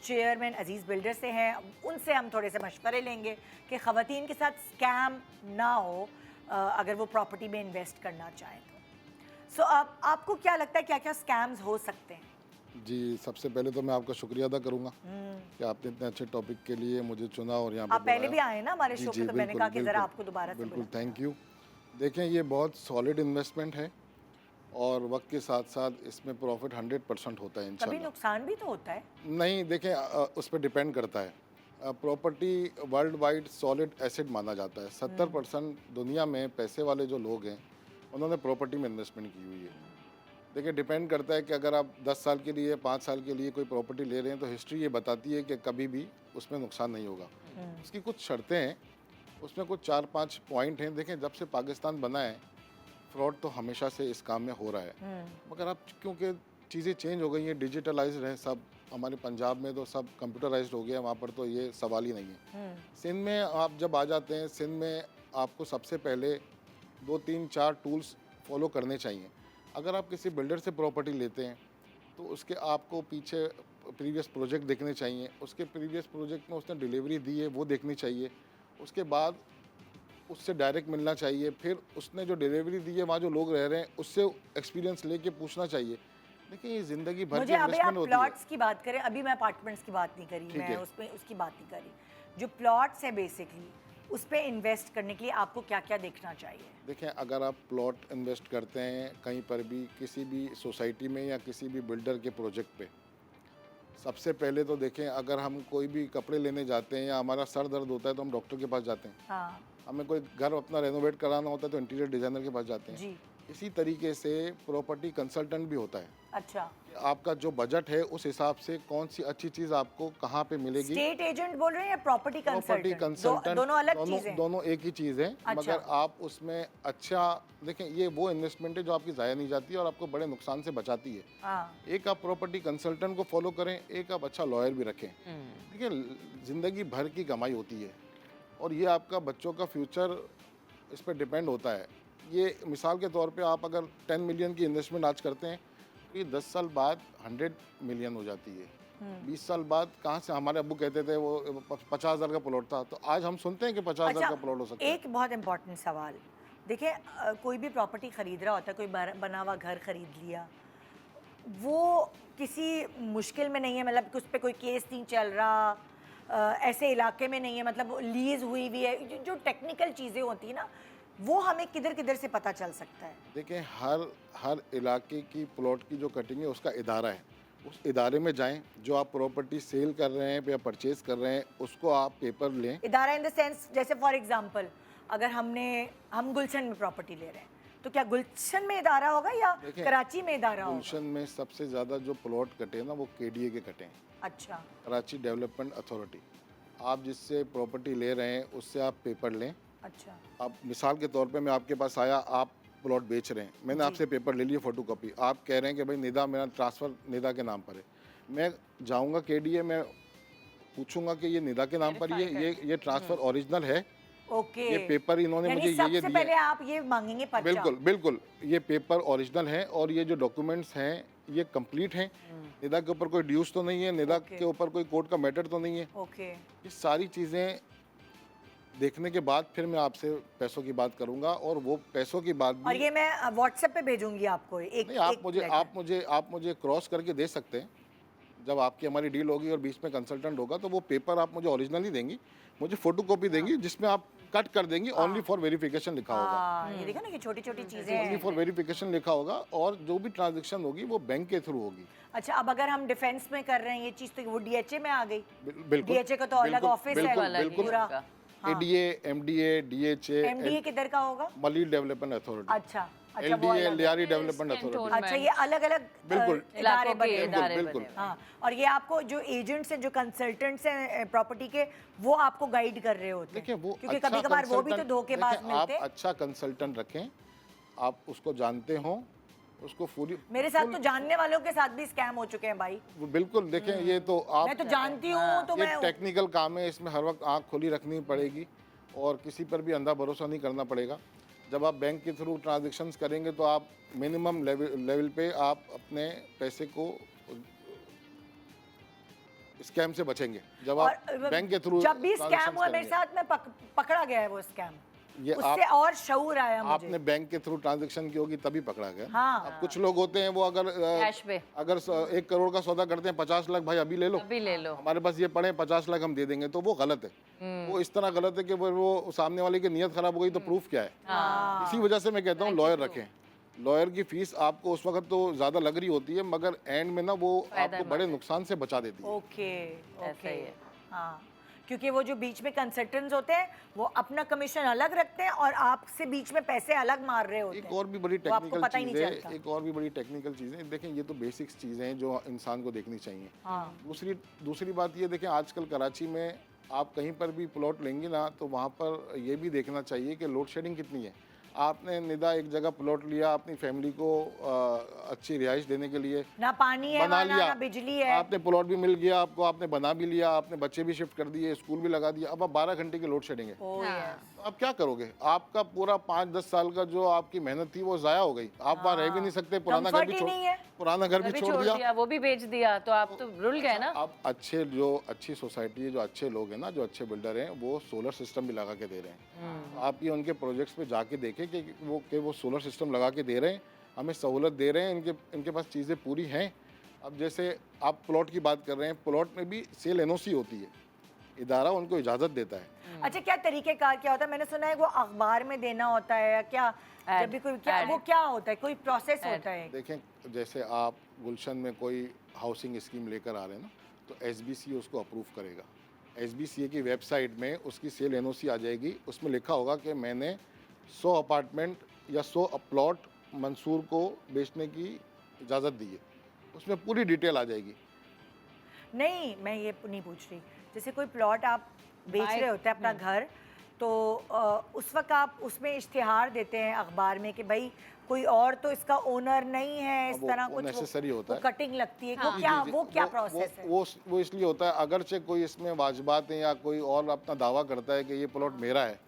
चेयरमैन अजीज़ बिल्डर से हैं, उनसे हम थोड़े से मशवरे लेंगे कि ख़वातीन के साथ स्कैम ना हो अगर वो प्रॉपर्टी में इन्वेस्ट करना चाहें तो। सो आपको क्या लगता है क्या क्या स्कैम्स हो सकते हैं? जी, सबसे पहले तो मैं आपका शुक्रिया अदा करूंगा कि आपने इतने अच्छे टॉपिक के लिए मुझे चुना और यहाँ आप पहले भी आए ना हमारे शो पे, तो मैंने कहा कि ज़रा आपको दोबारा से बिल्कुल थैंक यू। देखें, ये बहुत सॉलिड इन्वेस्टमेंट है और वक्त के साथ साथ इसमें प्रॉफिट 100% होता है इंशाल्लाह। कभी नुकसान भी तो होता है? नहीं, देखें उस पर डिपेंड करता है। Property world wide solid asset माना जाता है। 70% दुनिया में पैसे वाले जो लोग हैं उन्होंने प्रॉपर्टी में इन्वेस्टमेंट की हुई है। देखिए, डिपेंड करता है कि अगर आप 10 साल के लिए 5 साल के लिए कोई प्रॉपर्टी ले रहे हैं तो हिस्ट्री ये बताती है कि कभी भी उसमें नुकसान नहीं होगा। उसकी कुछ शर्तें हैं, उसमें कुछ 4-5 पॉइंट हैं। देखें, जब से पाकिस्तान बना है फ्रॉड तो हमेशा से इस काम में हो रहा है, मगर अब क्योंकि चीज़ें चेंज हो गई हैं, डिजिटलाइज्ड है सब। हमारे पंजाब में तो सब कंप्यूटराइज्ड हो गया, वहाँ पर तो ये सवाल ही नहीं है। सिंध में आप जब आ जाते हैं, सिंध में आपको सबसे पहले 2-3-4 टूल्स फॉलो करने चाहिए। अगर आप किसी बिल्डर से प्रॉपर्टी लेते हैं तो उसके आपको पीछे प्रीवियस प्रोजेक्ट देखने चाहिए, उसके प्रीवियस प्रोजेक्ट में उसने डिलीवरी दी है वो देखनी चाहिए, उसके बाद उससे डायरेक्ट मिलना चाहिए, फिर उसने जो डिलीवरी दी है वहाँ जो लोग रह रहे हैं उससे एक्सपीरियंस लेके पूछना चाहिए। देखिए, ये ज़िंदगी भर की इन्वेस्टमेंट होती है। प्लॉट्स की बात करें, अभी मैं अपार्टमेंट्स की बात नहीं करी, मैं उसमें उसकी बात नहीं करी। जो प्लॉट्स है बेसिकली उस पर इन्वेस्ट करने के लिए आपको क्या क्या देखना चाहिए? देखें, अगर आप प्लॉट इन्वेस्ट करते हैं कहीं पर भी, किसी भी सोसाइटी में या किसी भी बिल्डर के प्रोजेक्ट पे, सबसे पहले तो देखें, अगर हम कोई भी कपड़े लेने जाते हैं या हमारा सर दर्द होता है तो हम डॉक्टर के पास जाते हैं। हाँ। हमें कोई घर अपना रेनोवेट कराना होता है तो इंटीरियर डिज़ाइनर के पास जाते हैं। जी। इसी तरीके से प्रॉपर्टी कंसल्टेंट भी होता है। अच्छा। आपका जो बजट है उस हिसाब से कौन सी अच्छी चीज़ आपको कहाँ पे मिलेगी। स्टेट एजेंट बोल रहे हैं या प्रॉपर्टी कंसल्टेंट? दोनों अलग चीज़ हैं? दोनों एक ही चीज़ है। अच्छा। मगर आप उसमें अच्छा देखें, ये वो इन्वेस्टमेंट है जो आपकी ज़ाया नहीं जाती है और आपको बड़े नुकसान से बचाती है। हाँ। एक आप प्रॉपर्टी कंसल्टेंट को फॉलो करें, एक आप अच्छा लॉयर भी रखें। देखिए, ज़िंदगी भर की कमाई होती है और ये आपका बच्चों का फ्यूचर इस पर डिपेंड होता है। ये मिसाल के तौर पे आप अगर 10 मिलियन की इन्वेस्टमेंट आज करते हैं तो ये 10 साल बाद 100 मिलियन हो जाती है। 20 साल बाद कहाँ से, हमारे अब्बू कहते थे वो 50,000 का प्लॉट था, तो आज हम सुनते हैं कि 50,000 का प्लॉट हो सकता है। एक बहुत इंपॉर्टेंट सवाल, देखिए कोई भी प्रॉपर्टी ख़रीद रहा होता है, कोई बना हुआ घर ख़रीद लिया, वो किसी मुश्किल में नहीं है, मतलब उस पर कोई केस नहीं चल रहा, ऐसे इलाके में नहीं है, मतलब लीज हुई हुई है, जो टेक्निकल चीज़ें होती हैं ना, वो हमें किधर किधर से पता चल सकता है? देखिए, हर इलाके की प्लॉट की जो कटिंग है उसका इदारा है। उस इदारे में जाएं, जो आप प्रॉपर्टी सेल कर रहे हैं या परचेज कर रहे हैं उसको आप पेपर लें। इदारा इन द सेंस, जैसे फॉर एग्जांपल अगर हम गुलशन में प्रॉपर्टी ले रहे हैं तो क्या गुलशन में इदारा होगा या देखिए, कराची में इदारा होगा? गुलशन में सबसे ज़्यादा जो प्लॉट कटे ना वो KDA के कटे हैं, अच्छा कराची डेवलपमेंट अथॉरिटी। आप जिससे प्रॉपर्टी ले रहे हैं उससे आप पेपर लें। अच्छा अब मिसाल के तौर पे मैं आपके पास आया, आप प्लॉट बेच रहे हैं, मैंने आपसे पेपर ले लिए फोटोकॉपी, आप कह रहे हैं कि भाई निदा, मेरा ट्रांसफ़र निदा के नाम पर है। मैं जाऊंगा KDA में पूछूंगा कि ये निदा के नाम पर ये ट्रांसफ़र ओरिजिनल है, ओके। ये पेपर इन्होंने यानी मुझे ये सबसे दिया पहले आप ये मांगेंगे पर्चा। बिल्कुल बिल्कुल, ये पेपर ओरिजिनल है और ये जो डॉक्यूमेंट्स हैं ये कंप्लीट हैं। निदा के ऊपर कोई ड्यूज तो नहीं है, निदा के ऊपर कोई कोर्ट का मैटर तो नहीं है। ओके ये सारी चीज़ें देखने के बाद फिर मैं आपसे पैसों की बात करूंगा, और वो पैसों की बात और भी ये मैं व्हाट्सएप पे भेजूंगी आपको एक नहीं, एक आप मुझे क्रॉस करके दे सकते हैं। जब आपकी हमारी डील होगी और बीच में कंसल्टेंट होगा तो वो पेपर आप मुझे ओरिजिनल ही देंगी, मुझे फोटोकॉपी देंगी जिसमें आप कट कर देंगी ओनली फॉर वेरिफिकेशन लिखा होगा। हाँ, ये देखा ना कि छोटी छोटी चीजें ओनली हैं। फॉर वेरिफिकेशन लिखा होगा, और जो भी ट्रांजैक्शन होगी वो बैंक के थ्रू होगी। अच्छा, अब अगर हम डिफेंस में कर रहे हैं ये चीज तो वो DHA में आ गई। बिल्कुल DHA का तो अलग बिल्कुल, ऑफिस है बिल्कुल, अलग ही बिल्कुल। पूरा। होगा। ADA, MDA, DHA, MDA किधर का होगा? मली डेवलपमेंट अथॉरिटी, अच्छा अच्छा, वो LDA, अलग है। Lyari development authority. अच्छा, ये अलग अलग बिल्कुल। इदारे इलाकों बने के हुए हैं। इदारे बिल्कुल, बने हुए। हाँ, और ये आपको जो एजेंट्स हैं, जो कंसल्टेंट्स हैं प्रॉपर्टी के, वो आपको गाइड कर रहे होते हैं। देखिए वो क्योंकि अच्छा कभी कभार वो भी तो consultant- धोखेबाज देखिए, मिलते आप हैं। अच्छा कंसल्टेंट रखें, आप उसको जानते हो, उसको पूरी मेरे साथ तो जानने वालों के साथ भी स्कैम हो चुके हैं भाई। वो बिल्कुल देखें, ये तो आप मैं तो जानती हूँ तो ये मैं टेक्निकल काम है, इसमें हर वक्त आंख खुली रखनी पड़ेगी और किसी पर भी अंधा भरोसा नहीं करना पड़ेगा। जब आप बैंक के थ्रू ट्रांजैक्शंस करेंगे तो आप मिनिमम लेवल पे आप अपने पैसे को स्कैम से बचेंगे। जब और आप बैंक के थ्रू जब भी स्कैम transactions हुआ मेरे करेंगे। साथ में पकड़ा गया है वो स्कैम। ये उससे और शऊर आया मुझे। आपने बैंक के थ्रू ट्रांजैक्शन की होगी तभी पकड़ा गया। हाँ। अब कुछ लोग होते हैं वो अगर कैश पे अगर 1 करोड़ का सौदा करते हैं, 50 लाख भाई अभी ले लो, अभी ले लो। हमारे पास ये पड़े हैं, 50 लाख हम दे देंगे, तो वो गलत है। वो इस तरह गलत है कि वो सामने वाले की नीयत खराब हो गई तो प्रूफ क्या है। इसी वजह से मैं कहता हूँ लॉयर रखें। लॉयर की फीस आपको उस वक्त तो ज़्यादा लग रही होती है, मगर एंड में ना वो आपको बड़े नुकसान से बचा देती है। ओके ऐसा ही है। हाँ, क्योंकि वो जो बीच में कंसल्टेंट्स होते हैं वो अपना कमीशन अलग रखते हैं और आपसे बीच में पैसे अलग मार रहे होते हैं। एक और भी बड़ी वो आपको टेक्निकल पता ही नहीं चीज़ है, चलता। एक और भी बड़ी टेक्निकल चीज़ है। देखें, ये तो बेसिक्स चीज़ें हैं जो इंसान को देखनी चाहिए। हाँ। दूसरी बात ये देखें, आजकल कराची में आप कहीं पर भी प्लॉट लेंगे ना तो वहाँ पर ये भी देखना चाहिए कि लोड शेडिंग कितनी है। आपने निदा एक जगह प्लॉट लिया अपनी फैमिली को अच्छी रिहाइश देने के लिए, ना पानी है बना वहाँ, लिया, ना बिजली है। आपने प्लॉट भी मिल गया आपको, आपने बना भी लिया, आपने बच्चे भी शिफ्ट कर दिए, स्कूल भी लगा दिया, अब आप 12 घंटे की लोड शेडिंग है। Oh, yes. तो आप क्या करोगे? आपका पूरा 5-10 साल का जो आपकी मेहनत थी वो जाया हो गई। आप वहाँ रह भी नहीं सकते, पुराना घर Comfort भी ही छोड़ नहीं है। पुराना घर भी अभी छोड़ दिया। वो भी बेच दिया तो आप तो रुल गए ना। अब अच्छी सोसाइटी है, जो अच्छे लोग हैं ना, जो अच्छे बिल्डर हैं, वो सोलर सिस्टम भी लगा के दे रहे हैं। आप ये उनके प्रोजेक्ट्स पे जाके देखें कि वो सोलर सिस्टम लगा के दे रहे हैं, हमें सहूलत दे रहे हैं, इनके पास चीज़ें पूरी हैं। अब जैसे आप प्लॉट की बात कर रहे हैं, प्लॉट में भी सेल NOC होती है, इदारा उनको इजाज़त देता है। अच्छा, क्या तरीक़ेकार क्या होता है? मैंने सुना है वो अखबार में देना होता है या क्या? जब भी कोई वो क्या होता है, कोई प्रोसेस होता है? देखें, जैसे आप गुलशन में कोई हाउसिंग स्कीम लेकर आ रहे हैं ना, तो SBCA उसको अप्रूव करेगा। SBCA की वेबसाइट में उसकी सेल NOC आ जाएगी, उसमें लिखा होगा कि मैंने 100 अपार्टमेंट या 100 प्लॉट मंसूर को बेचने की इजाज़त दी है, उसमें पूरी डिटेल आ जाएगी। नहीं, मैं ये नहीं पूछ रही। जैसे कोई प्लॉट आप बेच रहे होते हैं अपना घर, तो उस वक्त आप उसमें इश्तिहार देते हैं अखबार में कि भाई कोई और तो इसका ओनर नहीं है, इस तरह कुछ नेसेसरी होता है। कटिंग लगती है। वो क्या प्रोसेस है? वो इसलिए होता है, अगरचे कोई इसमें वाजबात हैं या कोई और अपना दावा करता है कि ये प्लॉट मेरा है,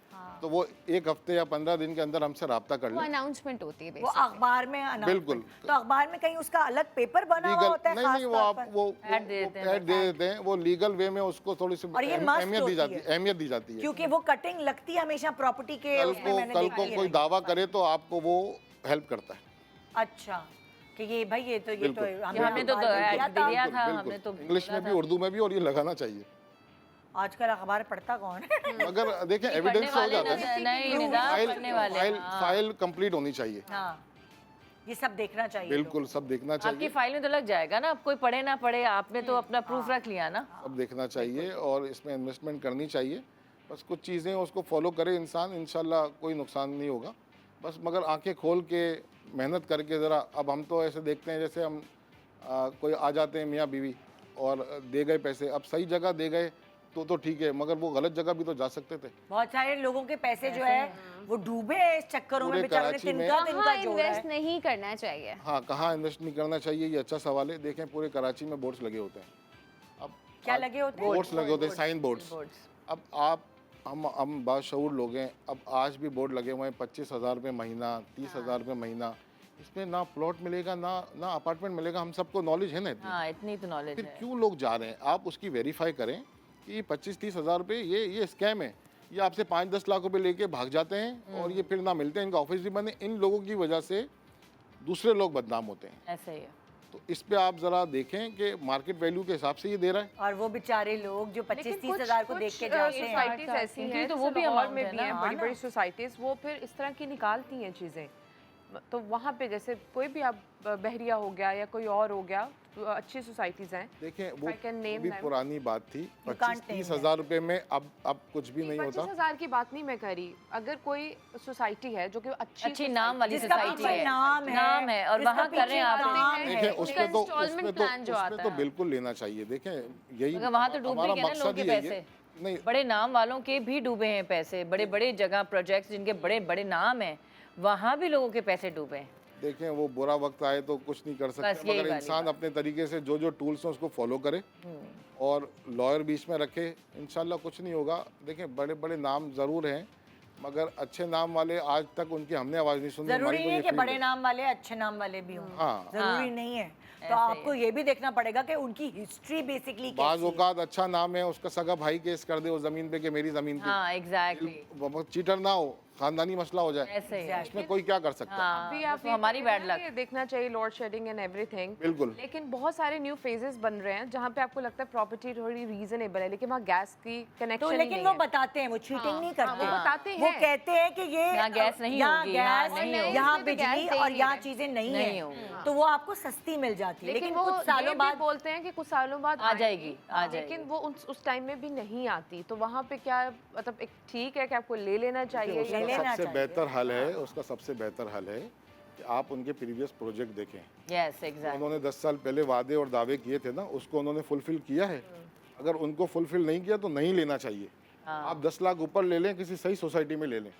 तो वो 1 हफ्ते या 15 दिन के अंदर हमसे रब्ता कर वो ले। अनाउंसमेंट होती है वो basically। अखबार में announcement। बिल्कुल। तो अखबार में कहीं उसका अलग पेपर बना हुआ होता है? नहीं खास नहीं, वो तौर आप पर? वो ऐड दे देते हैं, ऐड दे देते हैं, वो लीगल वे में उसको थोड़ी सी और ये must अहमियत दी होती जाती है। है, अहमियत दी जाती है। क्योंकि वो कटिंग लगती है हमेशा प्रॉपर्टी के उसमें, मैंने कल देखी को है। कोई दावा करे तो आपको वो हेल्प करता है। अच्छा, कि ये भाई ये तो बिल्कुल। हमने तो अखबार में ऐड था। दिया था, बिल्कुल, हमने तो इंग्लिश में भी, उर्दू में भी, और ये लगाना चाहिए। आजकल अखबार पढ़ता कौन है? मगर देखें, पढ़ने एविडेंस हो वाले जाता है। नहीं निदा, पढ़ने वाले फाइल कंप्लीट होनी चाहिए। हाँ, ये सब देखना चाहिए लोगों बिल्कुल सब देखना आपकी चाहिए, फाइल में तो लग जाएगा ना, अब कोई पढ़े ना पढ़े, आपने तो अपना प्रूफ रख लिया ना। सब देखना चाहिए और इसमें इन्वेस्टमेंट करनी चाहिए। बस कुछ चीज़ें उसको फॉलो करे इंसान, इंशाल्लाह कोई नुकसान नहीं होगा। बस मगर आंखें खोल के मेहनत करके ज़रा, अब हम तो ऐसे देखते हैं जैसे हम कोई आ जाते हैं मियाँ बीवी और दे गए पैसे, अब सही जगह दे गए तो ठीक है, मगर वो गलत जगह भी तो जा सकते थे। बहुत सारे लोगों के पैसे जो है वो डूबे हैं इस चक्करों में, पूरे बेचारों ने कराची में- तिनका तिनका कहाँ जोड़ा इन्वेस्ट है। नहीं करना चाहिए? हाँ, कहाँ इन्वेस्ट नहीं करना चाहिए, ये अच्छा सवाल है। देखें पूरे कराची में बोर्ड्स लगे होते हैं। अब क्या लगे होते हैं? बोर्ड्स लगे होते हैं, साइन बोर्ड्स। अब आप हम बाशऊर लोग हैं, अब आज भी बोर्ड लगे हुए हैं 25,000 रुपये महीना, 30,000 रुपये महीना, इसमें ना प्लॉट मिलेगा ना अपार्टमेंट मिलेगा। हम सबको नॉलेज है ना इतनी, हाँ, इतनी तो नॉलेज फिर है। क्यों लोग जा रहे हैं? आप उसकी वेरीफाई करें कि 25-30 हज़ार रुपये ये स्कैम है, ये आपसे 5-10 लाख रुपए लेके भाग जाते हैं और ये फिर ना मिलते हैं। इनका ऑफिस भी बने, इन लोगों की वजह से दूसरे लोग बदनाम होते हैं। ऐसा ही है। तो इस पे आप ज़रा देखें कि मार्केट वैल्यू के हिसाब से ये दे रहा है। और वो बेचारे लोग जो 25-30 हजार को देख के जाते हैं। सोसाइटीज ऐसी क्योंकि हैं तो तो वो वो भी भी amount में है भी ना। हैं, हाँ बड़ी बड़ी सोसाइटीज वो फिर इस तरह की निकालती हैं चीज़ें। तो वहाँ पे जैसे कोई भी आप बहरिया हो गया या कोई और हो गया, तो अच्छी सोसाइटीज़ हैं। देखें I can वो name भी them. पुरानी बात थी। can't 25-30 name हज़ार रुपये में अब कुछ भी नहीं होता। 25,000 की बात नहीं मैं कर रही। अगर कोई सोसाइटी है जो कि अच्छी नाम वाली जिसका सोसाइटी पीछे है, नाम है और जिसका वहाँ कर रहे हैं आप। पीछे नाम है। देखें उसका installment plan जो आता तो है। बिल्कुल लेना चाहिए। देखें यही मगर वहाँ तो डूब भी हमारा गए ना लोगों मकसद के ही यही है। पैसे। नहीं, बड़े नाम वालों के भी डूबे हैं पैसे, बड़े बड़े जगह प्रोजेक्ट्स जिनके बड़े बड़े नाम हैं, वहाँ भी लोगों के पैसे डूबे हैं। देखें वो बुरा वक्त आए तो कुछ नहीं कर बस सकते, यही मगर वाली इंसान अपने तरीके से जो टूल्स हैं उसको फॉलो करे और लॉयर बीच में रखे, इंशाल्लाह कुछ नहीं होगा। देखें बड़े बड़े नाम ज़रूर हैं, मगर अच्छे नाम वाले आज तक उनकी हमने आवाज़ नहीं सुनी। जरूरी हमारी नहीं है कोई कि बड़े नाम वाले अच्छे नाम वाले भी हों। हाँ। जरूरी नहीं है। तो आपको ये भी देखना पड़ेगा कि उनकी हिस्ट्री बेसिकली बाज़ कैसी है। औकात अच्छा नाम है, उसका सगा भाई केस कर दे उस ज़मीन पे कि मेरी ज़मीन पे, हाँ, एग्जैक्टली चीटर ना हो, खानदानी मसला हो जाए, ऐसे ही है। इसमें कोई क्या कर सकता है? हाँ, भी बस आप वो ये हमारी कह रहे बैड हैं ना लक। कि देखना चाहिए लोड शेडिंग एंड एवरीथिंग। बिल्कुल। लेकिन बहुत सारे न्यू फेजेस बन रहे हैं जहाँ पे आपको लगता है प्रॉपर्टी थोड़ी रीजनेबल है, लेकिन वहाँ गैस की तो कनेक्शन लेकिन वो बताते हैं, वो चीटिंग नहीं करते। वो बताते वो हैं। कहते हैं कि ये यहाँ गैस नहीं यहाँ होगी, यहाँ गैस, नहीं होगी। यहाँ इसमें तो बिजली गैस और दे यहाँ ही चीजें नहीं नहीं है, होगी। तो वो आपको सस्ती मिल जाती है। लेकिन लेकिन वो कुछ सालों ये भी बाद बोलते हैं कि कुछ सालों बाद आ जाएगी, आ लेकिन वो उस टाइम में भी नहीं आती। तो वहाँ पे क्या मतलब एक ठीक है कि आपको ले लेना चाहिए उसका ले लेना सबसे चाहिए। बेहतर हल है, उसका सबसे बेहतर हल है कि आप उनके प्रीवियस प्रोजेक्ट देखें। Yes exactly. उन्होंने 10 साल पहले वादे और दावे किए थे ना, उसको उन्होंने फुलफिल किया है। अगर उनको फुलफिल नहीं किया तो नहीं लेना चाहिए। आप 10 लाख ऊपर ले लें, किसी सही सोसाइटी में ले लें,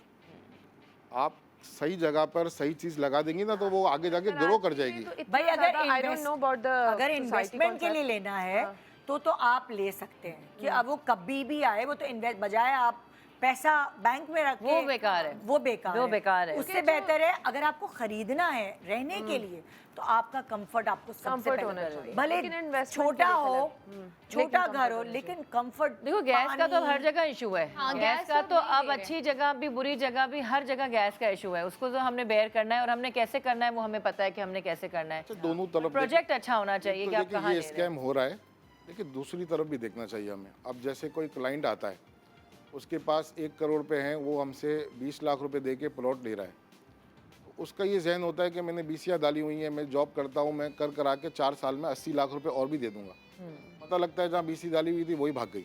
आप सही जगह पर सही चीज़ लगा देंगी ना तो वो आगे जाके ग्रो कर जाएगी। भाई अगर I don't know about the अगर इन्वेस्टमेंट के लिए लेना है तो आप ले सकते हैं कि अब वो कभी भी आए, वो तो इन्वेस्ट बजाय आप पैसा बैंक में रख वो बेकार है। वो बेकार वो बेकार है। उससे बेहतर है अगर आपको खरीदना है रहने के लिए तो आपका कंफर्ट आपको सबसे Comfort पहले होना चाहिए। भले लेकिन investment छोटा के लिए हो, गलत। छोटा घर हो, लेकिन कंफर्ट देखो गैस का तो हर जगह इशू है। हाँ, गैस गैस का तो तो नहीं अब है। अच्छी जगह भी बुरी जगह भी हर जगह गैस का इशू है। उसको तो हमने बेयर करना है और हमने कैसे करना है वो हमें पता है कि हमने कैसे करना है। अच्छा, दोनों तरफ प्रोजेक्ट अच्छा होना चाहिए तो कि आप देखिए कहाँ ये ले रहे हैं। स्कैम हो रहा है, देखिए दूसरी तरफ भी देखना चाहिए हमें। अब जैसे कोई क्लाइंट आता है, उसके पास 1 करोड़ रुपए हैं, वो हमसे 20 लाख रुपए दे के प्लॉट ले रहा है। तो उसका ये जहन होता है कि मैंने बीसियाँ डाली हुई हैं, मैं जॉब करता हूँ, मैं कर करा के 4 साल में 80 लाख रुपए और भी दे दूंगा। पता लगता है जहाँ बीसी डाली हुई थी वही भाग गई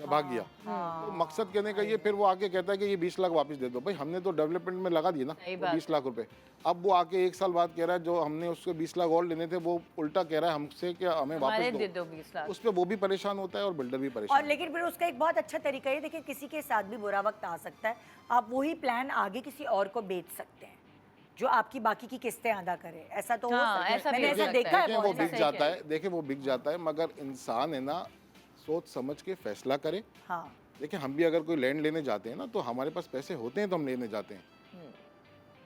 या भाग गया। तो मकसद कहने का ये, फिर वो आके कहता है कि ये 20 लाख वापस दे दो। भाई हमने तो डेवलपमेंट में लगा दिए ना सही वो बात 20 लाख रुपए। अब वो आके 1 साल बाद कह रहा है जो हमने उसको 20 लाख और लेने थे वो उल्टा कह रहा है हमसे कि हमें हमारे वापस दे दो। दो 20 लाख। उस पर वो भी परेशान होता है और बिल्डर भी और परेशान। लेकिन फिर उसका एक बहुत अच्छा तरीका है, देखिए किसी के साथ भी बुरा वक्त आ सकता है, आप वही प्लान आगे किसी और को बेच सकते हैं जो आपकी बाकी की किस्तें अदा करे। ऐसा तो हो हाँ, सकता है। ऐसा भी मैंने हो ऐसा सकता देखा है देखें वो बहुत बिक सारे। जाता है, देखें वो बिक जाता है, मगर इंसान है ना सोच समझ के फैसला करे। हाँ देखिए हम भी अगर कोई लैंड लेने जाते हैं ना तो हमारे पास पैसे होते हैं तो हम लेने जाते हैं।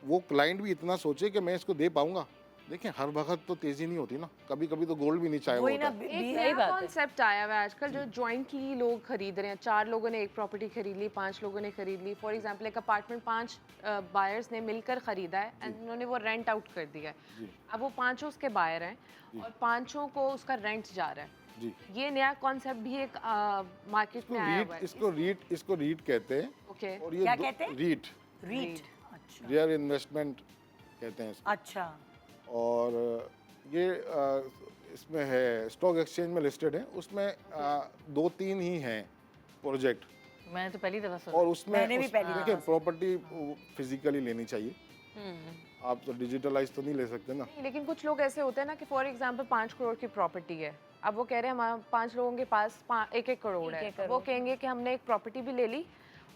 वो क्लाइंट भी इतना सोचे कि मैं इसको दे पाऊंगा। देखिए हर वक्त तो तेजी नहीं होती ना, कभी कभी तो गोल्ड भी नहीं चाहे वही ना होता है। एक सही नया बात है। कॉन्सेप्ट आया हुआ है आजकल जो जॉइंटली लोग खरीद रहे हैं। 4 लोगों ने एक प्रॉपर्टी खरीद ली, 5 लोगों ने खरीद ली। फॉर एग्जांपल एक अपार्टमेंट 5 बायर्स ने मिलकर खरीदा है एंड उन्होंने वो रेंट आउट कर दिया है। अब वो 5 उसके बायर हैं और 5 को उसका रेंट जा रहा है। जी, ये नया कॉन्सेप्ट भी एक मार्केट में आया हुआ है। इसको रीट कहते हैं। ओके, और ये क्या कहते हैं? रीट रीट। अच्छा रियल इन्वेस्टमेंट कहते हैं इसको। अच्छा और ये इसमें है, स्टॉक एक्सचेंज में लिस्टेड है, उसमें 2-3 ही हैं प्रोजेक्ट, मैंने तो पहली दफा सुना। और उसमें मैंने भी पहली देखिए प्रॉपर्टी फिजिकली लेनी चाहिए, आप तो डिजिटलाइज तो नहीं ले सकते ना। नहीं, लेकिन कुछ लोग ऐसे होते हैं ना कि फॉर एग्जांपल 5 करोड़ की प्रॉपर्टी है, अब वो कह रहे हैं हमारे 5 लोगों के पास 1-1 करोड़ है, अब वो कहेंगे कि हमने एक प्रॉपर्टी भी ले ली,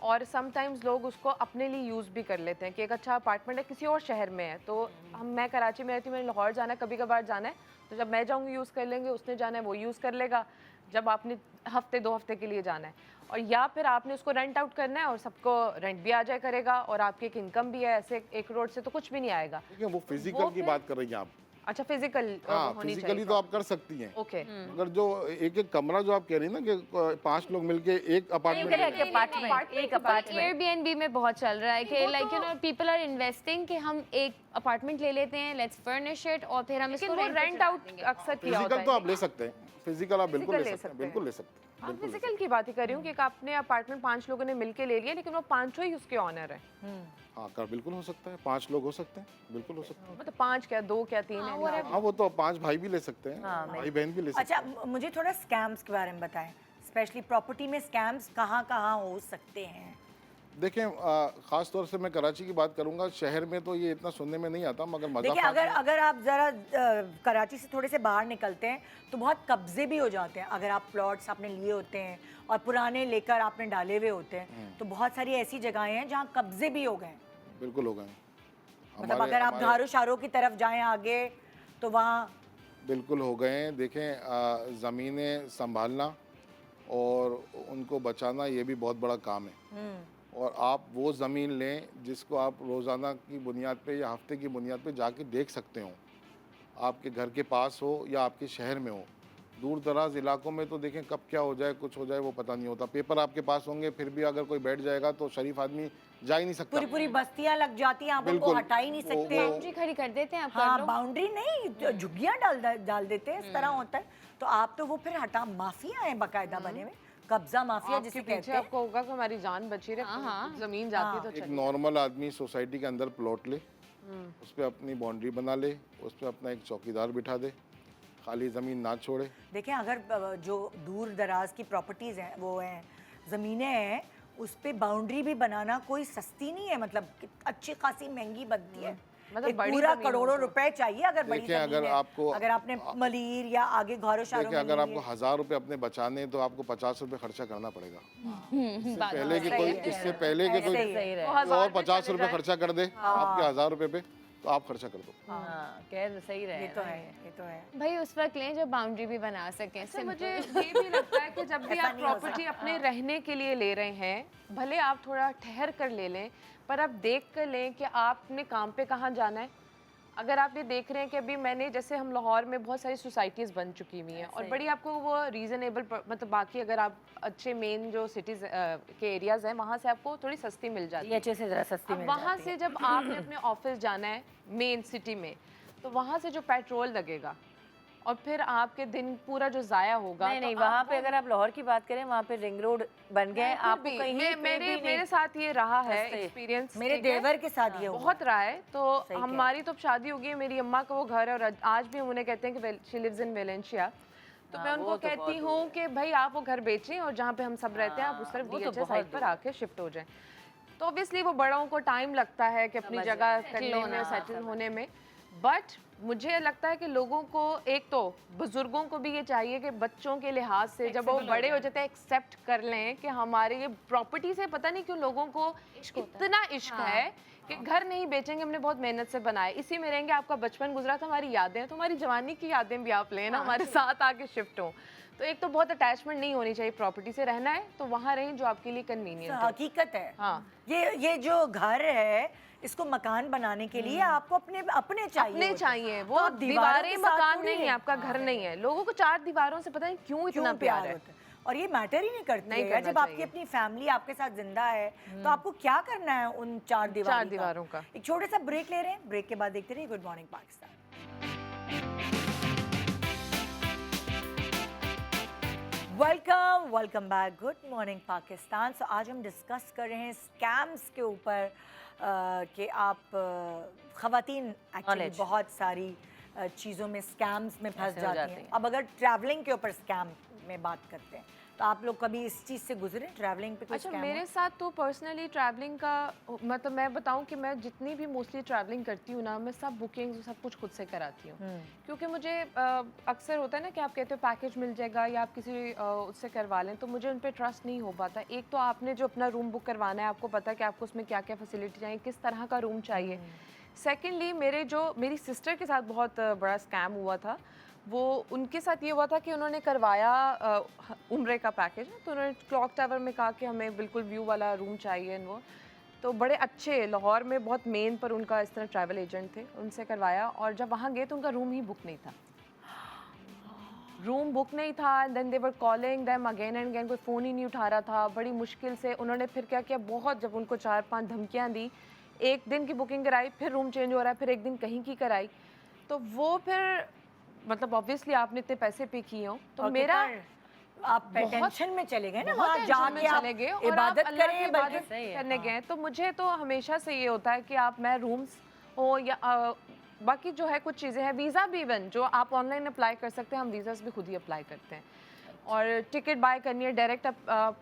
और समटाइम्स लोग उसको अपने लिए यूज़ भी कर लेते हैं कि एक अच्छा अपार्टमेंट है किसी और शहर में है, तो मैं कराची में रहती हूँ, मैंने लाहौर जाना है, कभी कभार जाना है, तो जब मैं जाऊँगी यूज़ कर लेंगे, उसने जाना है वो यूज़ कर लेगा, जब आपने हफ्ते 2 हफ्ते के लिए जाना है, और या फिर आपने उसको रेंट आउट करना है और सबको रेंट भी आ जाए करेगा, और आपकी एक इनकम भी है, ऐसे 1 करोड़ से तो कुछ भी नहीं आएगा। ठीक है, वो फिजिकल की बात कर रही हैं आप। अच्छा, फिजिकल हाँ, होनी फिजिकली चाहिए तो आप कर सकती हैं। ओके। अगर जो एक कमरा जो आप कह रही हैं ना कि 5 लोग मिलके एक अपार्टमेंट एक अपार्टमेंट एयरबीएनबी में बहुत चल रहा है कि like you know people are investing कि हम एक अपार्टमेंट ले लेते हैं, लेट्स फर्निश इट, और फिर हम इसको रेंट आउट अक्सर किया होता फिजिकल है। तो आप ले सकते हैं, फिजिकल आप बिल्कुल Physical ले सकते हैं, बिल्कुल ले सकते हैं। आप फिजिकल की बात ही कर रही हूँ कि एक आपने अपार्टमेंट 5 लोगों ने मिलके ले लिया, लेकिन वो 5 ही उसके ऑनर है, हाँ, कर बिल्कुल हो सकता है, 5 लोग हो सकते हैं, बिल्कुल हो सकता है। मतलब 5 क्या 2 क्या 3 है। हाँ, वो तो 5 भाई भी ले सकते हैं, भाई बहन भी ले सकते अच्छा, मुझे थोड़ा स्कैम्स के बारे में बताएं, स्पेशली प्रॉपर्टी में स्कैम्स कहाँ कहाँ हो सकते हैं? हैं। देखें, खास तौर से मैं कराची की बात करूंगा, शहर में तो ये इतना सुनने में नहीं आता, मगर देखिए, अगर आप ज़रा कराची से थोड़े से बाहर निकलते हैं तो बहुत कब्जे भी हो जाते हैं। अगर आप प्लॉट्स आपने लिए होते हैं और पुराने लेकर आपने डाले हुए होते हैं, तो बहुत सारी ऐसी जगहें हैं जहाँ कब्जे भी हो गए हैं। बिल्कुल हो गए हैं। मतलब अगर आप घारो शारों की तरफ जाएं आगे तो वहाँ बिल्कुल हो गए हैं। देखें, ज़मीनें संभालना और उनको बचाना ये भी बहुत बड़ा काम है, और आप वो ज़मीन लें जिसको आप रोज़ाना की बुनियाद पे या हफ्ते की बुनियाद पे जाके देख सकते हो, आपके घर के पास हो या आपके शहर में हो। दूर दराज इलाकों में तो देखें कब क्या हो जाए, कुछ हो जाए, वो पता नहीं होता। पेपर आपके पास होंगे, फिर भी अगर कोई बैठ जाएगा तो शरीफ आदमी जा ही नहीं सकता। पूरी पूरी बस्तियां लग जाती हैं, आप उनको बिल्कुल, हटा ही नहीं सकते। बाउंड्री खड़ी कर देते हैं आप, कर हाँ, लो। बाउंड्री नहीं, झुग्गियां डाल देते हैं, इस तरह होता है। तो आप तो वो फिर हटा, माफिया है बाकायदा बने हुए, कब्जा माफिया आपके जिसे पीछे कहते हैं। आपको होगा कि हमारी जान बची रहे, जमीन जाती है तो एक चलिए। नॉर्मल आदमी सोसाइटी के अंदर प्लॉट ले, उस पर अपनी बाउंड्री बना ले, उस पर अपना एक चौकीदार बिठा दे, खाली ज़मीन ना छोड़े। देखें, अगर जो दूर दराज की प्रॉपर्टीज़ हैं, वो हैं, ज़मीनें हैं, उस पे बाउंड्री भी बनाना कोई सस्ती नहीं है, मतलब अच्छी खासी महंगी बनती है। मतलब एक बड़ी पूरा ज़मीन करोड़ों हो तो। रुपए चाहिए अगर बड़ी देखिए, ज़मीन अगर है। आपको- अगर आपने मलीर या आगे घारो शारों देखिए, में अगर ली आपको है। 1000 रुपये अपने बचाने तो आपको 50 रुपये खर्चा करना पड़ेगा। इससे बात पहले कि सही कोई है। इससे पहले कि कोई सही सही रहे। और 50 रुपये खर्चा कर दे आपके 1000 रुपये पे, तो आप खर्चा कर दो। हाँ, कह सही रहे ये हैं तो ना है, ये। ये तो है। भाई उस वक्त लें जब बाउंड्री भी बना सकें। अच्छा, मुझे ये भी लगता है कि जब भी ऐसा आप नहीं हो प्रॉपर्टी सकता। अपने रहने के लिए ले रहे हैं, भले आप थोड़ा ठहर कर ले लें, पर आप देख कर लें कि आपने काम पे कहाँ जाना है। अगर आप ये देख रहे हैं कि अभी मैंने, जैसे हम लाहौर में बहुत सारी सोसाइटीज़ बन चुकी हुई हैं, और बड़ी आपको वो रीज़नेबल, मतलब बाकी अगर आप अच्छे मेन जो सिटीज़ के एरियाज़ हैं वहाँ से आपको थोड़ी सस्ती मिल जाती ये है। अच्छे से ज़रा सस्ती अब मिल वहाँ जाती से है। जब आपने अपने ऑफिस जाना है मेन सिटी में, तो वहाँ से जो पेट्रोल लगेगा और फिर आपके दिन पूरा जो ज़ाया होगा, नहीं तो नहीं, आप वहाँ पे अगर आप लाहौर की बात करें, वहाँ पे रिंग रोड बन गए, फिर आपको भी कहीं पे मेरे भी नहीं- मेरे साथ ये रहा है सस्ते। एक्सपीरियंस। मेरे देवर के साथ ये हुआ। बहुत रहा है। तो सही कह हमारी तो अब शादी हो गई है, मेरी अम्मा का वो घर है, और आज भी हम उन्हें कहते हैं कि शी लिव्स इन वेलेंशिया। तो मैं उनको कहती हूँ कि भाई आप वो घर बेचें और जहाँ पे हम सब रहते हैं आप उस तरफ वो तो DHA साइड पर आके शिफ्ट हो जाएं। तो ऑब्वियसली वो बड़ों को टाइम लगता है कि अपनी जगह करने में, सेटल होने में, बट मुझे लगता है कि लोगों को, एक तो बुजुर्गों को भी ये चाहिए कि बच्चों के लिहाज से जब वो बड़े हो जाते हैं एक्सेप्ट कर लें कि हमारे ये प्रॉपर्टी से पता नहीं क्यों लोगों को इतना इश्क है कि घर नहीं बेचेंगे, हमने बहुत मेहनत से बनाए, इसी में रहेंगे। आपका बचपन गुजरा था, हमारी यादें, तो हमारी जवानी की यादें भी आप लें ना, हमारे साथ आके शिफ्ट हो। तो एक तो बहुत अटैचमेंट नहीं होनी चाहिए प्रॉपर्टी से, रहना है तो वहाँ रहें जो आपके लिए कन्वीनियंट हो। हकीकत है। हाँ। ये जो घर है, इसको मकान बनाने के लिए आपको अपने अपने चाहिए अपने होते हैं। चाहिए, तो वो आप दीवारों दीवारें के साथ मकान थोड़ी नहीं है, हैं। आपका घर नहीं है। लोगों को 4 दीवारों से पता नहीं क्यों इतना क्यों प्यार है। होता है। और ये मैटर ही नहीं करती नहीं है। करना जब आपकी चाहिए। अपनी फैमिली आपके साथ जिंदा है, तो आपको क्या करना है उन 4 दीवारों का। एक छोटे सा ब्रेक ले रहे हैं, ब्रेक के बाद देखते रहिए good morning Pakistan. Welcome back, good morning Pakistan. So आज हम डिस्कस कर रहे हैं स्कैम्स के ऊपर। कि आप ख़वातीन एक्चुअली Knowledge. बहुत सारी चीज़ों में स्कैम्स में फंस ऐसे हो जाती जाते हैं। हैं। अब अगर ट्रैवलिंग के ऊपर स्कैम में बात करते हैं तो आप लोग कभी इस चीज़ से गुजरे ट्रैवलिंग पे कोई अच्छा स्कैम मेरे साथ तो पर्सनली ट्रैवलिंग का मतलब मैं बताऊं कि मैं जितनी भी मोस्टली ट्रैवलिंग करती हूँ ना, मैं सब बुकिंग सब कुछ खुद से कराती हूँ। क्योंकि मुझे अक्सर होता है ना कि आप कहते हो पैकेज मिल जाएगा या आप किसी उससे करवा लें, तो मुझे उन पर ट्रस्ट नहीं हो पाता। एक तो आपने जो अपना रूम बुक करवाना है, आपको पता है कि आपको उसमें क्या क्या फैसिलिटी चाहिए, किस तरह का रूम चाहिए। सेकेंडली मेरी सिस्टर के साथ बहुत बड़ा स्कैम हुआ था। वो उनके साथ ये हुआ था कि उन्होंने करवाया उम्रे का पैकेज, तो उन्होंने क्लॉक टावर में कहा कि हमें बिल्कुल व्यू वाला रूम चाहिए। वो तो बड़े अच्छे लाहौर में बहुत मेन पर उनका इस तरह ट्रैवल एजेंट थे, उनसे करवाया। और जब वहाँ गए तो उनका रूम ही बुक नहीं था, रूम बुक नहीं था। Then they were calling them again and again, कोई फ़ोन ही नहीं उठा रहा था। बड़ी मुश्किल से उन्होंने फिर क्या किया, बहुत जब उनको 4-5 धमकियाँ दी, एक दिन की बुकिंग कराई, फिर रूम चेंज हो रहा है, फिर एक दिन कहीं की कराई। तो वो फिर मतलब ऑब्वियसली आपने इतने पैसे पे किए हो, तो और मेरा आप टेंशन में चले गए ना, बहुत वहाँ टेंशन में जाके आप चले गए और आप इबादत अल्लाह की करें इबादत बल्कि करने गए। तो मुझे तो हमेशा से ये होता है कि मैं रूम्स हो या बाकी जो है कुछ चीज़ें हैं, वीज़ा भी इवन जो आप ऑनलाइन अप्लाई कर सकते हैं, हम वीज़ास भी खुद ही अप्लाई करते हैं। और टिकट बाय करनी है डायरेक्ट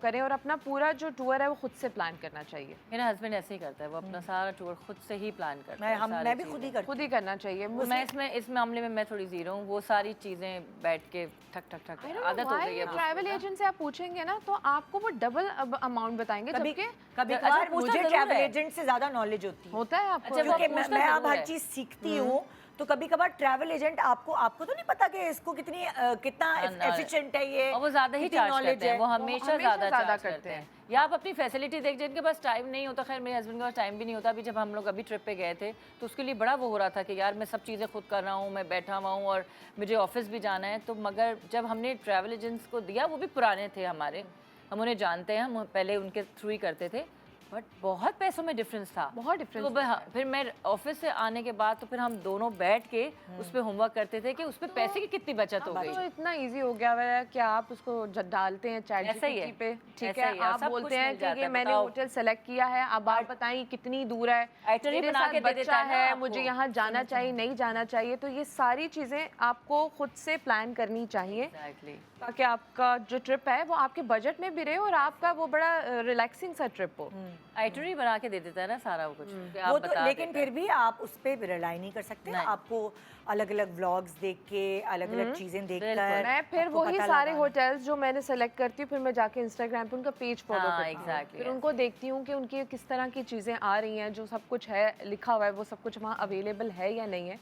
करें, और अपना पूरा जो टूर है वो खुद से प्लान करना चाहिए। मेरा हस्बैंड ऐसे ही करता है, वो अपना सारा टूर खुद से ही प्लान करता है। मैं भी खुद ही करती खुद ही करना चाहिए। मैं इस मामले में मैं थोड़ी जीरो हूँ। वो सारी चीज़ें बैठ के ठक ठक ठक आदत हो गई है। ट्रैवल एजेंट से आप पूछेंगे ना तो आपको वो डबल अमाउंट बताएंगे, कभी जबकि कभी अच्छा, कभार पूछना मुझे जरूर ट्रैवल है। एजेंट से ज़्यादा नॉलेज होती है, होता है आपको। अच्छा, वो क्योंकि पूछना मैं अब जरूर हर है। चीज़ सीखती हूँ। तो कभी कभार ट्रैवल एजेंट आपको तो नहीं पता कि इसको कितना एफिशिएंट है ये, और वो ज़्यादा ही कितनी चार्ज knowledge करते हैं, है। वो हमेशा ज़्यादा चार्ज करते करते हैं। या आप अपनी फैसिलिटी देख, जिनके पास टाइम नहीं होता। खैर मेरे हस्बैंड के पास टाइम भी नहीं होता। अभी जब हम लोग अभी ट्रिप पे गए थे तो उसके लिए बड़ा वो हो रहा था कि यार मैं सब चीज़ें खुद कर रहा हूँ, मैं बैठा हुआ हूँ और मुझे ऑफिस भी जाना है। तो मगर जब हमने ट्रैवल एजेंट्स को दिया, वो भी पुराने थे हमारे, हम उन्हें जानते हैं, हम पहले उनके थ्रू ही करते थे, बट बहुत पैसों में डिफरेंस था। बहुत difference तो फिर मैं ऑफिस से आने के बाद तो फिर हम दोनों बैठ के उस पर होमवर्क करते थे कि उस पर पैसे की कितनी बचत हो गई। तो इतना इजी हो गया है कि आप उसको डालते हैं चैट ऐसा ही है। जीपीटी पे, ठीक ऐसा है, ही है, आप सब बोलते कुछ हैं मिल कि जाता ये है, मैंने बताओ। होटल सेलेक्ट किया है, अब आप बताइए कितनी दूर है, Itinerary मेरे बना साथ के दे देता बच्चा है ना है, आपको। मुझे यहाँ जाना चाहिए, नहीं जाना चाहिए। तो ये सारी चीज़ें आपको खुद से प्लान करनी चाहिए Exactly. ताकि आपका जो ट्रिप है वो आपके बजट में भी रहे और आपका वो बड़ा रिलैक्सिंग सा ट्रिप हो। आइटनरी बना के दे देता है ना सारा वो कुछ कि आप वो तो बता लेकिन देता फिर भी आप उस पर रिलाई नहीं कर सकते। नहीं। आपको अलग अलग व्लॉग्स देख के, अलग अलग चीजें देखकर मैं फिर आपको वही पता सारे लगाना। होटल्स जो मैंने सेलेक्ट करती हूँ, फिर मैं जाके इंस्टाग्राम पे उनका पेज फॉलो हाँ, करती हूँ। exactly, फिर yes. उनको देखती हूँ कि उनकी किस तरह की चीज़ें आ रही हैं, जो सब कुछ है लिखा हुआ है वो सब कुछ वहाँ अवेलेबल है या नहीं है।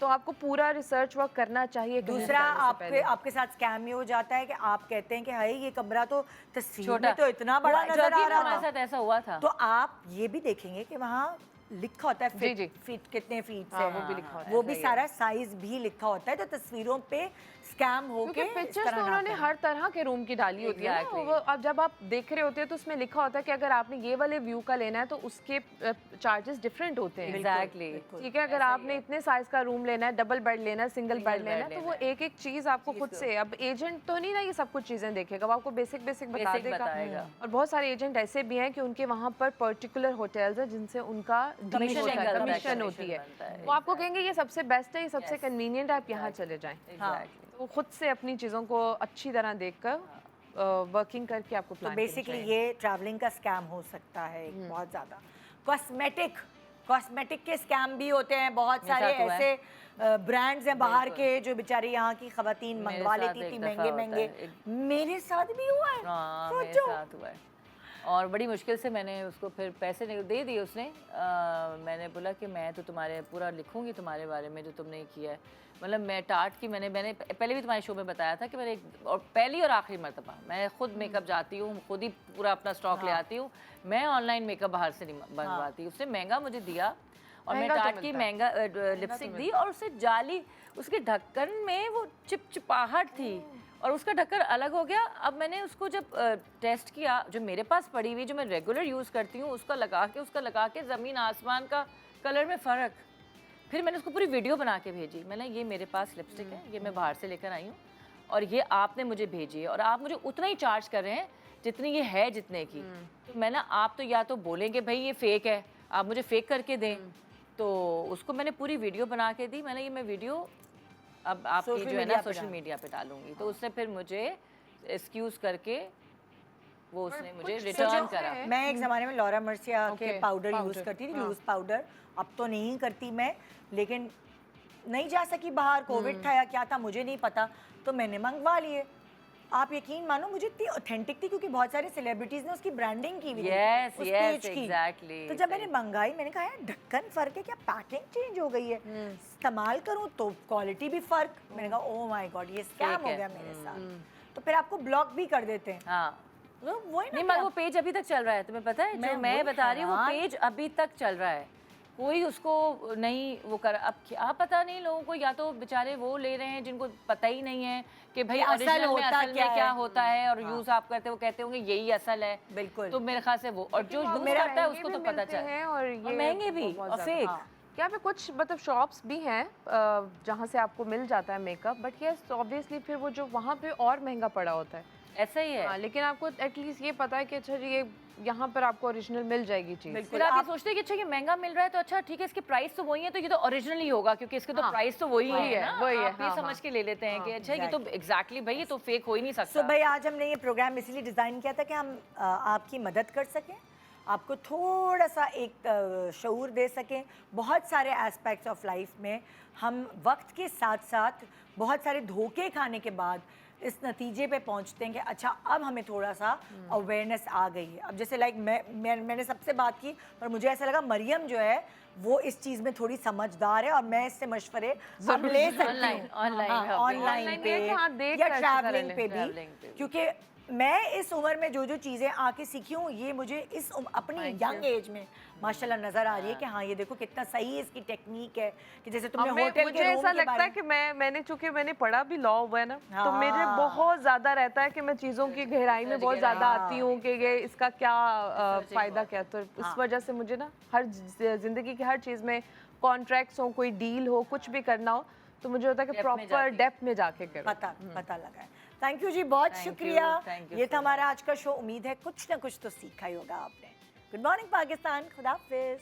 तो आपको पूरा रिसर्च वर्क करना चाहिए। कहीं दूसरा जाने से पहले। आपके साथ स्कैम ये हो जाता है कि आप कहते हैं कि हाय ये कमरा तो तस्वीर छोटा में तो इतना बड़ा नजर जर्की आ में रहा हमारे था। साथ ऐसा हुआ था। तो आप ये भी देखेंगे कि वहाँ लिखा होता है जी, जी। फीट कितने फीट से हाँ, है। वो भी लिखा होता वो भी सारा साइज भी लिखा होता है। तो तस्वीरों पे स्कैम क्योंकि होके इस पिक्चर्स तरह तो ना उन्होंने करें। हर तरह के रूम की डाली होती है ना। Exactly. वो अब जब आप देख रहे होते हैं तो उसमें लिखा होता है कि अगर आपने ये वाले व्यू का लेना है तो उसके चार्जेस डिफरेंट होते हैं। एग्जैक्टली। ठीक है, अगर आपने इतने साइज का रूम लेना है, डबल बेड लेना है, सिंगल बेड लेना है, तो वो एक एक चीज आपको खुद से, अब एजेंट तो नहीं ना ये सब कुछ चीजें देखेगा, वो आपको बेसिक बेसिक बता Basic देगा। बताएगा। और बहुत सारे एजेंट ऐसे भी हैं कि उनके वहाँ पर पर्टिकुलर होटल्स हैं जिनसे उनका Commission होता है, निकलता है, कमीशन होती commission है। बनता है, वो आपको कहेंगे ये सबसे बेस्ट है, ये सबसे कन्वीनियंट है, आप यहाँ चले जाएं। Exactly. तो खुद से अपनी चीज़ों को अच्छी तरह देखकर वर्किंग करके आपको तो प्लान बेसिकली ये ट्रैवलिंग का स्कैम हो सकता है एक बहुत ज़्यादा। कॉस्मेटिक के स्कैम भी होते हैं बहुत मेरे सारे साथ हुआ है। ऐसे ब्रांड्स हैं बाहर के जो बेचारी यहाँ की खवातीन मेरे मंगवा साथ लेती एक थी दफ़ा महंगे होता महंगे। है। मेरे साथ भी हुआ है। हाँ, मेरे सोचो। साथ हुआ है। और बड़ी मुश्किल से मैंने उसको फिर पैसे दे दिए उसने। मैंने बोला कि मैं तो तुम्हारे पूरा लिखूंगी तुम्हारे बारे में जो तुमने किया है। मतलब मैं टाट की मैंने पहले भी तुम्हारे शो में बताया था कि मैंने पहली और आखिरी मरतबा मैं खुद मेकअप जाती हूँ, खुद ही पूरा अपना स्टॉक ले आती हूँ। मैं ऑनलाइन मेकअप बाहर से नहीं बनवाती। उसने महंगा मुझे दिया और मैं महंगा तो टाट की महंगा लिपस्टिक दी और उससे जाली, उसके ढक्कन में वो चिपचिपाहट थी और उसका ढक्कन अलग हो गया। अब मैंने उसको जब टेस्ट किया, जो मेरे पास पड़ी हुई जो मैं रेगुलर यूज़ करती हूँ उसका लगा के ज़मीन आसमान का कलर में फ़र्क। फिर मैंने उसको पूरी वीडियो बना के भेजी। मैंने ये मेरे पास लिपस्टिक है, ये मैं बाहर से लेकर आई हूँ और ये आपने मुझे भेजी है और आप मुझे उतना ही चार्ज कर रहे हैं जितनी ये है जितने की। तो मैं ना, आप तो या तो बोलेंगे भाई ये फेक है, आप मुझे फेक करके दें। तो उसको मैंने पूरी वीडियो बना के दी, मैंने ये मैं वीडियो अब आपकी Social जो है media ना पे सोशल डाल। मीडिया पे डालूंगी। तो उसने फिर मुझे एक्सक्यूज करके वो उसने मुझे कुछ रिटर्न जो करा। है- मैं एक ज़माने में लॉरा मर्सिया के Okay, पाउडर यूज़ powder, करती थी, हाँ। Loose powder. अब तो नहीं करती मैं, लेकिन नहीं जा सकी बाहर, कोविड था या क्या था मुझे नहीं पता, तो मैंने मंगवा लिए। आप यकीन मानो मुझे इतनी ऑथेंटिक थी क्योंकि बहुत सारे सेलिब्रिटीज ने उसकी ब्रांडिंग की हुई थी Yes, उस yes, पेज की। exactly, तो जब मैंने मंगाई मैंने कहा यार ढक्कन फर्क है क्या, पैकिंग चेंज हो गई है, इस्तेमाल करूं तो क्वालिटी भी फर्क। मैंने कहा ओ माय गॉड ये स्कैम Fake हो है। गया मेरे साथ। तो फिर आपको ब्लॉक भी कर देते हैं। हाँ तो वही ना नहीं, कि मगर वो आप- पेज अभी तक चल रहा है, तुम्हें पता है? जो मैं मैं वही बता रही हूँ वो हैरान। पेज अभी तक चल रहा है, कोई उसको नहीं वो कर। अब क्या पता नहीं लोगों को, या तो बेचारे वो ले रहे हैं जिनको पता ही नहीं है कि भाई कि असल ओरिजिनल में होता असल में क्या क्या है। होता है, और यूज आप करते हो कहते होंगे यही असल है। बिल्कुल। तो मेरे ख्याल से वो, और जो यूज मेरा करता है महंगे उसको भी तो पता मिलते चल, हैं और ये महंगे भी बहुत और ज़्यादा। फेक। हाँ। यहाँ पे कुछ मतलब शॉप्स भी हैं जहाँ से आपको मिल जाता है मेकअप, बट ये ऑब्वियसली फिर वो जो वहाँ पे और महंगा पड़ा होता है। ऐसा ही है। हाँ, लेकिन आपको एटलीस्ट ये पता है कि अच्छा जी ये यहाँ पर आपको ओरिजिनल मिल जाएगी चीज़। बिल्कुल। फिर आप ये सोचते हैं कि अच्छा ये महंगा मिल रहा है तो अच्छा ठीक है, इसके प्राइस तो वही है, तो ये तो ओरिजिनल ही होगा क्योंकि इसके तो हाँ, प्राइस तो वही वही है है, ना। वही है, आप ये हाँ, समझ हाँ। के ले लेते हैं कि अच्छा ये तो एग्जैक्टली भाई ये तो फेक हो ही नहीं सो सकता। भाई आज हमने ये प्रोग्राम इसलिए डिज़ाइन किया था कि हम आपकी मदद कर सकें, आपको थोड़ा सा एक शऊर दे सकें। बहुत सारे एस्पेक्ट्स ऑफ लाइफ में हम वक्त के साथ साथ बहुत सारे धोखे खाने के बाद इस नतीजे पे पहुंचते हैं कि अच्छा अब हमें थोड़ा सा अवेयरनेस आ गई है। अब जैसे लाइक मैंने सबसे बात की, पर मुझे ऐसा लगा मरियम जो है वो इस चीज़ में थोड़ी समझदार है और मैं इससे मशवरे अब ले सकती ऑनलाइन हूँ। ऑनलाइन हाँ, ऑनलाइन Online पे ये कि हाँ, देख या कर ऐसा ट्रैवलिंग कर पे लें। Traveling पे भी, भी। क्योंकि मैं इस उम्र में जो जो चीज़ें आके सीखी हूँ ये मुझे इस अपनी यंग एज में माशाल्लाह नज़र आ रही है कि हाँ ये देखो कितना सही इसकी टेक्निक है कि जैसे तुमने होटल मुझे के रूम ऐसा के लगता बारे है कि मैंने चूंकि मैंने पढ़ा भी लॉ हुआ है ना, तो हाँ। मेरे बहुत ज़्यादा रहता है कि मैं चीज़ों की गहराई में बहुत ज़्यादा आती हूँ कि ये इसका क्या फ़ायदा क्या। तो इस वजह से मुझे ना हर ज़िंदगी की हर चीज़ में कॉन्ट्रैक्ट्स हो, कोई डील हो, कुछ भी करना हो तो मुझे होता है कि Depth में प्रॉपर जाके। डेप्थ में जाके करो। पता लगा है। थैंक यू जी, बहुत Thank शुक्रिया। you, thank you ये so था हमारा आज का शो। उम्मीद है कुछ ना कुछ तो सीखा ही होगा आपने। गुड मॉर्निंग पाकिस्तान, खुदा हाफिज़।